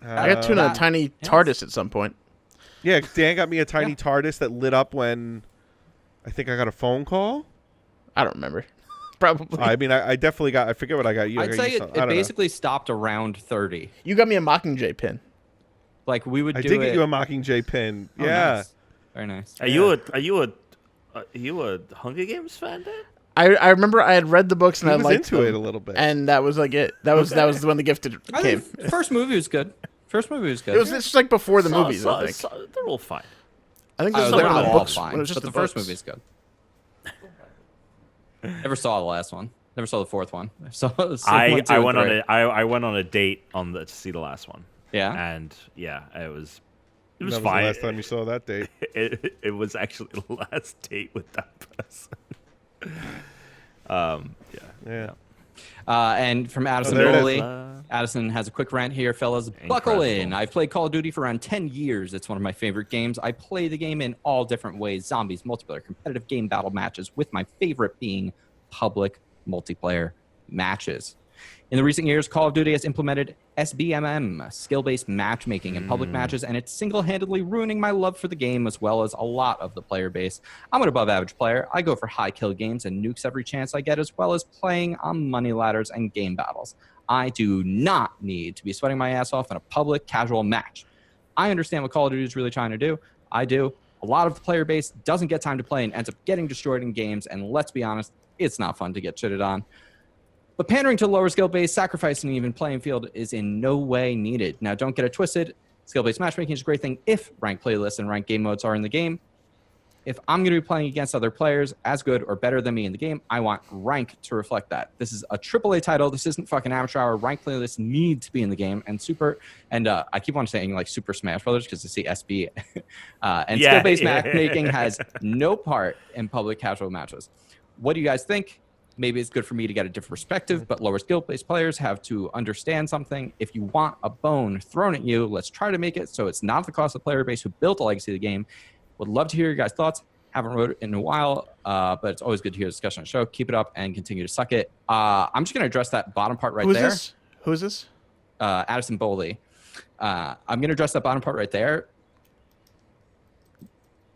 I got tuned on a that- tiny yes. TARDIS at some point. Yeah, Dan got me a tiny Yeah. TARDIS that lit up when I think I got a phone call. I don't remember. Probably. I mean, I definitely got. I forget what I got you. I I'd got say you it, some- I it don't know. basically stopped around 30. You got me a Mockingjay pin. Like we would I do did it. get you a Mockingjay pin. Oh, Yeah. nice. Very nice. Are you a Hunger Games fan, Dan? I remember I had read the books and He I was liked into them, it a little bit. and that was like it. That was when the gift I came. think the first movie was good. First movie was good. It was just like before the movies. I think. They're all fine. I think Oh, this was they're like one not of the all books. fine, When it was just but the first books. movie's good. Never saw the last one. Never saw the fourth one. So one, two, I and went on three. I went on a date to see the last one. Yeah. And yeah, it was It was That was fine. the last time you saw that date. It was actually the last date with that person. Yeah. And from Addison there it is. Bowley, Addison has a quick rant here, fellas. Buckle in. I've played Call of Duty for around 10 years. It's one of my favorite games. I play the game in all different ways: zombies, multiplayer, competitive game battle matches, with my favorite being public multiplayer matches. In the recent years, Call of Duty has implemented SBMM, skill-based matchmaking in public matches, and it's single-handedly ruining my love for the game as well as a lot of the player base. I'm an above-average player. I go for high kill games and nukes every chance I get, as well as playing on money ladders and game battles. I do not need to be sweating my ass off in a public casual match. I understand what Call of Duty is really trying to do. I do. A lot of the player base doesn't get time to play and ends up getting destroyed in games, and let's be honest, it's not fun to get shitted on. But pandering to the lower skill base, sacrificing an even playing field is in no way needed. Now, don't get it twisted. Skill-based matchmaking is a great thing if ranked playlists and ranked game modes are in the game. If I'm going to be playing against other players as good or better than me in the game, I want rank to reflect that. This is a AAA title. This isn't fucking amateur hour. Ranked playlists need to be in the game. And I keep on saying like Super Smash Brothers because I see SB. Skill-based matchmaking has no part in public casual matches. What do you guys think? Maybe it's good for me to get a different perspective, but lower skill-based players have to understand something. If you want a bone thrown at you, let's try to make it so it's not the cost of the player base who built the legacy of the game. Would love to hear your guys' thoughts. Haven't wrote it in a while, but it's always good to hear a discussion on the show. Keep it up and continue to suck it. I'm just going to address that bottom part right there. Who's this? Addison Bowley. I'm going to address that bottom part right there.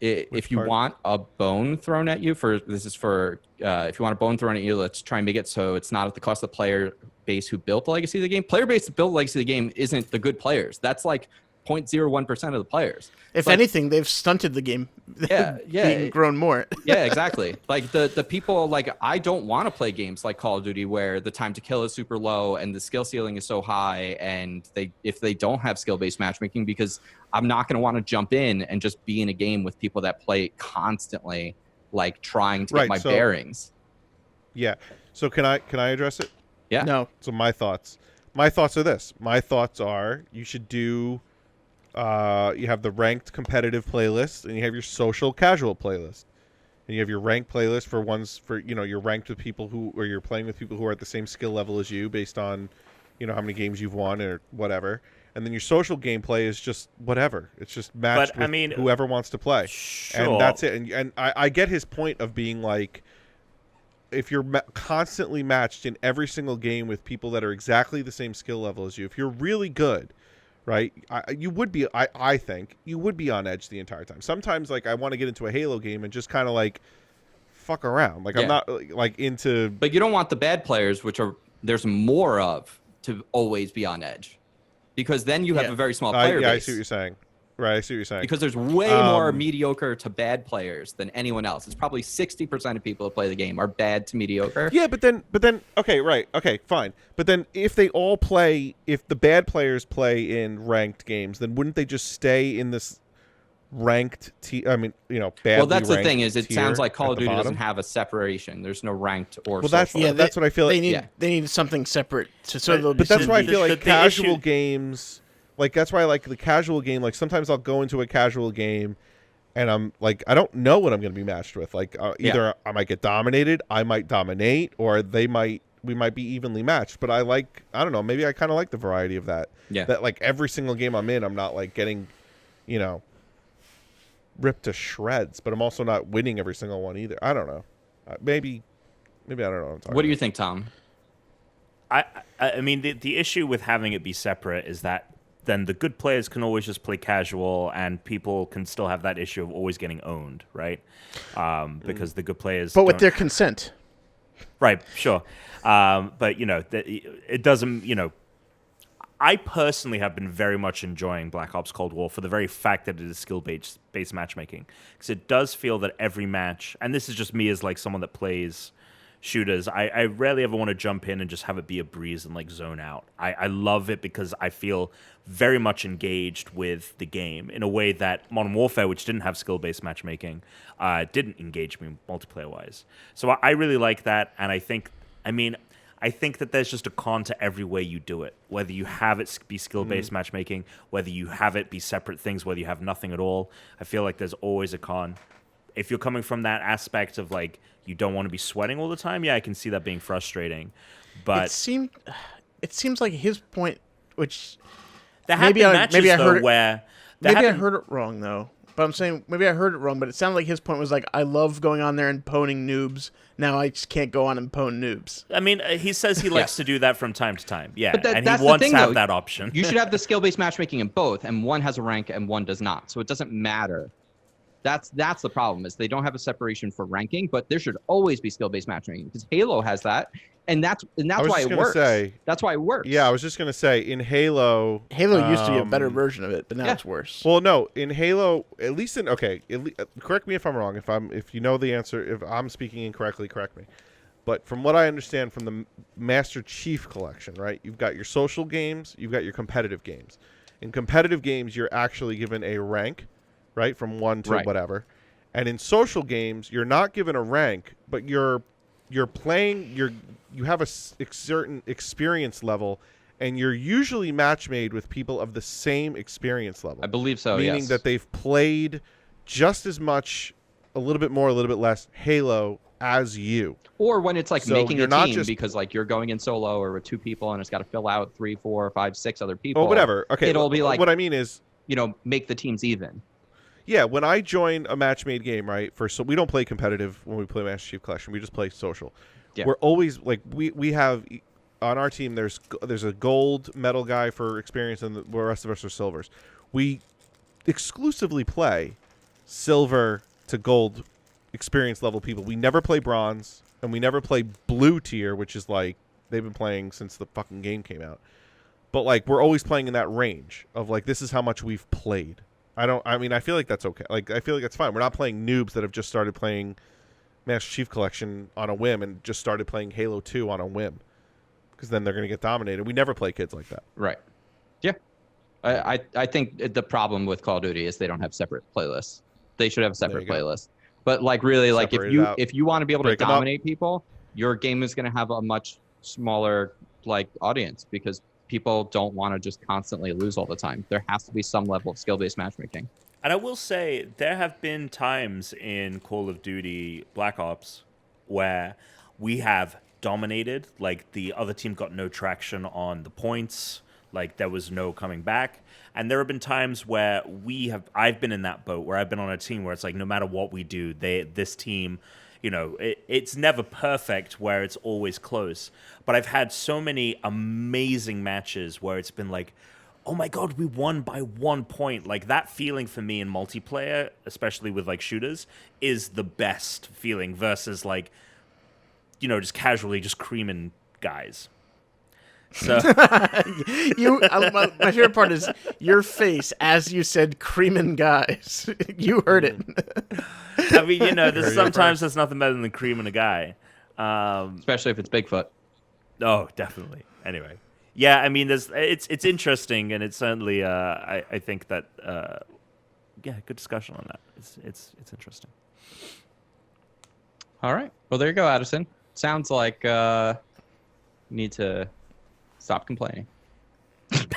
If you want a bone thrown at you, if you want a bone thrown at you, let's try and make it so it's not at the cost of the player base who built the legacy of the game. Player base that built the legacy of the game isn't the good players. That's like 0.01% of the players. If anything, they've stunted the game. Being grown more. Yeah, exactly. Like the people, like, I don't want to play games like Call of Duty where the time to kill is super low and the skill ceiling is so high, and if they don't have skill-based matchmaking, because I'm not going to want to jump in and just be in a game with people that play constantly, like trying to get my bearings. Yeah. So can I address it? Yeah. No. So my thoughts are this. My thoughts are you should do. You have the ranked competitive playlist, and you have your social casual playlist, and you have your ranked playlist for you're ranked with people or you're playing with people who are at the same skill level as you based on, how many games you've won or whatever. And then your social gameplay is just whatever. It's just matched with whoever wants to play. Sure. And that's it. And I get his point of being like, if you're constantly matched in every single game with people that are exactly the same skill level as you, if you're really good, right, you would be, I think, you would be on edge the entire time. Sometimes, like, I want to get into a Halo game and just kind of, like, fuck around. Like, I'm not, like, into... But you don't want the bad players, which there's more of, to always be on edge. Because then you have a very small player base. I see what you're saying. Right, I see what you're saying. Because there's way more mediocre to bad players than anyone else. It's probably 60% of people that play the game are bad to mediocre. Yeah, but then, okay, right, okay, fine. But then if the bad players play in ranked games, then wouldn't they just stay in this ranked badly ranked? Well, that's the thing is, it sounds like Call of Duty doesn't have a separation. There's no ranked or social. That's what I feel like. They need something separate. But that's why I feel like casual games... Like, that's why I like the casual game. Like, sometimes I'll go into a casual game and I'm like, I don't know what I'm going to be matched with. Like, either I might get dominated, I might dominate, or we might be evenly matched. But I don't know, maybe I kind of like the variety of that. Yeah. That, like, every single game I'm in, I'm not, like, getting, ripped to shreds. But I'm also not winning every single one either. I don't know. Maybe I don't know what I'm talking What do you think, Tom? I mean, the issue with having it be separate is that then the good players can always just play casual, and people can still have that issue of always getting owned, right? Because the good players... But with their consent. Right, sure. But, it doesn't, I personally have been very much enjoying Black Ops Cold War for the very fact that it is skill-based matchmaking. Because it does feel that every match, and this is just me as, like, someone that plays shooters, I rarely ever want to jump in and just have it be a breeze and, like, zone out. I love it because I feel very much engaged with the game in a way that Modern Warfare, which didn't have skill-based matchmaking, didn't engage me multiplayer-wise. So I really like that, and I think, I think that there's just a con to every way you do it. Whether you have it be skill-based matchmaking, whether you have it be separate things, whether you have nothing at all. I feel like there's always a con. If you're coming from that aspect of like you don't want to be sweating all the time, yeah, I can see that being frustrating. But it seems like his point, which there have been matches maybe I though heard it, where maybe I heard it wrong though. But I'm saying maybe I heard it wrong. But it sounded like his point was like, I love going on there and poning noobs. Now I just can't go on and pwn noobs. I mean, he says he likes to do that from time to time. Yeah, But and that's he the wants thing, to have though. that option. You should have the skill-based matchmaking in both, and one has a rank and one does not. So it doesn't matter. That's the problem, is they don't have a separation for ranking, but there should always be skill-based matchmaking because Halo has that, and that's why it works. That's why it works. Yeah, I was just gonna say in Halo Used to be a better version of it, but now it's worse. Well, no, in Halo, at least correct me if I'm wrong. If you know the answer, if I'm speaking incorrectly, correct me. But from what I understand from the Master Chief Collection, right? You've got your social games, you've got your competitive games. In competitive games, you're actually given a rank, right, from 1 to whatever. And in social games, you're not given a rank, but you're playing. You have a certain experience level, and you're usually match made with people of the same experience level. I believe so. Meaning that they've played just as much, a little bit more, a little bit less Halo as you. Or when it's like So making you're a not team just- because like you're going in solo or with 2 people and it's got to fill out 3, 4, 5, 6 other people. Oh, whatever. Okay. It'll be like, what I mean is, make the teams even. yeah, when I join a match-made game, right? So we don't play competitive when we play Master Chief Collection. We just play social. Yeah. We're always like we have on our team. There's a gold medal guy for experience, and the rest of us are silvers. We exclusively play silver to gold experience level people. We never play bronze, and we never play blue tier, which is like they've been playing since the fucking game came out. But like we're always playing in that range of like this is how much we've played. I feel like that's okay. Like I feel like that's fine. We're not playing noobs that have just started playing Master Chief Collection on a whim and just started playing Halo 2 on a whim, because then they're going to get dominated. We never play kids like that. Right. Yeah. I think the problem with Call of Duty is they don't have separate playlists. They should have a separate playlist. But like really, like if you want to be able to dominate people, your game is going to have a much smaller like audience because people don't want to just constantly lose all the time. There has to be some level of skill-based matchmaking. And I will say, there have been times in Call of Duty Black Ops where we have dominated, like the other team got no traction on the points, like there was no coming back. And there have been times where I've been in that boat, where I've been on a team where it's like no matter what we do, this team, it's never perfect where it's always close. But I've had so many amazing matches where it's been like, oh my God, we won by 1 point. Like that feeling for me in multiplayer, especially with like shooters, is the best feeling versus like, just casually just creaming guys. So my favorite part is your face as you said creaming guys. You heard it. I mean, there's sometimes there's nothing better than creaming a guy. Especially if it's Bigfoot. Oh, definitely. Anyway. Yeah, I mean, it's interesting, and it's certainly I think that good discussion on that. It's interesting. All right. Well, there you go, Addison. Sounds like you need to stop complaining. I'm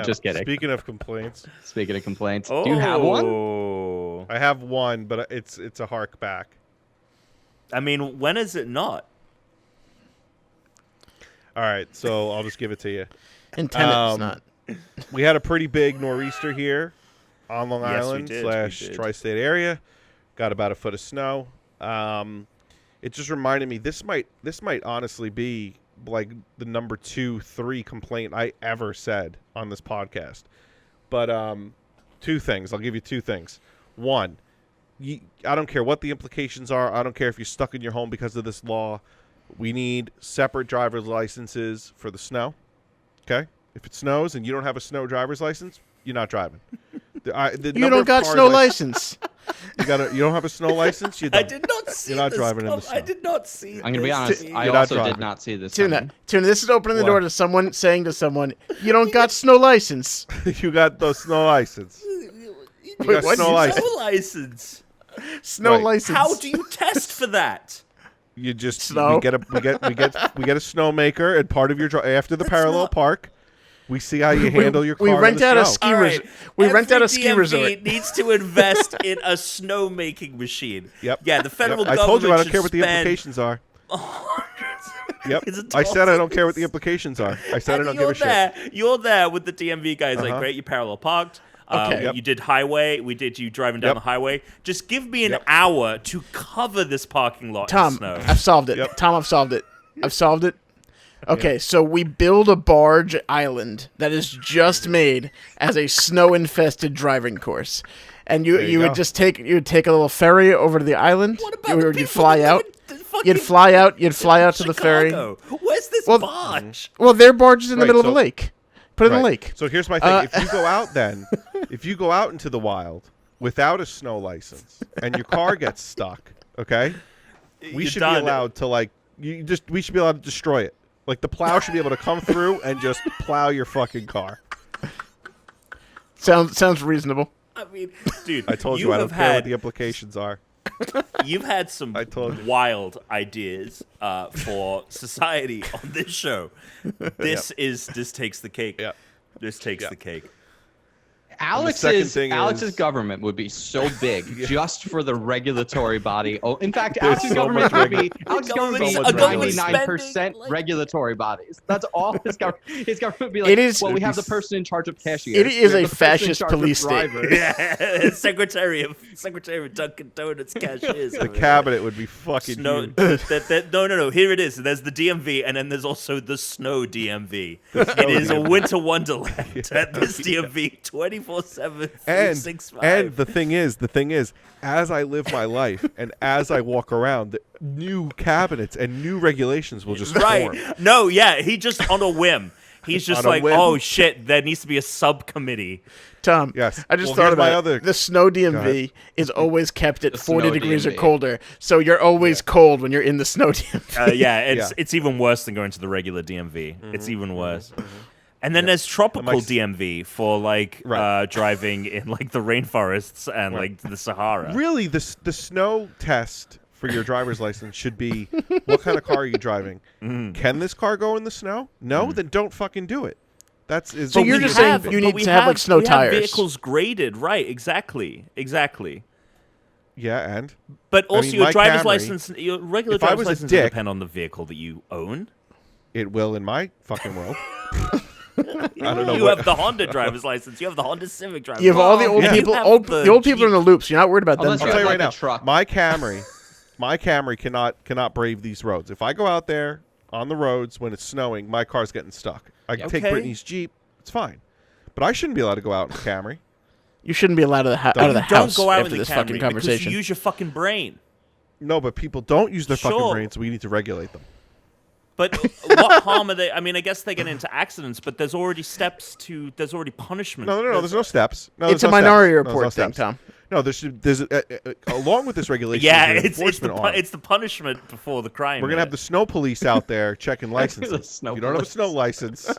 just kidding. Speaking of complaints, do you have one? I have one, but it's a hark back. I mean, when is it not? All right, so I'll just give it to you. In TENET, it's not. We had a pretty big nor'easter here on Long Yes, we Island did. / tri-state area. Got about a foot of snow. It just reminded me this might honestly be like the number 2, 3 complaint I ever said on this podcast. But 2 things. I'll give you 2 things. 1, I don't care what the implications are. I don't care if you're stuck in your home because of this law. We need separate driver's licenses for the snow. Okay? If it snows and you don't have a snow driver's license, you're not driving. You don't got snow license. You don't have a snow license? I did not see. You're not driving in the snow. I did not see. I'm gonna be honest. I You're also not did not see this. Tuna, this is opening the What? door to someone saying to someone, "You don't got snow license." You got the snow license. Wait, got what? snow license. Snow license. Snow Right. license. How do you test for that? You just Snow. we get a snowmaker, and part of your after the parallel park, we see how you handle your car. We in rent the out a snow. ski All right. We rent out a Every ski DMV resort. needs to invest in a snowmaking machine. Yep. Yeah, the federal Yep. I government told you I don't should care what the spend implications are. hundreds of Yep. millions of I said I dollars. don't care what the implications are. I said I And don't give a shit. You're there with the DMV guys. Like, Uh-huh. great, you parallel parked. Okay. Yep. You did highway. We did you driving down Yep. the highway. Just give me an Yep. hour to cover this parking lot Tom, in snow. I've solved it. Yep. Tom, I've solved it. I've solved it. Okay, so we build a barge island that is just made as a snow-infested driving course, and you There you would go. just take a little ferry over to the island. What about the You'd people fly that out. live in the fucking You'd fly out. You'd fly out to the ferry. Chicago? Where's this Well, barge? Well, their barge is in the Right, middle of so- the lake. Put it in the Right. lake. So here's my thing: if you go out, if you go out into the wild without a snow license and your car gets stuck, okay, we You're should done. be allowed to we should be allowed to destroy it. Like the plow should be able to come through and just plow your fucking car. Sounds reasonable. I mean, dude, I told you I don't have care what had the implications are. you've had some I told you. wild ideas for society on this show. This takes the cake. Yep. This takes Yep. the cake. second thing Alex's is- government would be so big just for the regulatory body. Oh, in fact, There's Alex's so government much would be Alex's government would be a government 99% spending, like- regulatory bodies. That's all his government. His government would be like, It is- well, we have the person in charge of cashiers. It we is have a the person in fascist charge of police state. drivers." Yeah, Secretary of Dunkin' Donuts cashiers. The cabinet would be fucking Snow, huge. no. Here it is. There's the DMV, and then there's also the snow DMV. It is a winter wonderland at this DMV, 24/7, And 365. the thing is, as I live my life and as I walk around, new cabinets and new regulations will just form. Right? No, yeah. He just on a whim. He's just On a like, whim. oh shit, there needs to be a subcommittee. Tom, Yes. I just Well, thought here's my about other- it. The snow Go ahead. DMV is always kept at The 40 snow degrees or DMV. colder, so you're always cold when you're in the snow DMV. Yeah, Yeah. it's even worse than going to the regular DMV. It's even worse. And then there's tropical Mike's- DMV for like Right. driving in like the rainforests and like the Sahara. Really, the snow test for your driver's license should be, what kind of car are you driving? Can this car go in the snow? No? Then don't fucking do it. So you're just saying you need to have, like, snow we tires. Have vehicles graded, right? Exactly. Yeah, and? But also mean, your my driver's Camry, license, your regular if I driver's was a license doesn't dick- depend on the vehicle that you own. It will in my fucking world. I don't know You what. have the Honda driver's license. You have the Honda Civic driver's You have all the license. old Yeah. people. You have The old people are in Jeep. the loops. You're not worried about them. Unless I'll you tell have you right like now, a truck. my Camry cannot brave these roads. If I go out there on the roads when it's snowing, my car's getting stuck. I can take Okay. Brittany's Jeep. It's fine. But I shouldn't be allowed to go out in a Camry. You shouldn't be allowed out of the Don't house go out after in the this Camry fucking because conversation. you use your fucking brain. No, but people don't use their fucking Sure. brains, so we need to regulate them. But what harm are they? I mean, I guess they get into accidents, but there's already punishment. No, there's no steps. No, It's there's a no minority steps. No, report there's no thing, steps. Tom. No, there's along with this regulation. Yeah, there's an it's the enforcement arm. it's the punishment before the crime. We're gonna have the snow police out there checking licenses. snow If you don't have a police. snow license,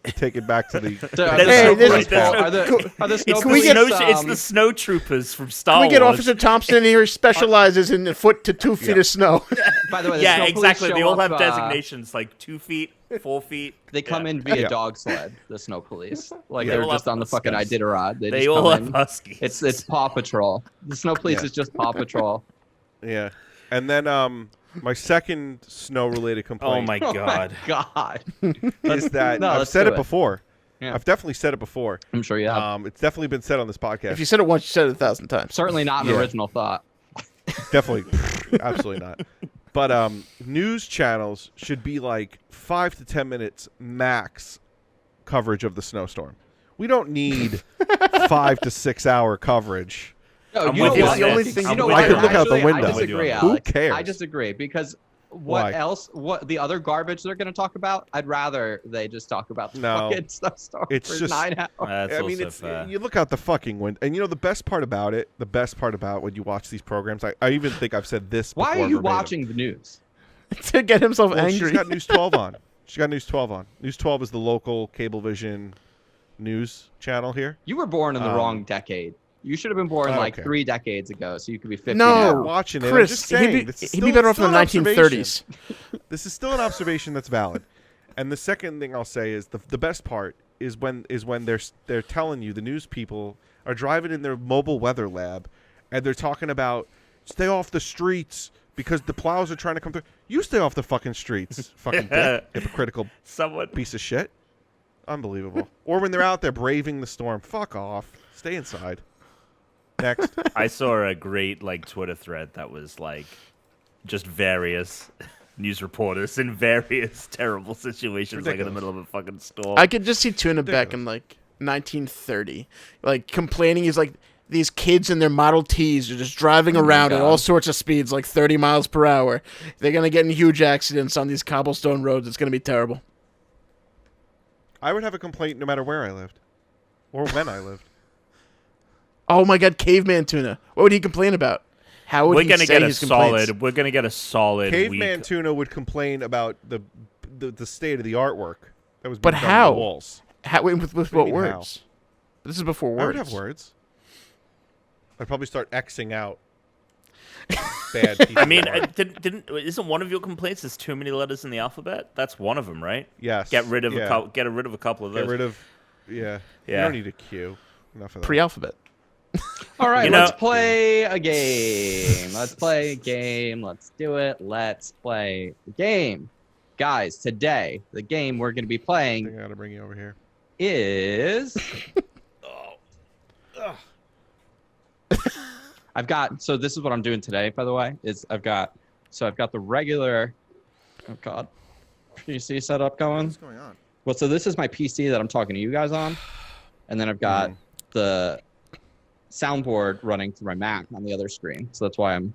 you take it back to the. So are There's the Hey, snow this police- is- are the snow It's Can we the, get- snow, it's the snow troopers from Star Can we get Wars. Officer Thompson in here? He specializes in a foot to 2 feet of snow. By the way, the Yeah, snow police exactly. show They all up, have designations like 2 feet, 4 feet. They come Yeah. in via Yeah. dog sled. The snow police, like They they're all just have on the fucking huskies. Iditarod. They just all come have in. huskies. It's Paw Patrol. The snow police Yeah. is just Paw Patrol. Yeah, and then my second snow-related Oh complaint my god. God. is that No, I've let's said do it it. before. Yeah. I've definitely said it before. I'm sure you have. It's definitely been said on this podcast. If you said it once, you said it 1,000 times. Certainly not an Yeah. original thought. Definitely, absolutely not. But news channels should be like 5 to 10 minutes max coverage of the snowstorm. We don't need 5 to 6 hour coverage. No, I'm you with know you what? on that. only thing You you know do. what? I could look out the Actually, window. I disagree, Who Alex. cares? I disagree because Why? what else? What the other garbage they're going to talk about? I'd rather they just talk about the No. fucking snowstorm It's for just- 9 hours. That's I mean, also it's fair. you look out the fucking window, and you know the best part about when you watch these programs. I even think I've said this. Why before are you verbatim. watching the news? To get himself Well, angry. she's got News 12 on. She's got News 12 on. News 12 is the local Cablevision news channel here. You were born in the Um, wrong decade. You should have been born like Okay. 3 decades ago, so you could be 50 No. now. I'm watching it. I'm Chris, just saying. he'd this is be still- better off in still the an observation. 1930s. This is still an observation that's valid. And the second thing I'll say is the best part is when they're telling you, the news people are driving in their mobile weather lab, and they're talking about stay off the streets because the plows are trying to come through. You stay off the fucking streets, fucking dick, hypocritical Someone. piece of shit. Unbelievable. Or when they're out there braving the storm, fuck off. Stay inside. Next. I saw a great like Twitter thread that was like just various news reporters in various terrible situations, like in the Ridiculous. middle of a fucking storm. I could just see Tuna back in like 1930, like complaining. He's like, these kids in their Model Ts are just driving around at God. all sorts of speeds, like 30 miles per hour. They're gonna get in huge accidents on these cobblestone roads. It's gonna be terrible. I would have a complaint no matter where I lived. Or when I lived. Oh my God, Caveman Tuna. What would he complain about? How would we're he gonna say get a his complaints? solid. We're gonna get a solid Caveman week. Tuna would complain about the state of the artwork that was being But done how? on the walls. How, with What do what you mean, how? words? This is before words. I would have words. I'd probably start Xing out bad people. I mean, isn't one of your complaints there's too many letters in the alphabet? That's one of them, right? yes. Get rid of yeah. get rid of a couple of those. Get rid of, yeah. You Yeah. don't need a Q. Enough of that. Pre-alphabet. All right, You know- let's play a game. Let's play a game. Let's do it. Let's play a game. Guys, today, the game we're going to be I think playing I gotta bring you over here. is... I've got... So this is what I'm doing today, by the way, is I've got the regular... Oh, God. PC setup going. What's going on? Well, so this is my PC that I'm talking to you guys on. And then I've got the soundboard running through my Mac on the other screen. So that's why I'm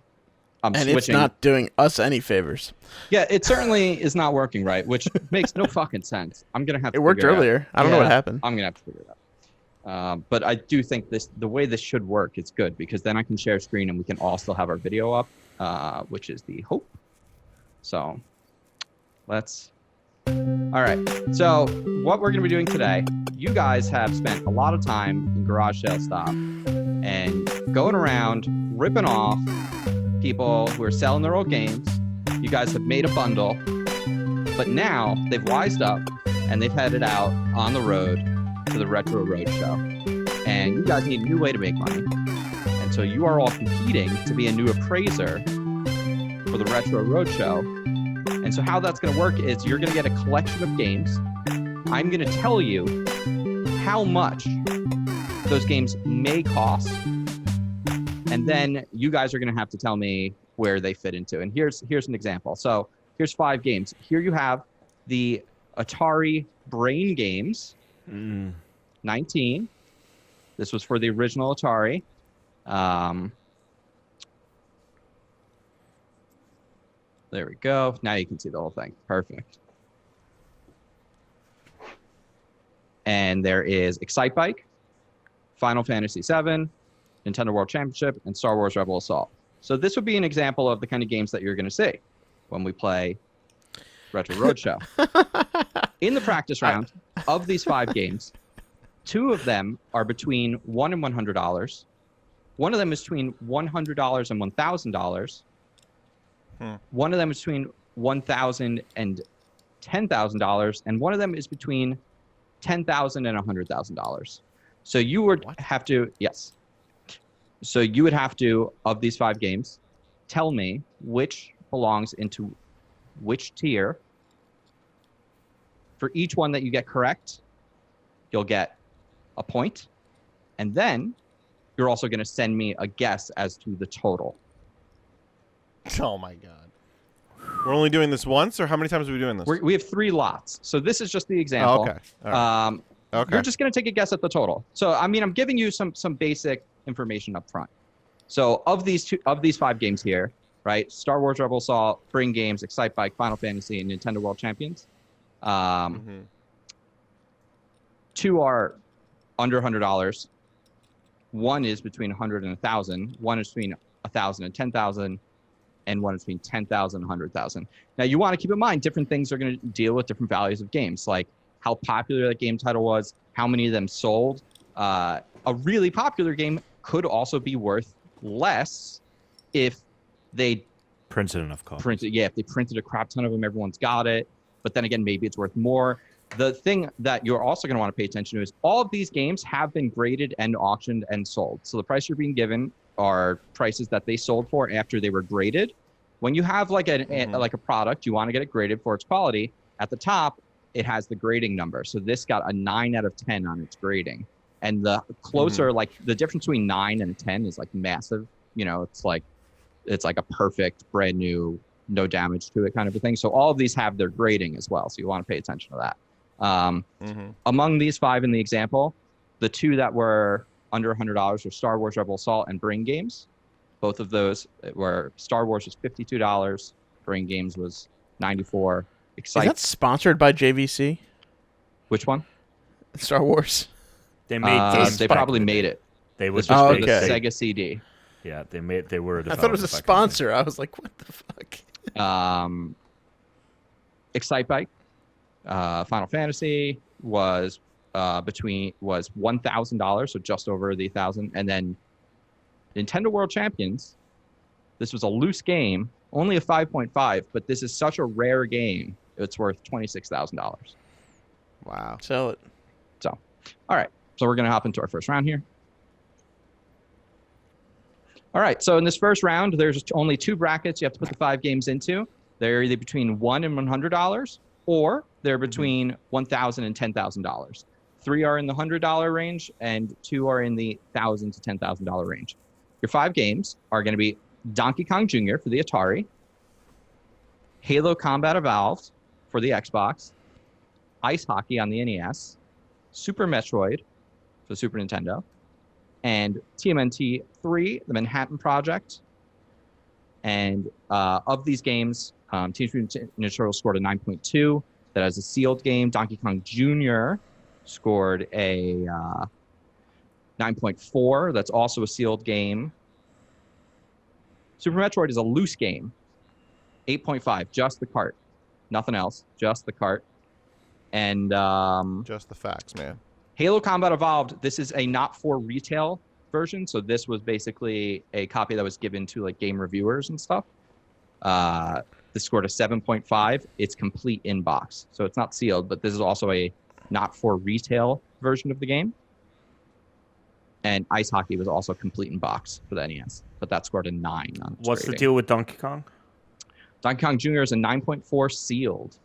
And switching. it's not doing us any favors. Yeah, it certainly is not working right, which makes no fucking sense. I'm going to have to It worked figure it out. earlier. I don't know what Yeah, happened. I'm going to have to figure it out. But I do think the way this should work, it's good because then I can share screen and we can all still have our video up, which is the hope. So let's... All right. So what we're going to be doing today, you guys have spent a lot of time in Garage Sale Stop and going around ripping off people who are selling their old games. You guys have made a bundle, but now they've wised up and they've headed out on the road to the Retro Roadshow. And you guys need a new way to make money. And so you are all competing to be a new appraiser for the Retro Roadshow. And so how that's going to work is you're going to get a collection of games. I'm going to tell you how much those games may cost. And then you guys are going to have to tell me where they fit into. And here's an example. So here's 5 games. Here you have the Atari Brain games, 19. This was for the original Atari. There we go. Now you can see the whole thing. Perfect. And there is Excite Bike, Final Fantasy VII, Nintendo World Championship, and Star Wars Rebel Assault. So this would be an example of the kind of games that you're going to see when we play Retro Roadshow. In the practice round of these 5 games, 2 of them are between $1 and $100. One of them is between $100 and $1,000. One of them is between $1,000 and $10,000, and one of them is between $10,000 and $100,000. So you would have to, yes. So you would have to, of these 5 games, tell me which belongs into which tier. For each one that you get correct, you'll get a point. And then you're also going to send me a guess as to the total. Oh my god. We're only doing this once, or how many times are we doing this? We have 3 lots. So this is just the example. Oh, okay. All right. Okay. You're just going to take a guess at the total. So, I mean, I'm giving you some basic information up front. So of these 5 games here, right? Star Wars Rebel Assault, Brain Games, Excite Bike, Final Fantasy, and Nintendo World Champions. 2 are under $100. 1 is between 100 and 1,000. 1 is between 1,000 and 10,000. And 1 is between 10,000 and 100,000. Now, you want to keep in mind different things are going to deal with different values of games, like how popular that game title was, how many of them sold. A really popular game could also be worth less if they Printed enough copies. if they printed a crap ton of them, everyone's got it. But then again, maybe it's worth more. The thing that you're also going to want to pay attention to is all of these games have been graded and auctioned and sold. So the price you're being given are prices that they sold for after they were graded. When you have like a product, you want to get it graded for its quality. At the top, it has the grading number. So this got a 9 out of 10 on its grading. And the closer, like the difference between 9 and a 10 is like massive. You know, it's like a perfect, brand new, no damage to it kind of a thing. So all of these have their grading as well. So you want to pay attention to that. Among these 5 in the example, the 2 that were under $100 were Star Wars Rebel Assault and Brain Games. Both of those were, Star Wars was $52, Brain Games was $94. Is that sponsored by JVC? Which one? Star Wars. They made. They probably made it. They was This was for the okay. Sega CD. Yeah, they were. I thought it was a sponsor. I was like, what the fuck? Excitebike, Final Fantasy was $1,000, so just over the 1,000, and then Nintendo World Champions. This was a loose game, only a 5.5, but this is such a rare game. It's worth $26,000. Wow. Sell it. So, all right. So we're gonna hop into our first round here. All right, so in this first round, there's only 2 brackets you have to put the 5 games into. They're either between $1 and $100, or they're between $1,000 and $10,000. 3 are in the $100 range, and 2 are in the $1,000 to $10,000 range. Your 5 games are going to be Donkey Kong Jr. for the Atari, Halo Combat Evolved for the Xbox, Ice Hockey on the NES, Super Metroid for the Super Nintendo, and TMNT 3, The Manhattan Project. And of these games, Teenage Mutant Ninja Turtles scored a 9.2. That has a sealed game. Donkey Kong Jr. scored a 9.4. That's also a sealed game. Super Metroid is a loose game. 8.5, just the cart. Nothing else, just the cart. And Just the facts, man. Halo Combat Evolved, this is a not for retail version. So this was basically a copy that was given to like game reviewers and stuff. This scored a 7.5. It's complete in box. So it's not sealed, but this is also a not for retail version of the game. And Ice Hockey was also complete in box for the NES, but that scored a 9 on its What's the rating. deal with Donkey Kong? Donkey Kong Jr. is a 9.4 sealed.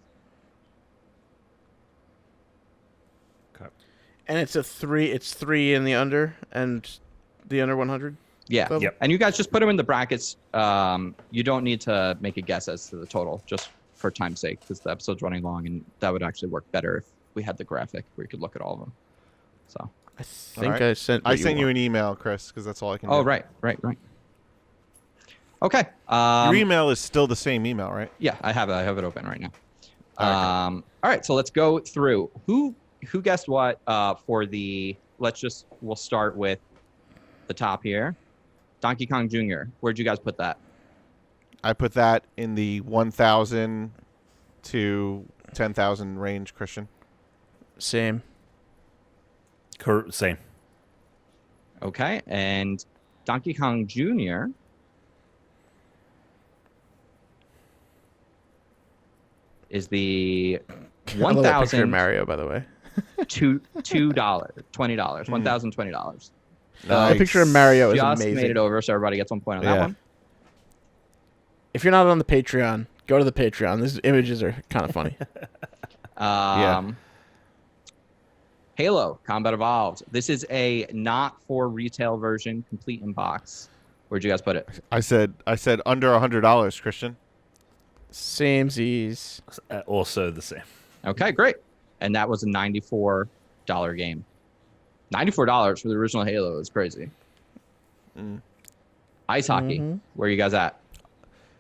Okay. And it's a 3. It's 3 in the under and the under 100. Yeah. Club? Yep. And you guys just put them in the brackets. You don't need to make a guess as to the total, just for time's sake, because the episode's running long, and that would actually work better if we had the graphic where you could look at all of them. So. I think right. I sent. I sent you an email, Chris, because that's all I can do. Oh, right. Okay. Your email is still the same email, right? Yeah, I have it open right now. Okay. All right, so let's go through who guessed what for the. We'll start with the top here. Donkey Kong Jr. Where'd you guys put that? I put that in the 1,000 to 10,000 range, Christian. Same. Same. Okay, and Donkey Kong Jr. is the I love that picture of $1,000 Mario, by the way. to $20, $1,020. The picture of Mario is Just amazing. made it over, so everybody gets 1 point on that Yeah. one. If you're not on the Patreon, go to the Patreon. These images are kind of funny. Halo Combat Evolved. This is a not for retail version, complete in box. Where'd you guys put it? I said under $100, Christian. Samesies. Also the same. Okay, great. And that was a $94 game. $94 for the original Halo is crazy. Ice Hockey. Where are you guys at?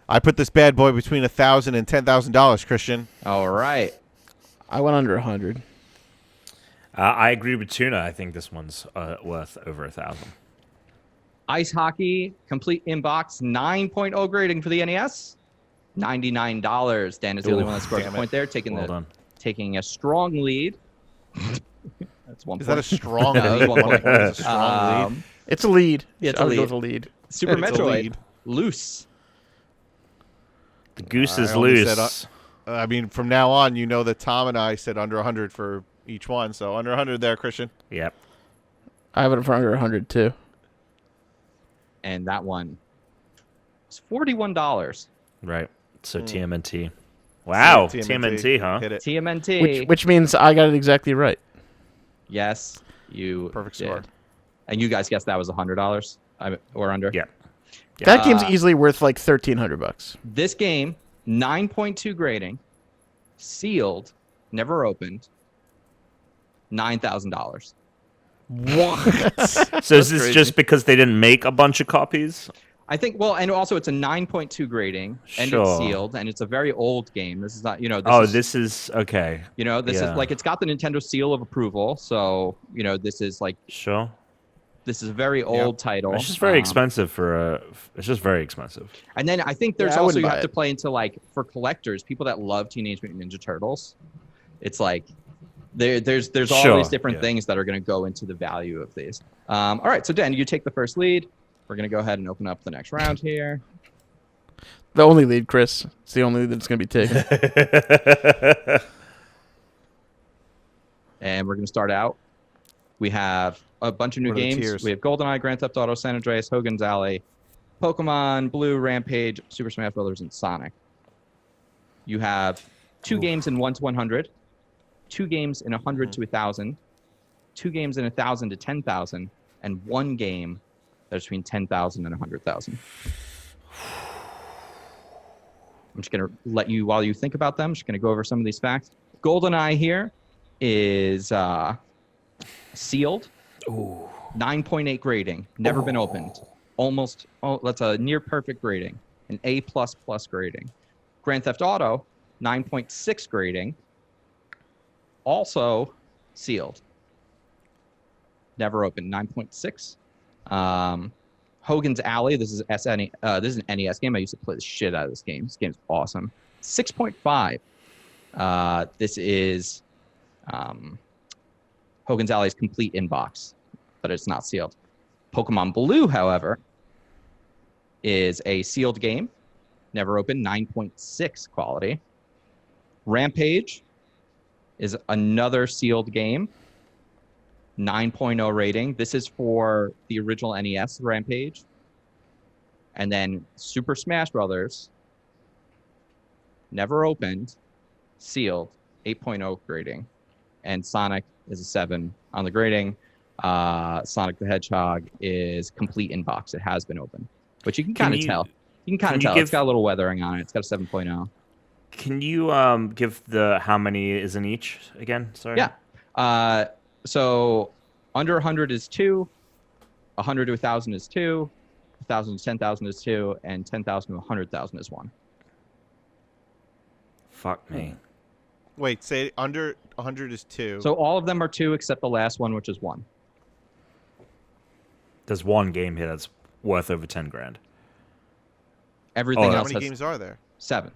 I put this bad boy between $1,000 and $10,000, Christian. All right. I went under 100. I agree with Tuna. I think this one's worth over 1,000. Ice Hockey, complete inbox, 9.0 grading for the NES. $99. Dan is the only one that scored a point there, taking a strong lead. That's 1 point. Is that a strong No, lead? that's 1 point. Is a strong lead? It's a lead. Yeah, it's I a would lead. go with a lead. Super It's a Metroid. lead. Loose. The goose is I only loose. said, I mean, from now on, you know that Tom and I said under 100 for each one. So under 100 there, Christian. Yep. I have it for under 100 too. And that one was $41. Right. So TMNT. Wow. Yeah, TMNT, huh? Hit it. TMNT. Which means I got it exactly right. Yes, you Perfect did. score. And you guys guessed that was $100 or under? Yeah. That game's easily worth like $1,300. This game, 9.2 grading, sealed, never opened, $9,000. What? So is this crazy. just because they didn't make a bunch of copies? I think, well, and also it's a 9.2 grading, and Sure. it's sealed, and it's a very old game. This is not, This is okay. this Yeah. is like, it's got the Nintendo seal of approval, so, this is like, Sure. this is a very old title. It's just very expensive for It's just very expensive. And then I think there's Yeah, I also, wouldn't you buy have to it. play into, like, for collectors, people that love Teenage Mutant Ninja Turtles, it's like, there's all Sure, these different yeah. things that are going to go into the value of these. All right, so Dan, you take the first lead. We're going to go ahead and open up the next round here. The only lead, Chris. It's the only lead that's going to be taken. And we're going to start out. We have a bunch of new What are the games. tiers? We have GoldenEye, Grand Theft Auto, San Andreas, Hogan's Alley, Pokemon, Blue, Rampage, Super Smash Bros., and Sonic. You have two games in 1 to 100, two games in 100 to 1,000, two games in 1,000 to 10,000, and one game that's between 10,000 and 100,000. I'm just going to let you, while you think about them, I'm just going to go over some of these facts. GoldenEye here is sealed. 9.8 grading. Never been opened. That's a near perfect grading. An A++ grading. Grand Theft Auto, 9.6 grading. Also sealed. Never opened. 9.6. Hogan's Alley. This is this is an NES game. I used to play the shit out of this game. This game's awesome. 6.5. This is Hogan's Alley's complete inbox, but it's not sealed. Pokemon Blue, however, is a sealed game. Never opened. 9.6 quality. Rampage is another sealed game. 9.0 rating. This is for the original NES Rampage. And then Super Smash Brothers, never opened, sealed, 8.0 grading. And Sonic is a 7 on the grading. Sonic the Hedgehog is complete inbox. It has been opened, but you can kind of tell. You can kind of tell. It's got a little weathering on it. It's got a 7.0. Can you give the how many is in each again? Sorry. Yeah. So under 100 is 2, 100 to 1,000 is 2, 1,000 to 10,000 is 2, and 10,000 to 100,000 is 1. Fuck me. Wait, say under 100 is 2. So all of them are 2 except the last one, which is 1. There's one game here that's worth over 10 grand. Everything how else many has games are there? 7.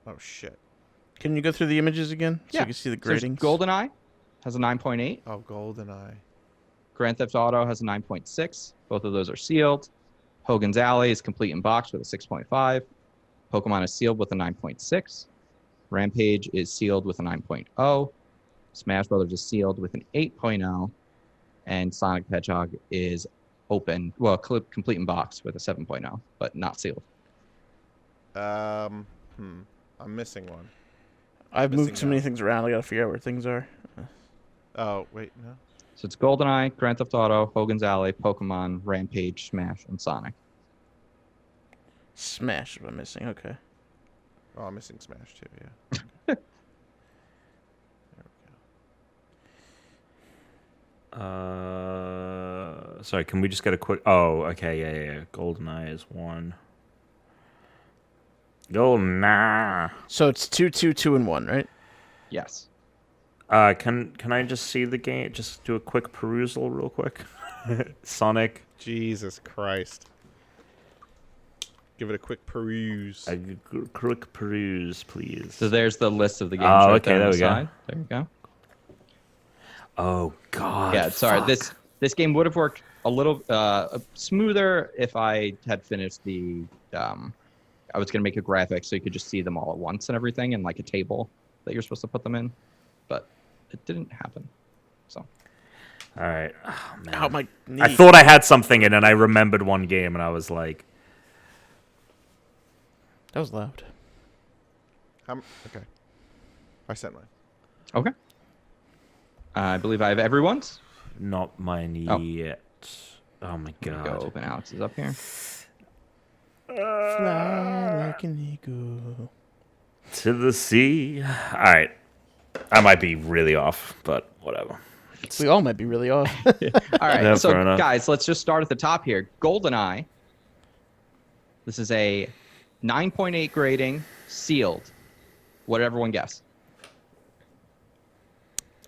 Oh, shit. Can you go through the images again so Yeah. you can see the So there's gradings? GoldenEye has a 9.8. Oh, GoldenEye. Grand Theft Auto has a 9.6. Both of those are sealed. Hogan's Alley is complete in box with a 6.5. Pokemon is sealed with a 9.6. Rampage is sealed with a 9.0. Smash Brothers is sealed with an 8.0. And Sonic the Hedgehog is open, complete in box with a 7.0, but not sealed. I'm missing one. I've moved missing so many out. things around. I gotta figure out where things are. Oh, wait, no. So it's GoldenEye, Grand Theft Auto, Hogan's Alley, Pokemon, Rampage, Smash, and Sonic. Smash is what I'm missing. Okay. Oh, I'm missing Smash too, yeah. There we go. Sorry, can we just get a quick... Oh, okay, yeah. GoldenEye is 1. GoldenEye. So it's 2, 2, 2, and 1, right? Yes. Can I just see the game? Just do a quick perusal real quick. Sonic. Jesus Christ. Give it a quick peruse. A quick peruse, please. So there's the list of the games. Oh, right okay, there on there the we go. side. There you go. Oh, God. Yeah, sorry. fuck. This game would have worked a little smoother if I had finished the. I was gonna make a graphic so you could just see them all at once and everything, and like a table that you're supposed to put them in, but it didn't happen. So. All right. Oh, man. Ow, my knee. I thought I had something, and then I remembered one game, and I was like, That was loud. Okay. I sent mine. Okay. I believe I have everyone's. not mine Oh. yet. Oh my Go god. open Alex's up here. Fly like an eagle. To the sea. All right. I might be really off, but whatever. We all might be really off. All right, Yeah, so fair enough. guys, let's just start at the top here. GoldenEye. This is a 9.8 grading, sealed. What did everyone guess?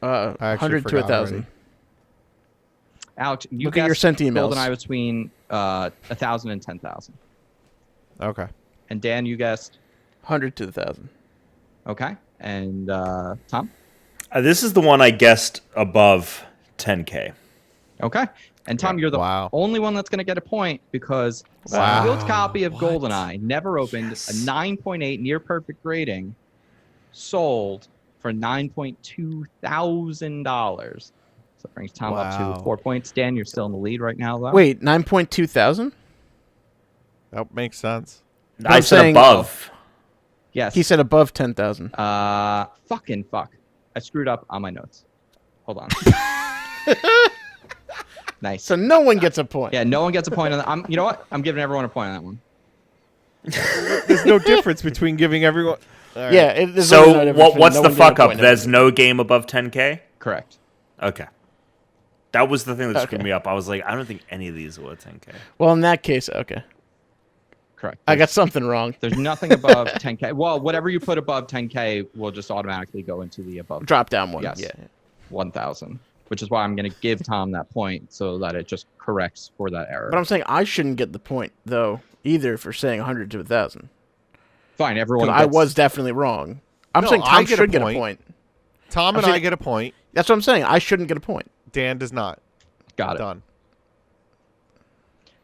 I actually 100 to forgot 1,000. already. Alex, you Look at your guessed sent emails. GoldenEye between 1,000 and 10,000. Okay. And Dan, you guessed 100 to 1,000. okay. And Tom, This is the one I guessed above 10K. okay. And Tom, you're the Wow. only one that's going to get a point because Wow. sealed copy of GoldenEye, never opened, a 9.8 near perfect grading, sold for $9.2 thousand. So that brings Tom up Wow. to 4 points. Dan, you're still in the lead right now, though. Wait, 9.2 thousand? That makes sense. I I'm said saying- above. Yes. He said above 10,000. Fucking fuck. I screwed up on my notes. Hold on. Nice. So no one gets a point. Yeah, no one gets a point on that. You know what? I'm giving everyone a point on that one. There's no difference between giving everyone. All right. Yeah. There's really no So difference between what's no the one getting a fuck up? point and There's everyone. no game above 10K? Correct. Okay. That was the thing that screwed Okay. me up. I was like, I don't think any of these were 10K. Well, in that case, okay. Correct. I got something wrong. There's nothing above 10K. Well, whatever you put above 10K will just automatically go into the above Drop down one. Yes. Yeah. 1,000, which is why I'm going to give Tom that point so that it just corrects for that error. But I'm saying I shouldn't get the point, though, either for saying 100 to 1,000. Fine, everyone Because I gets- was definitely wrong. I'm No, saying I Tom get a should get a point. point. Tom and I'm I saying- get a point. That's what I'm saying. I shouldn't get a point. Dan does not. Got it. Done.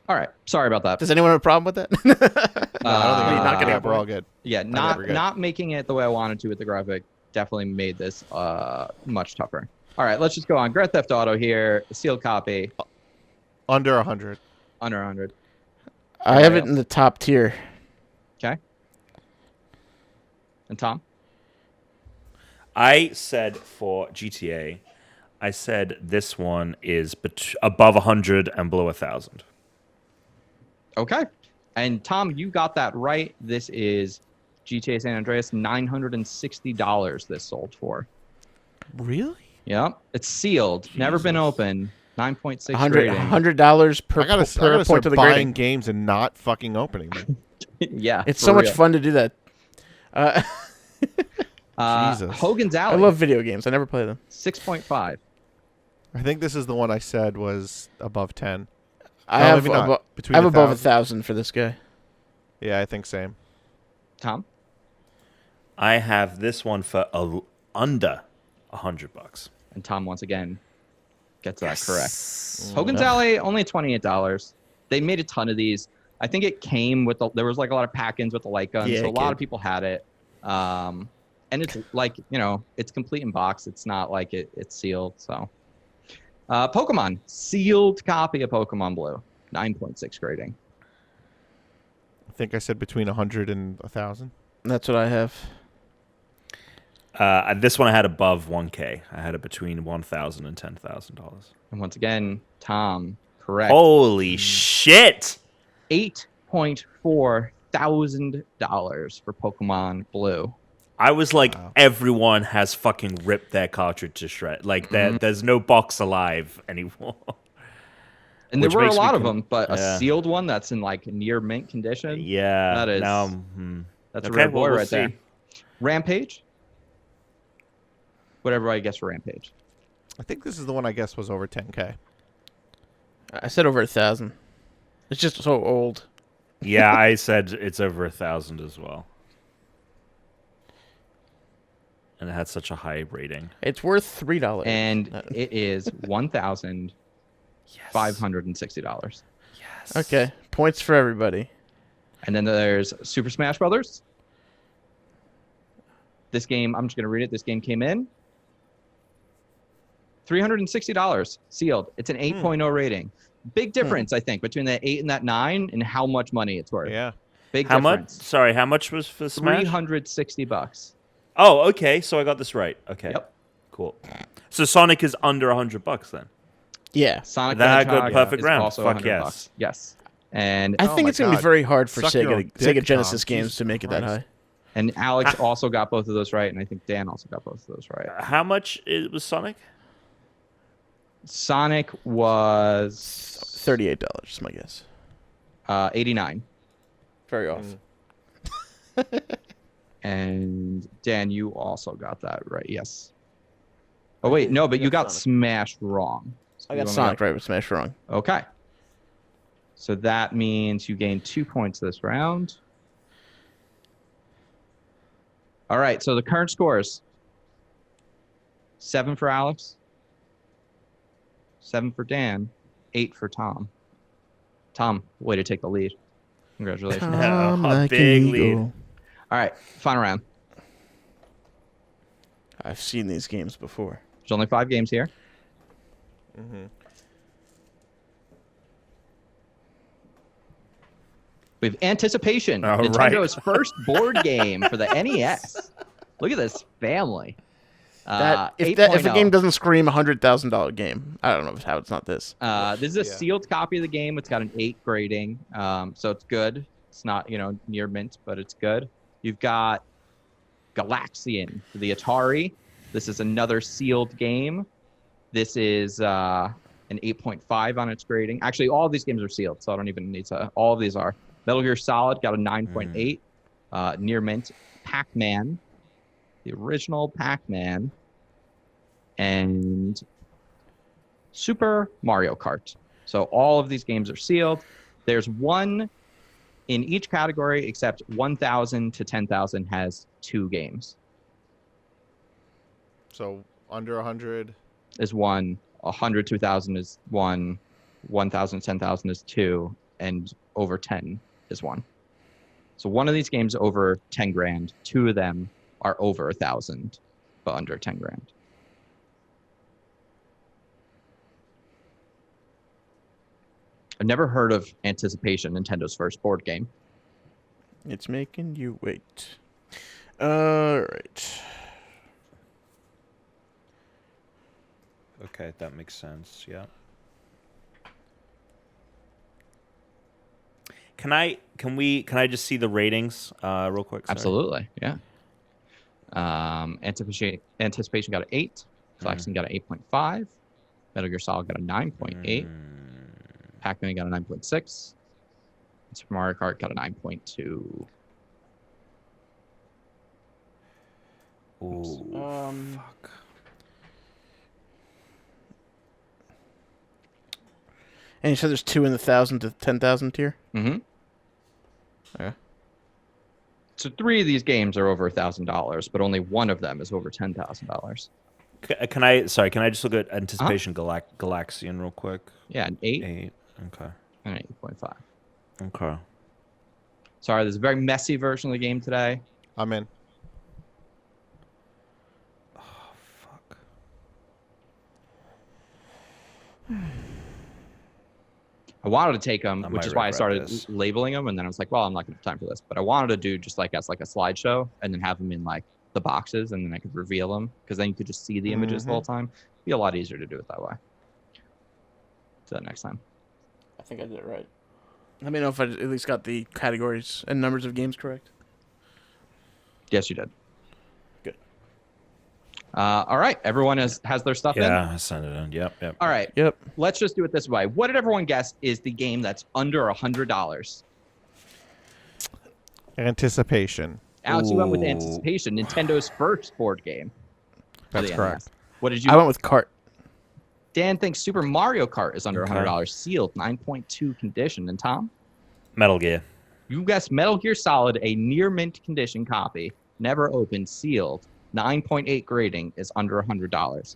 All right. Sorry about that. Does anyone have a problem with that? No, I don't think not not getting getting a We're all good. Yeah, never get- not making it the way I wanted to with the graphic definitely made this much tougher. All right, let's just go on. Grand Theft Auto here, sealed copy, Under 100. under 100. I have it else? in the top tier. Okay. And Tom? I said for GTA, I said this one is above 100 and below 1,000. Okay. And Tom, you got that right. This is GTA San Andreas, $960 this sold for. Really? Yep. It's sealed, never been open, 9.6 $100 rating. $100 per, I gotta per start point to the buying grading. games and not fucking opening them. Yeah. It's for so much real. fun to do that. Jesus. Hogan's I Alley, love video games. I never play them. 6.5. I think this is the one I said was above 10. I No, have maybe not. Between I have above 1,000. 1,000 for this guy. Yeah, I think same. Tom? I have this one for under $100. And Tom, once again, gets that correct. Hogan's Alley, only $28. They made a ton of these. I think it came with there was like a lot of pack-ins with the light gun, Yeah, so a it lot did. of people had it. And it's like, it's complete in box. It's not like it's sealed. So, Pokemon, sealed copy of Pokemon Blue, 9.6 grading. I think I said between 100 and 1,000. That's what I have. This one I had above 1K. I had it between $1,000 and $10,000. And once again, Tom, correct. Holy shit! $8.4 thousand for Pokemon Blue. I was like, Wow. everyone has fucking ripped their cartridge to shred. Like, there's no box alive anymore. And there Which were a makes me lot of them, but yeah. a sealed one that's in like near mint condition. Yeah. That is- Now, That's Okay, a rare boy well, we'll right there. see. Rampage. What everybody guess for Rampage? I think this is the one I guess was over 10K. I said over 1,000. It's just so old. Yeah, I said it's over 1,000 as well. And it had such a high rating. It's worth $3. And it is $1,200. Yes. $560. Yes. Okay, points for everybody. And then there's Super Smash Brothers. This game, I'm just going to read it. This game came in $360 sealed. It's an 8.0 rating. Big difference, I think, between that 8 and that 9 and how much money it's worth. Yeah. Big How much? difference. Sorry, how much was for Smash? $360. Oh, okay. So I got this right. Okay. Yep. Cool. So Sonic is under $100 then. Yeah, Sonic That the Hedgehog good, perfect is round. also Fuck $100. yes. Yes. And I think my it's gonna be God. very hard for Suck your own Sega dick, Genesis Tom. games Jesus to make it that Christ. high. and Alex also got both of those right, and I think Dan also got both of those right. How much was Sonic? Sonic was $38 is my guess. 89. Very off. And Dan, you also got that right. Yes. Oh wait, no, but you got Smash wrong. So I you got only Sonic right, but Smash wrong. Okay. So that means you gain 2 points this round. All right, so the current scores. 7 for Alex. 7 for Dan. 8 for Tom. Tom, way to take the lead. Congratulations. Come A like an big eagle. lead. All right, final round. I've seen these games before. There's only 5 games here. We have Anticipation, All right. Nintendo's first board game for the NES. Look at this family. If a 8.0. game doesn't scream $100,000 game, I don't know how it's not this. This is a sealed copy of the game. It's got an 8 grading, so it's good. It's not, near mint, but it's good. You've got Galaxian for the Atari. This is another sealed game. This is an 8.5 on its grading. Actually, all of these games are sealed, so I don't even need to. All of these are. Metal Gear Solid got a 9.8. Near mint. Pac-Man, the original Pac-Man, and Super Mario Kart. So all of these games are sealed. There's one in each category except 1,000 to 10,000 has 2 games. So under 100. Is 1, 100 to 1,000 is 1, 1,000 to 10,000 is 2, and over 10 is 1. So one of these games over 10 grand. 2 of them are over 1,000, but under 10 grand. I've never heard of Anticipation, Nintendo's first board game. It's making you wait. All right. Okay, that makes sense. Yeah. Can I just see the ratings real quick? Sorry. Absolutely, yeah. Anticipation got an 8. Flaxen got an 8.5. Metal Gear Solid got a 9.8. Pac-Man got a 9.6. Super Mario Kart got a 9.2. Ooh, fuck. And you said there's 2 in the 1,000 to 10,000 tier? Mm-hmm. Okay. So 3 of these games are over $1,000, but only one of them is over $10,000. Can I just look at Anticipation Galaxian real quick? Yeah, an 8 8. Okay. and an 8.5. Okay. Sorry, there's a very messy version of the game today. I'm in. Oh, fuck. I wanted to take them, I which might is why I regret started this. labeling them, and then I was like, well, I'm not going to have time for this. But I wanted to do just like as like a slideshow, and then have them in like the boxes, and then I could reveal them, because then you could just see the images the whole time. Be a lot easier to do it that way. So that next time. I think I did it right. Let me know if I at least got the categories and numbers of games correct. Yes, you did. Good. All right, everyone has their stuff in. Yeah, I sent it in. Yep. All right. Yep. Let's just do it this way. What did everyone guess is the game that's under $100? Anticipation. Alex, you went with Ooh. Anticipation, Nintendo's first board game. for That's the correct. NES. What did you? I went with Cart. Dan thinks Super Mario Kart is under Okay. $100, sealed, 9.2 condition. And Tom, Metal Gear. you guessed Metal Gear Solid, a near mint condition copy, never opened, sealed, 9.8 grading, is under $100.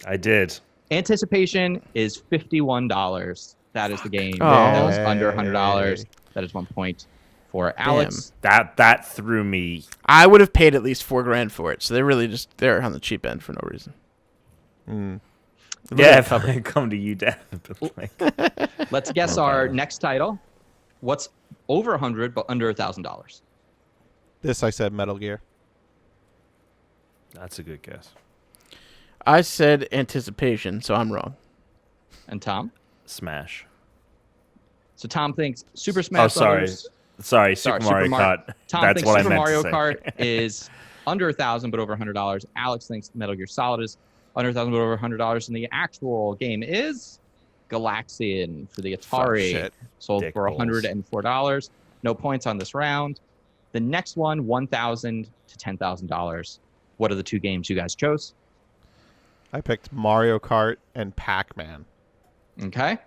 I did. Anticipation is $51. That is the game Oh. that was under $100. That is 1 point for Alex. That threw me. I would have paid at least $4,000 for it. So they're on the cheap end for no reason. Yeah, if I come to you, Dan. Let's guess our next title. What's over 100 but under $1,000? This I said Metal Gear. That's a good guess. I said Anticipation, so I'm wrong. And Tom? Smash. So Tom thinks Super Smash Brothers. Sorry, Super Mario Kart. Tom That's thinks what Super I meant Mario to say. Kart is under $1,000 but over $100. Alex thinks Metal Gear Solid is under $1,000 but over $100. And the actual game is Galaxian for the Atari. Shit. Sold Dick for balls. $104. No points on this round. The next one, $1,000 to $10,000. What are the two games you guys chose? I picked Mario Kart and Pac-Man. Okay.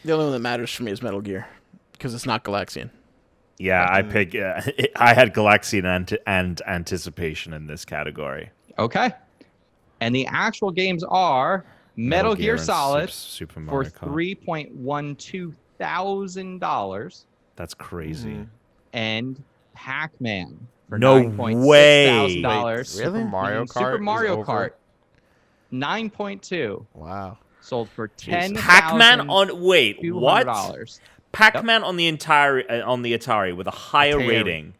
The only one that matters for me is Metal Gear because it's not Galaxian. Yeah, I pick. I had Galaxian and Anticipation in this category. Okay. And the actual games are Metal Gear and Solid Super for Mario Kart. $3.12 thousand That's crazy. and Pac-Man for No $9.6 way. thousand dollars. Really? Super Mario Kart. Super Mario is over? Kart 9.2 Wow. sold for $10,000. Pac-Man on what? $200. Pac-Man on the Atari with a higher Atari. rating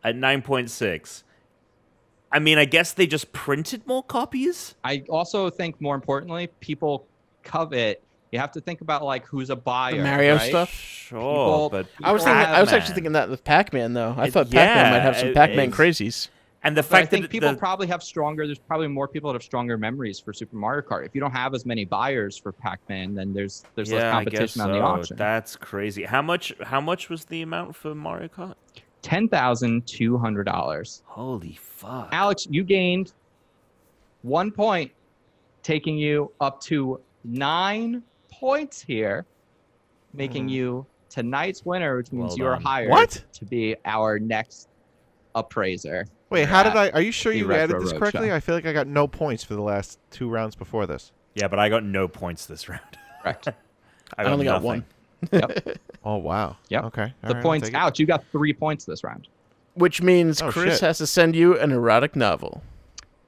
at 9.6. I mean, I guess they just printed more copies. I also think more importantly, people covet. You have to think about like who's a buyer. The Mario right? stuff? Sure, People- but I was actually thinking that with Pac-Man though. I thought Pac-Man might have some Pac-Man crazies. And the But I fact think that people probably have there's probably more people that have stronger memories for Super Mario Kart. If you don't have as many buyers for Pac-Man, then there's less competition on the auction. That's crazy. How much was the amount for Mario Kart? $10,200. Holy fuck. Alex, you gained 1 point, taking you up to 9 points here, making you tonight's winner, which means Well you're done. hired What? to be our next appraiser. Wait, how did Are you sure the you Retro added this Roadshow. correctly? I feel like I got no points for the last 2 rounds before this. Yeah, but I got no points this round. Correct. I I only got nothing. one. Yep. Oh wow. Yep. Okay. The points, Alex, you got 3 points this round. Which means Oh, Chris shit. has to send you an erotic novel.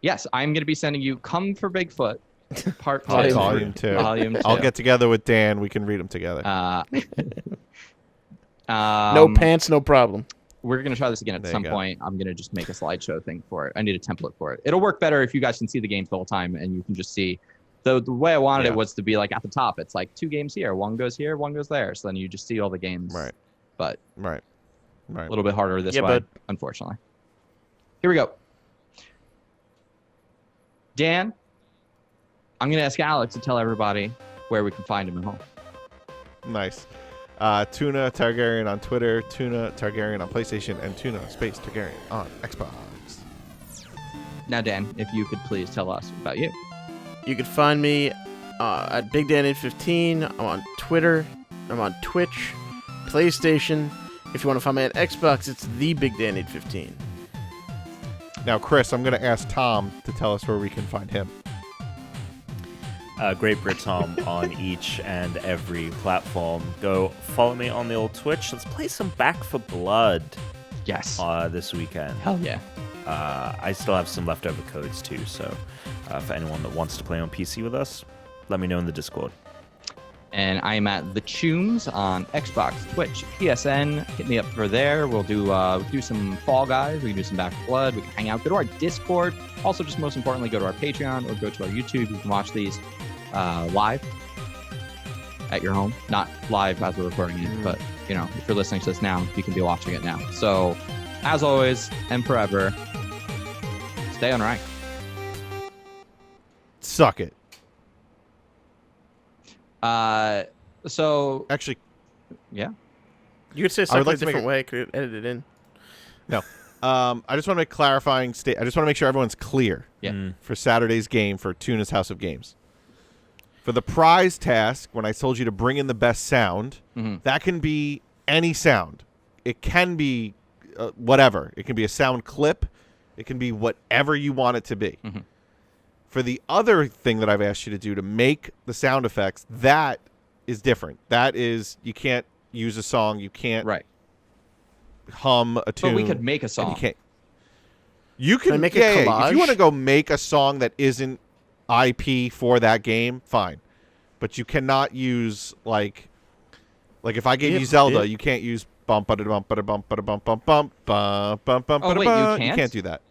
Yes, I'm going to be sending you Come for Bigfoot, part 2. Volume 2. Volume 2. I'll get together with Dan. We can read them together. No pants, no problem. We're going to try this again at There some you go. point. I'm going to just make a slideshow thing for it. I need a template for it. It'll work better if you guys can see the games the whole time and you can just see. The way I wanted Yeah. it was to be like at the top. It's like 2 games here, 1 goes here, 1 goes there. So then you just see all the games. Right. But Right. a little bit harder this Yeah, way, but- unfortunately. Here we go. Dan, I'm going to ask Alex to tell everybody where we can find him at home. Nice. Tuna Targaryen on Twitter, Tuna Targaryen on PlayStation, and Tuna Space Targaryen on Xbox. Now, Dan, if you could please tell us about you. You can find me at Big Dan 815. I'm on Twitter. I'm on Twitch, PlayStation. If you want to find me at Xbox, it's the Big Dan 815. Now, Chris, I'm going to ask Tom to tell us where we can find him. Great Brit Tom on each and every platform. Go follow me on the old Twitch. Let's play some Back for Blood Yes. this weekend. Hell yeah. I still have some leftover codes too, so for anyone that wants to play on PC with us, let me know in the Discord. And I'm at The Chooms on Xbox, Twitch, PSN. Hit me up for there. We'll do some Fall Guys. We can do some Back 4 Blood. We can hang out. Go to our Discord. Also, just most importantly, go to our Patreon or go to our YouTube. You can watch these live at your home. Not live as we're recording it, but, you know, if you're listening to this now, you can be watching it now. So, as always, and forever, stay on rank. Suck it. So, Actually, yeah. You could say I would something like a to make different way. I could edit it in. no. I just want to make clarifying I just want to make sure everyone's clear Yeah. for Saturday's game for Tuna's House of Games. For the prize task, when I told you to bring in the best sound, that can be any sound. It can be whatever. It can be a sound clip. It can be whatever you want it to be. For the other thing that I've asked you to do to make the sound effects, that is different. That is, you can't use a song. You can't Right. hum a tune. But we could make a and song. You can't. You can make a If collage? you want to go make a song that isn't IP for that game, fine. But you cannot use like if I gave you Zelda, you can't use bump ba bump ba bump ba bump bump bump bump bump bump. Oh, wait, you can't? do that.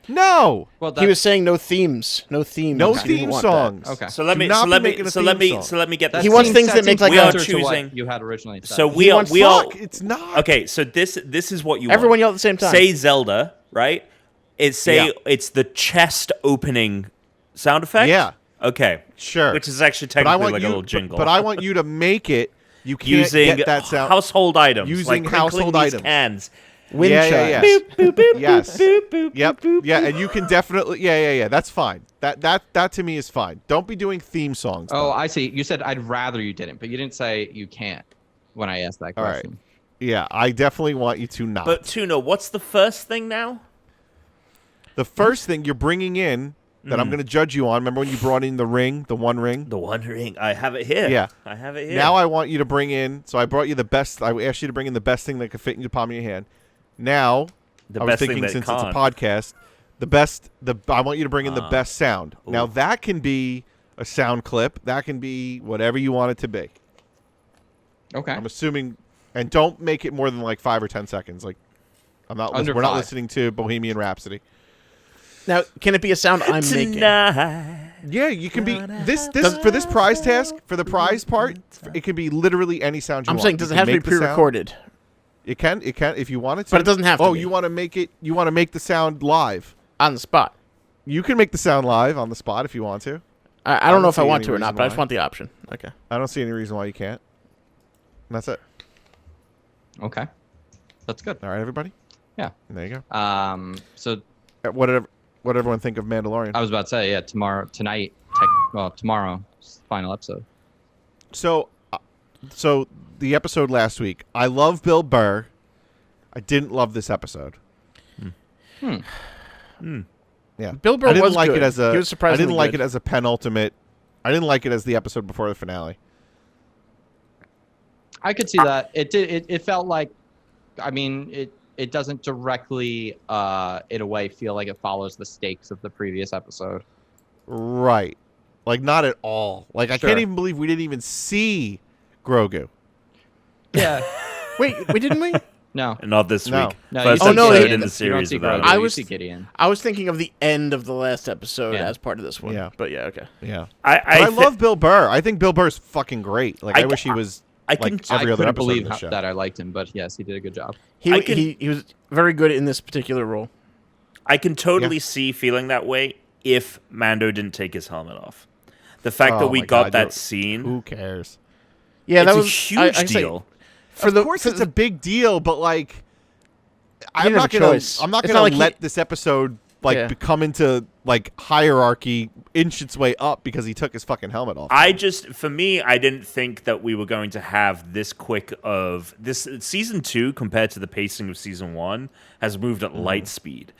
No. Well, He was saying no themes. No He didn't theme want that. songs. Okay. So let Do me not so be let me making a so theme let me song. so let me get That this. He wants seems- things that that make seems like We are closer to what choosing- you had originally said. So He wants we all It's not. okay. So this is what you Everyone want. yell at the same time. Say Zelda, right? It's the chest opening sound effect. Yeah. Okay. Sure. Which is actually But I technically want like you, a little jingle. But I want you to make it. You can't using get that sound. household items. Using like crinkling household these items. cans. Wind yeah, chimes. yeah. Yes. Yep. Yeah, and you can definitely. Yeah. That's fine. That to me is fine. Don't be doing theme songs. Oh, though. I see. You said I'd rather you didn't, but you didn't say you can't when I asked that All right. question. Yeah, I definitely want you to not. But Tuna, what's the first thing now? The first thing you're bringing in that I'm going to judge you on. Remember when you brought in the ring, the One Ring? The One Ring. I have it here. Yeah. I have it here. Now I want you to bring in. So I brought you the best. I asked you to bring in the best thing that could fit in the palm of your hand. Now the I was best thing thinking that since can't. it's a podcast, I want you to bring in the best sound. Now Ooh. that can be a sound clip. That can be whatever you want it to be. Okay. I'm assuming, and don't make it more than like 5 or 10 seconds. Like I'm not. Under We're not 5. listening to Bohemian Rhapsody. Now, can it be a sound I'm making? Tonight. Yeah, you can be this for this prize task for the prize part. It can be literally any sound you I'm want. saying, does You it have can to be make the sound. pre-recorded? It can if you want it to. But it doesn't have to Oh, be. you want to make it? You want to make the sound live? On the spot. You can make the sound live on the spot if you want to. I don't know if I see want any to or not, reason but I just why. want the option. Okay. I don't see any reason why you can't. And that's it. Okay. That's good. All right, everybody. Yeah. And there you go. So What everyone think of Mandalorian? I was about to say, yeah, tomorrow, final episode. So the episode last week. I love Bill Burr. I didn't love this episode. Yeah, Bill Burr I didn't was like good. it as a. He was I surprisingly didn't like good. it as a penultimate. I didn't like it as the episode before the finale. I could see that. It did. It felt like, I mean, it doesn't directly, in a way, feel like it follows the stakes of the previous episode. Right. Like not at all. Like I Sure. can't even believe we didn't even see Grogu. Yeah. Wait, didn't we? No. Not this No. week. No. First Oh, no, episode he- in the You don't series see without Grogu, it. I you was- see Gideon. I was thinking of the end of the last episode Yeah. as part of this one. Yeah. But yeah, okay. Yeah. I love Bill Burr. I think Bill Burr's fucking great. Like I I- wish he was I can- like every I other couldn't episode believe of the show. that I liked him, but yes, he did a good job. I can- He was very good in this particular role. I can totally Yeah. see feeling that way if Mando didn't take his helmet off. The fact that Oh we my got God, that you're- scene, Who cares? Yeah, it's that a was huge I say, deal. Of course, it's a big deal, but like, I'm didn't have not a gonna. choice. I'm not It's gonna not like let he- this episode like Yeah. come into like hierarchy, inch its way up because he took his fucking helmet off. For me, I didn't think that we were going to have this quick of this season 2 compared to the pacing of season 1 has moved at light speed.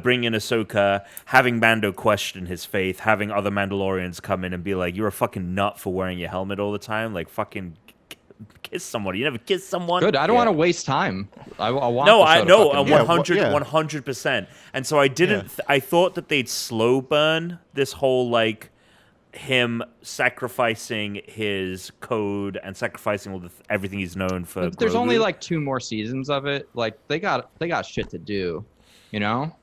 Bring in Ahsoka, having Mando question his faith, having other Mandalorians come in and be like, "You're a fucking nut for wearing your helmet all the time." Like fucking kiss someone. You never kiss someone. Good. I don't Yeah. want to waste time. I want. No, the I show to know, fucking Yeah, 100, yeah. 100%. And so I didn't. I thought that they'd slow burn this whole like him sacrificing his code and sacrificing all everything he's known for. But there's only Grogu. like 2 more seasons of it. Like they got shit to do, you know.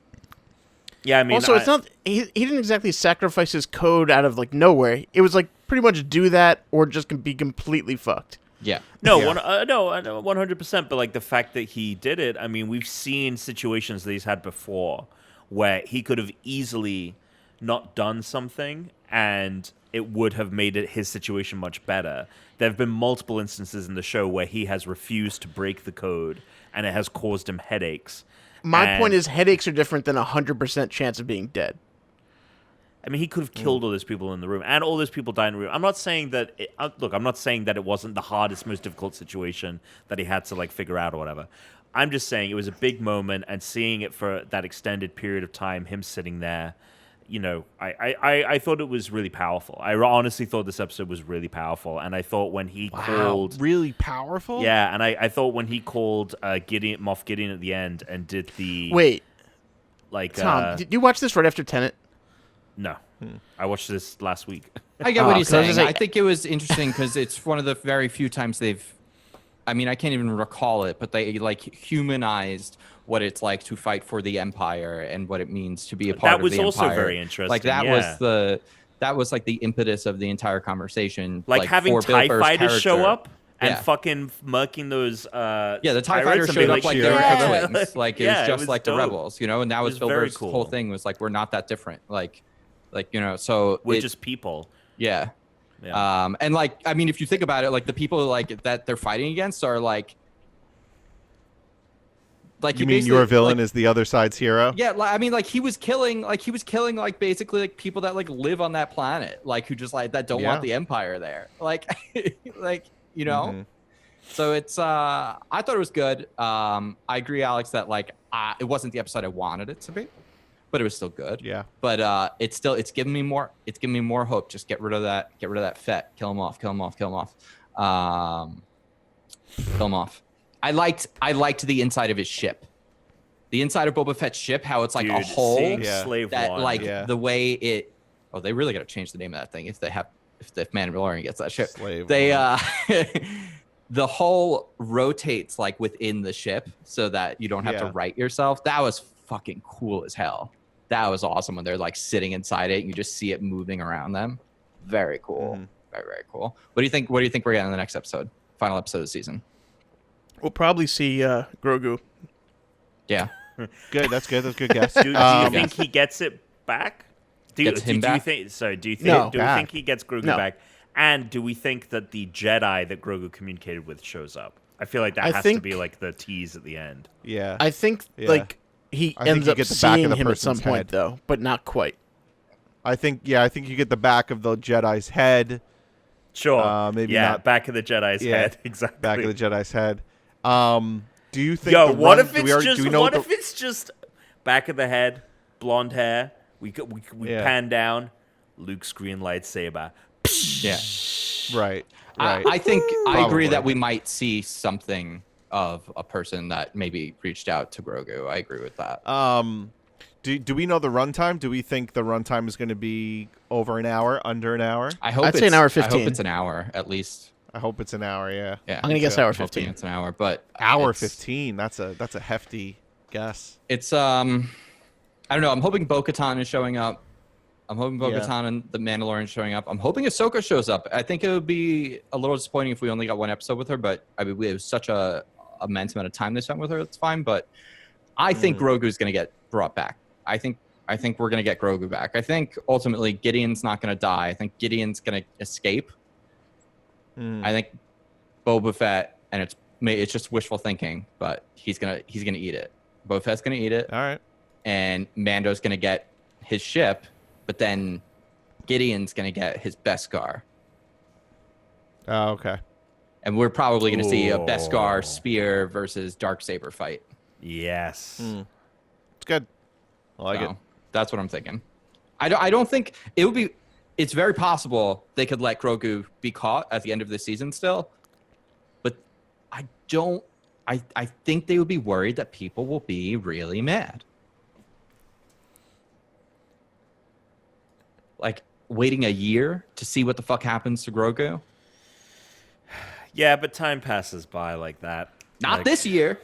Yeah, I mean, also, it's not. He didn't exactly sacrifice his code out of like nowhere. It was like pretty much do that or just be completely fucked. Yeah. No, Yeah. no, 100%. But like the fact that he did it, I mean, we've seen situations that he's had before where he could have easily not done something and it would have made his situation much better. There have been multiple instances in the show where he has refused to break the code and it has caused him headaches. My And- point is, headaches are different than 100% chance of being dead. I mean, he could have killed all those people in the room, and all those people died in the room. I'm not saying that. I'm not saying that it wasn't the hardest, most difficult situation that he had to like figure out or whatever. I'm just saying it was a big moment, and seeing it for that extended period of time, him sitting there, I thought it was really powerful. I honestly thought this episode was really powerful, and I thought when he called, really powerful. yeah, and I thought when he called Moff Gideon at the end and did the Wait, like Tom, did you watch this right after Tenet? no, I watched this last week. I get what he's so I was saying. just I like- think it was interesting because it's one of the very few times I mean, I can't even recall it, but they like humanized what it's like to fight for the Empire and what it means to be a part That of was the also Empire. very interesting, Like that yeah. was like the impetus of the entire conversation. Like having for Bill TIE Burr's fighters show character. up and Yeah. fucking murking those Yeah, the TIE pirates fighters and be showed up like they were yeah. civilians. Like it Yeah, was just like the dope. rebels, you know, and that was was Bill very Burr's cool. whole thing was like we're not that different. Like so We're it- just people. yeah. Yeah. And like, I mean, if you think about it, like the people like that they're fighting against are like You mean your villain is the other side's hero? Yeah, I mean, like he was killing like basically like people that like live on that planet, like who just like that don't want Yeah. the Empire there, like, like you know. Mhm. So it's I thought it was good. I agree, Alex, that like it wasn't the episode I wanted it to be, but it was still good. Yeah. But it's giving me more hope. Just get rid of that Fett. Kill him off. Kill him off. I liked the inside of his ship. The inside of Boba Fett's ship, how it's like a Dude, hole seeing Yeah. Slave that One. like Yeah. the way it. Oh, they really got to change the name of that thing if Mandalorian gets that ship. Slave They One. the hull rotates like within the ship so that you don't have to Yeah. right yourself. That was fucking cool as hell. That was awesome when they're like sitting inside it and you just see it moving around them. Very cool. Mhm. Very, very cool. What do you think we're getting in the next episode? Final episode of the season. We'll probably see Grogu. Yeah. Good. That's good. That's a good guess. Do you Um, think he gets it back? Do Gets him you back? think? Sorry. Do you think? No. Do we Back. think he gets Grogu No. back? And do we think that the Jedi that Grogu communicated with shows up? I feel like that I has to think- be like the tease at the end. Yeah. I think Yeah. like he I think ends you up get the back of seeing the him at some person's point head. though, but not quite. I think you get the back of the Jedi's head, Sure. maybe yeah. not- Back of the Jedi's Yeah, head. Exactly. back of the Jedi's head. Do you think? Yo, the what run- if do it's we already, just? do we know What the- if it's just back of the head, blonde hair? We Yeah. pan down, Luke's green lightsaber. Yeah. Right. Right. I think I agree Probably. that we might see something of a person that maybe reached out to Grogu. I agree with that. Do we know the runtime? Do we think the runtime is going to be over an hour, under an hour? I hope I'd say an hour I 15. hope it's an hour at least. I hope it's an hour. Yeah. Yeah. I'm gonna guess Yeah, hour I'm hoping 15. It's an hour, but Hour it's- 15. That's a hefty guess. It's I don't know. I'm hoping Bo-Katan is showing up. I'm hoping Bo-Katan and the Mandalorian showing up. I'm hoping Ahsoka shows up. I think it would be a little disappointing if we only got one episode with her, but I mean, it was such a immense amount of time they spent with her. It's fine, but I think Grogu's going to get brought back. I think we're going to get Grogu back. I think ultimately Gideon's not going to die. I think Gideon's going to escape. I think Boba Fett, and it's just wishful thinking, but he's gonna eat it. Boba Fett's gonna eat it, All right. and Mando's gonna get his ship, but then Gideon's gonna get his Beskar, Oh, okay. and we're probably gonna see a Ooh. Beskar spear versus Darksaber fight. Yes. It's good. I like So, it. That's what I'm thinking. I don't think it would be. It's very possible they could let Grogu be caught at the end of the season still, but I don't. I think they would be worried that people will be really mad. Like waiting a year to see what the fuck happens to Grogu. Yeah, but time passes by like that. Not Like- this year.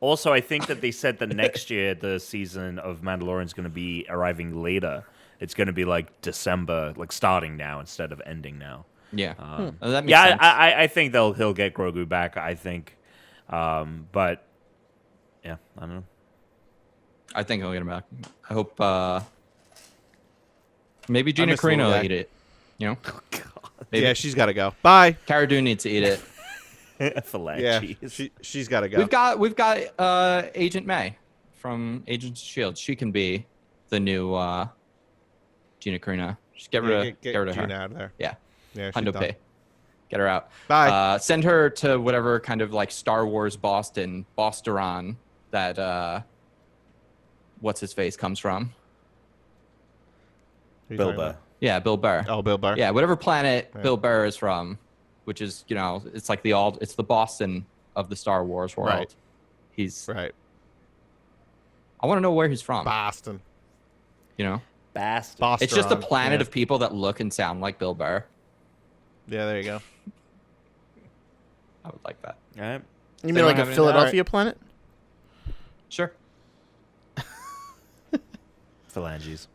Also, I think that they said that next year the season of Mandalorian is going to be arriving later. It's going to be like December, like starting now instead of ending now. Yeah. Um, That makes Yeah, sense. I think he'll get Grogu back. I think, but yeah, I don't know. I think I'll get him back. I hope maybe I Gina miss little Carino will guy. eat it. You know? Maybe Yeah, she's got to go. Bye. Cara Dune needs to eat it. Filet Yeah, cheese. she's got to go. We've got Agent May from Agents of Shield. She can be the new Gina Carino. Just get rid of Get her. Gina out of there. Yeah. Yeah, she's Hundo done. pay. Get her out. Bye. Send her to whatever kind of like Star Wars Boston, Bosteron that what's his face comes from. Who you Bill talking Burr. about? Yeah, Bill Burr. Oh, Bill Burr. Yeah, whatever planet Yeah. Bill Burr is from, which is, it's like it's the Boston of the Star Wars world. Right. He's. Right. I want to know where he's from. Boston. Bastard. Boston. It's just a planet of people that look and sound like Bill Burr. Yeah, there you go. I would like that. All right. You They mean don't like have a any- Philadelphia planet? Sure. Phalanges.